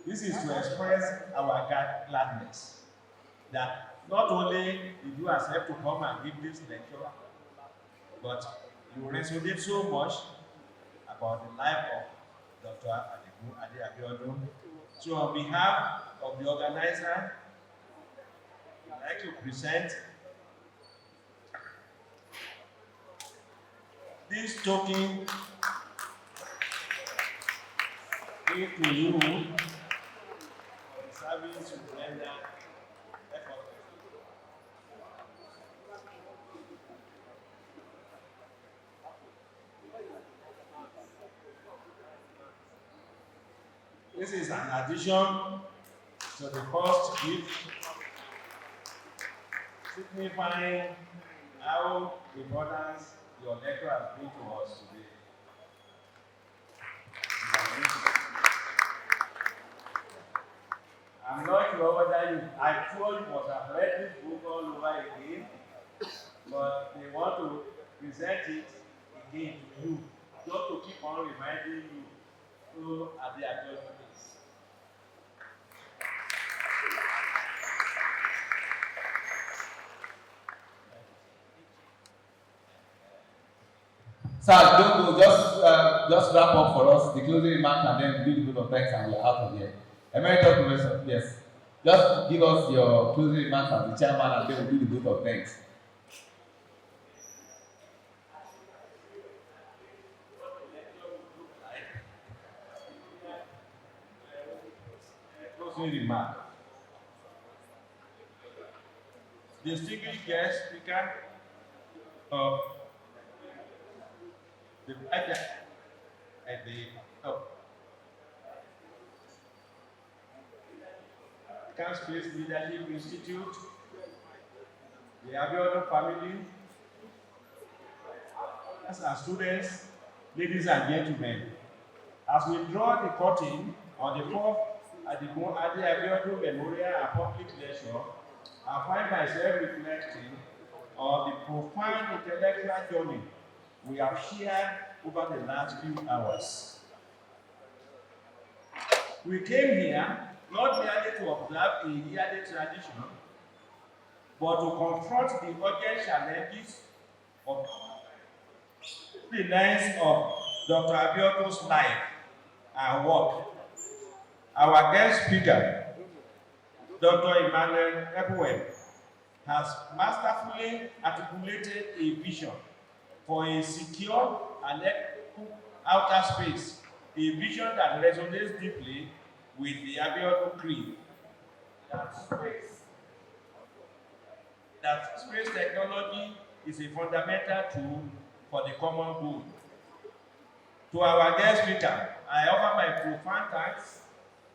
this is to express our gladness that not only did you accept to come and give this lecture, but you resonate so much about the life of Dr. Abiodun. So on behalf of the organizer, I'd like to present this token gift to you for the service you render effortlessly. This is an addition to the first gift, signifying how important your lecture has been to us today. I'm not sure whether I told you must have read this book all over again, but they want to present it again to you, just to keep on reminding you who are the adjustments. Sir, don't go, just wrap up for us the closing remarks and then do the vote of thanks and we're out of here. Emeritus Professor, yes. Just give us your closing remarks as the chairman and then we'll do the vote of thanks. Closing remark. Distinguished guest speaker of the budget at the top. Camp Space Leadership Institute, the Abiodun family, as our students, ladies and gentlemen, as we draw the curtain on the 4th Adigun Abiodun Memorial and Public Lecture, I find myself reflecting of the profound intellectual journey we have shared over the last few hours. We came here not merely to observe a yearly tradition, but to confront the urgent challenges of the lens of Dr. Abiodun's life and work. Our guest speaker, Dr. Emmanuel Ebuwe, has masterfully articulated a vision for a secure and equitable outer space, a vision that resonates deeply with the Abiodun creed. That space technology is a fundamental tool for the common good. To our guest speaker, I offer my profound thanks.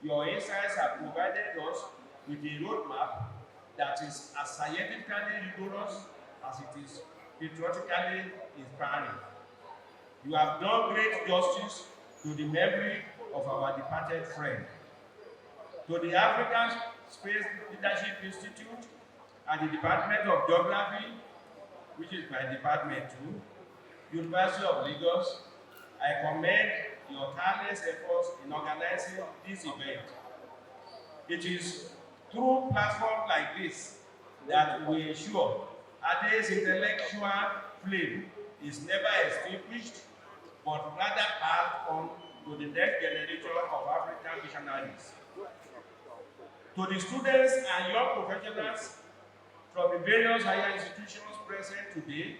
Your insights have provided us with a roadmap that is as scientifically rigorous as it is patriotically inspiring. You have done great justice to the memory of our departed friend. To the African Space Leadership Institute and the Department of Geography, which is my department too, University of Lagos, I commend your tireless efforts in organizing this event. It is through platforms like this that we ensure Ade's intellectual flame is never extinguished, but rather passed on to the next generation of African missionaries. To the students and young professionals from the various higher institutions present today,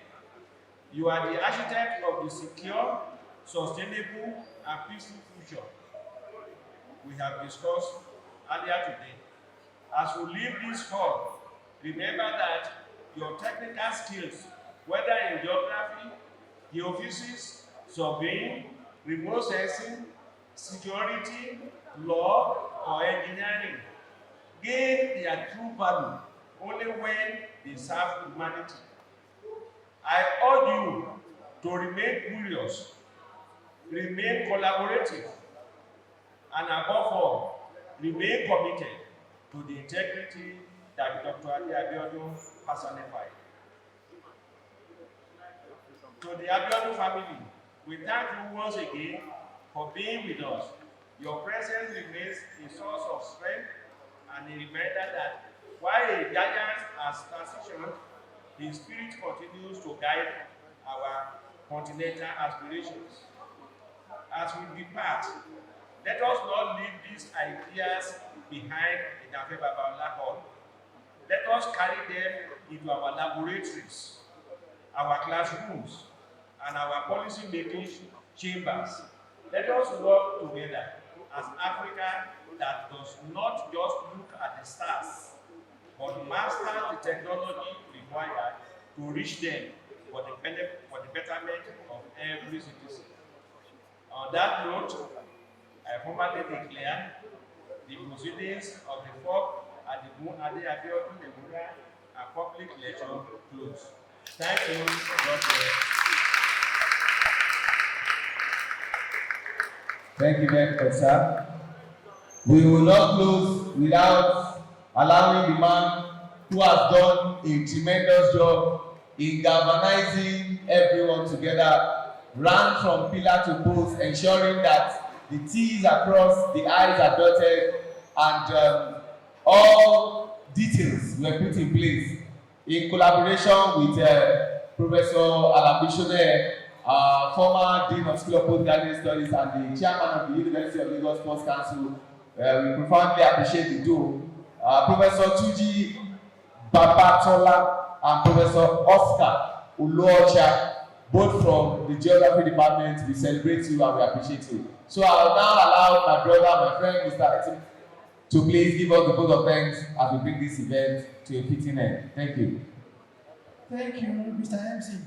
you are the architect of the secure, sustainable, and peaceful future we have discussed earlier today. As we leave this hall, remember that your technical skills, whether in geography, geophysics, surveying, remote sensing, security, law, or engineering, gain their true value only when they serve humanity. I urge you to remain curious, remain collaborative, and above all, remain committed to the integrity that Dr. Abiodun personified. To the Abiodun family, we thank you once again for being with us. Your presence remains a source of strength and a reminder that while a giant has transitioned, his spirit continues to guide our continental aspirations. As we depart, let us not leave these ideas behind in our Babala Hall. Let us carry them into our laboratories, our classrooms, and our policy-making chambers. Let us work together as Africa that does not just look at the stars, but master the technology required to reach them for the betterment of every citizen. On that note, I formally declare the proceedings of the fourth Adigun Abiodun Memorial and Public Lecture closed. Thank you. God bless. Thank you very much, sir. We will not close without allowing the man who has done a tremendous job in galvanizing everyone together, ran from pillar to post, ensuring that the T's are crossed, the I's are dotted, and all details were put in place in collaboration with Professor Alambishone, former Dean of School of Postgraduate Studies and the Chairman of the University of Lagos Sports Council. We profoundly appreciate the duo. Professor Tuji Babatola and Professor Oscar Uluocha, both from the Geography Department. We celebrate you and we appreciate you. So I'll now allow my brother, my friend, Mr. Etim, to please give us the vote of thanks as we bring this event to a fitting end. Thank you. Thank you, Mr. MC.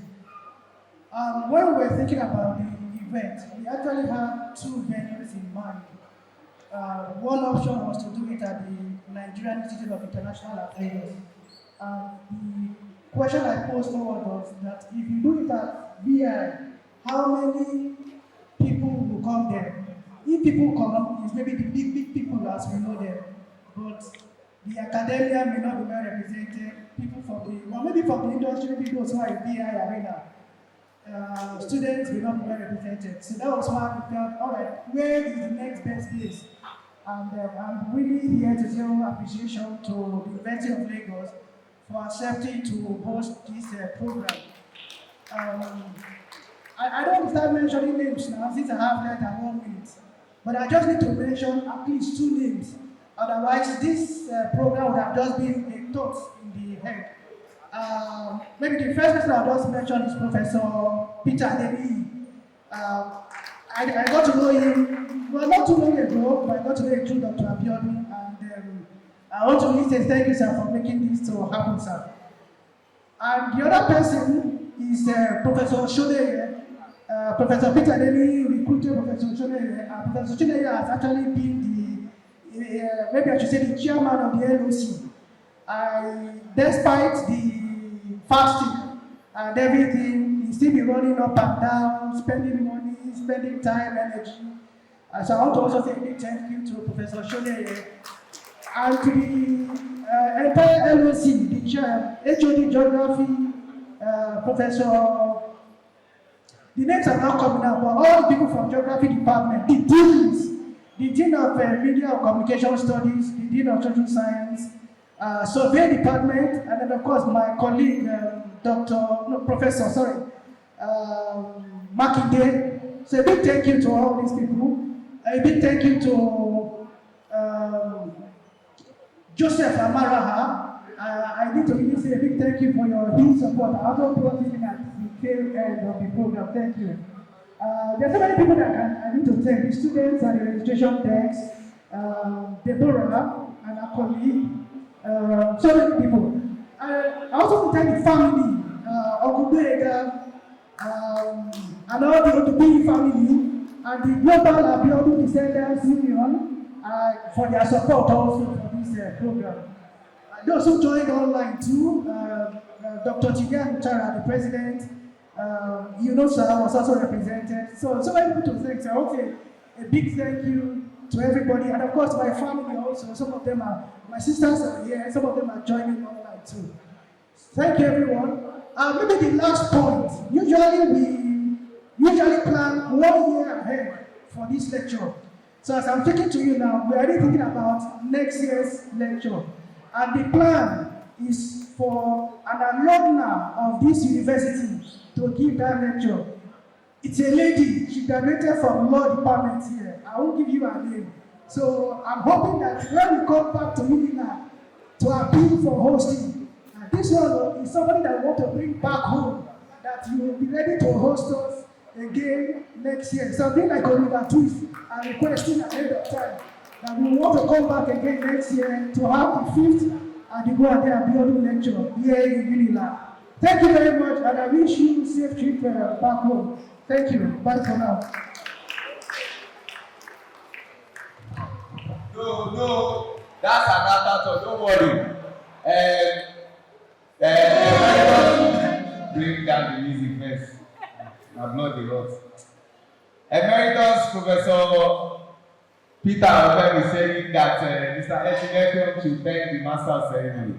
When we were thinking about the event, we actually had two venues in mind. One option was to do it at the Nigerian Institute of International Affairs. The question I posed forward was that if you do it at BI, how many people will come there? If people come, it's maybe the big people as we know them. But The academia may not be well represented. People maybe from the industry, maybe those who are in BI arena. Students will not be well represented. So that was why we felt, all right, where is the next best place? And I'm really here to show appreciation to the University of Lagos for accepting to host this program. I don't start mentioning names now since I have less than 1 minute, but I just need to mention at least 2 names. Otherwise, this program would have just been a thought in the head. Maybe the first person I'll just mention is Professor Peter Adigun. I got to know him, well, not too long ago, but I got to know him through Dr. Abiodun, and I want to really say thank you, sir, for making this to happen, sir. And the other person is Professor Sholeye. Professor Peter Adigun recruited Professor Sholeye, and Professor Sholeye has actually been maybe I should say the chairman of the LOC. Despite the fasting and everything, he still be running up and down, spending money, spending time, energy. So I want to also say a big thank you to Professor Sholeye and to the entire LOC, the chair, HOD Geography, Professor. The names are not coming out, but all the people from Geography Department, the deans, the Dean of Media and Communication Studies, the Dean of Social Science, Survey Department, and then of course my colleague, Professor Makinde. So a big thank you to all these people. A big thank you to Joseph Amaraha. I need to really say a big thank you for your huge support. I also brought in at the tail end of the program. Thank you. There are so many people that I need to thank. The students and the registration desks, Deborah and our colleague, so many people. I also want to thank the family, Ogubega, and all the OTP family, and the Global Abiodun Descendants Union for their support also for this program. Those who joined online too, Dr. Tigan Chara, the president, sir, was also represented. So many people to thank. So I want to say a big thank you to everybody, and of course my family also. Some of them are, my sisters are here, some of them are joining online too. Thank you everyone. Maybe the last point, we usually plan 1 year ahead for this lecture. So as I'm talking to you now, we're already thinking about next year's lecture. And the plan is for an alumna of this university to give that lecture. It's a lady, she graduated from law department here. I won't give you her name. So I'm hoping that when we come back to Minina to appeal for hosting, this one is somebody that we want to bring back home, that you will be ready to host us again next year. Something like Oliver Twist and requesting ahead of time that we want to come back again next year to have the 5th Adigun and Abiodun lecture here in Minina. Thank you very much, and I wish you a safe trip back home. Thank you. Bye for now. No, that's another thought. Don't worry. Bring down the music first. My blood the rot. Emeritus Professor Peter Obem is saying that Mr. Echineke should thank the master ceremony.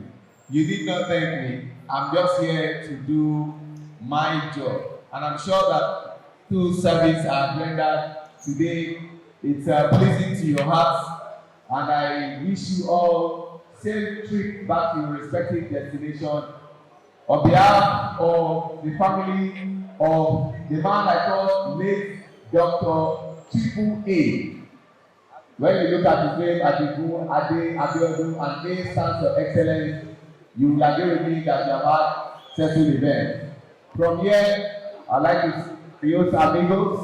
You did not thank me. I'm just here to do my job. And I'm sure that 2 services are rendered today. It's pleasing to your hearts. And I wish you all safe trip back to your respective destination. On behalf of the family of the man I call late Dr. Triple A. When you look at his name, Adigun, Abiodun, and A stands for excellence, you will agree with me that you have had settled events. From here, I'd like to create amigos,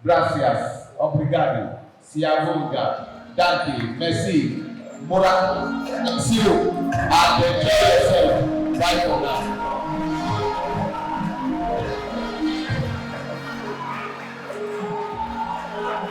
gracias, obrigado, siagonga, Dante, merci, Mora, see you, and enjoy yourself. Bye for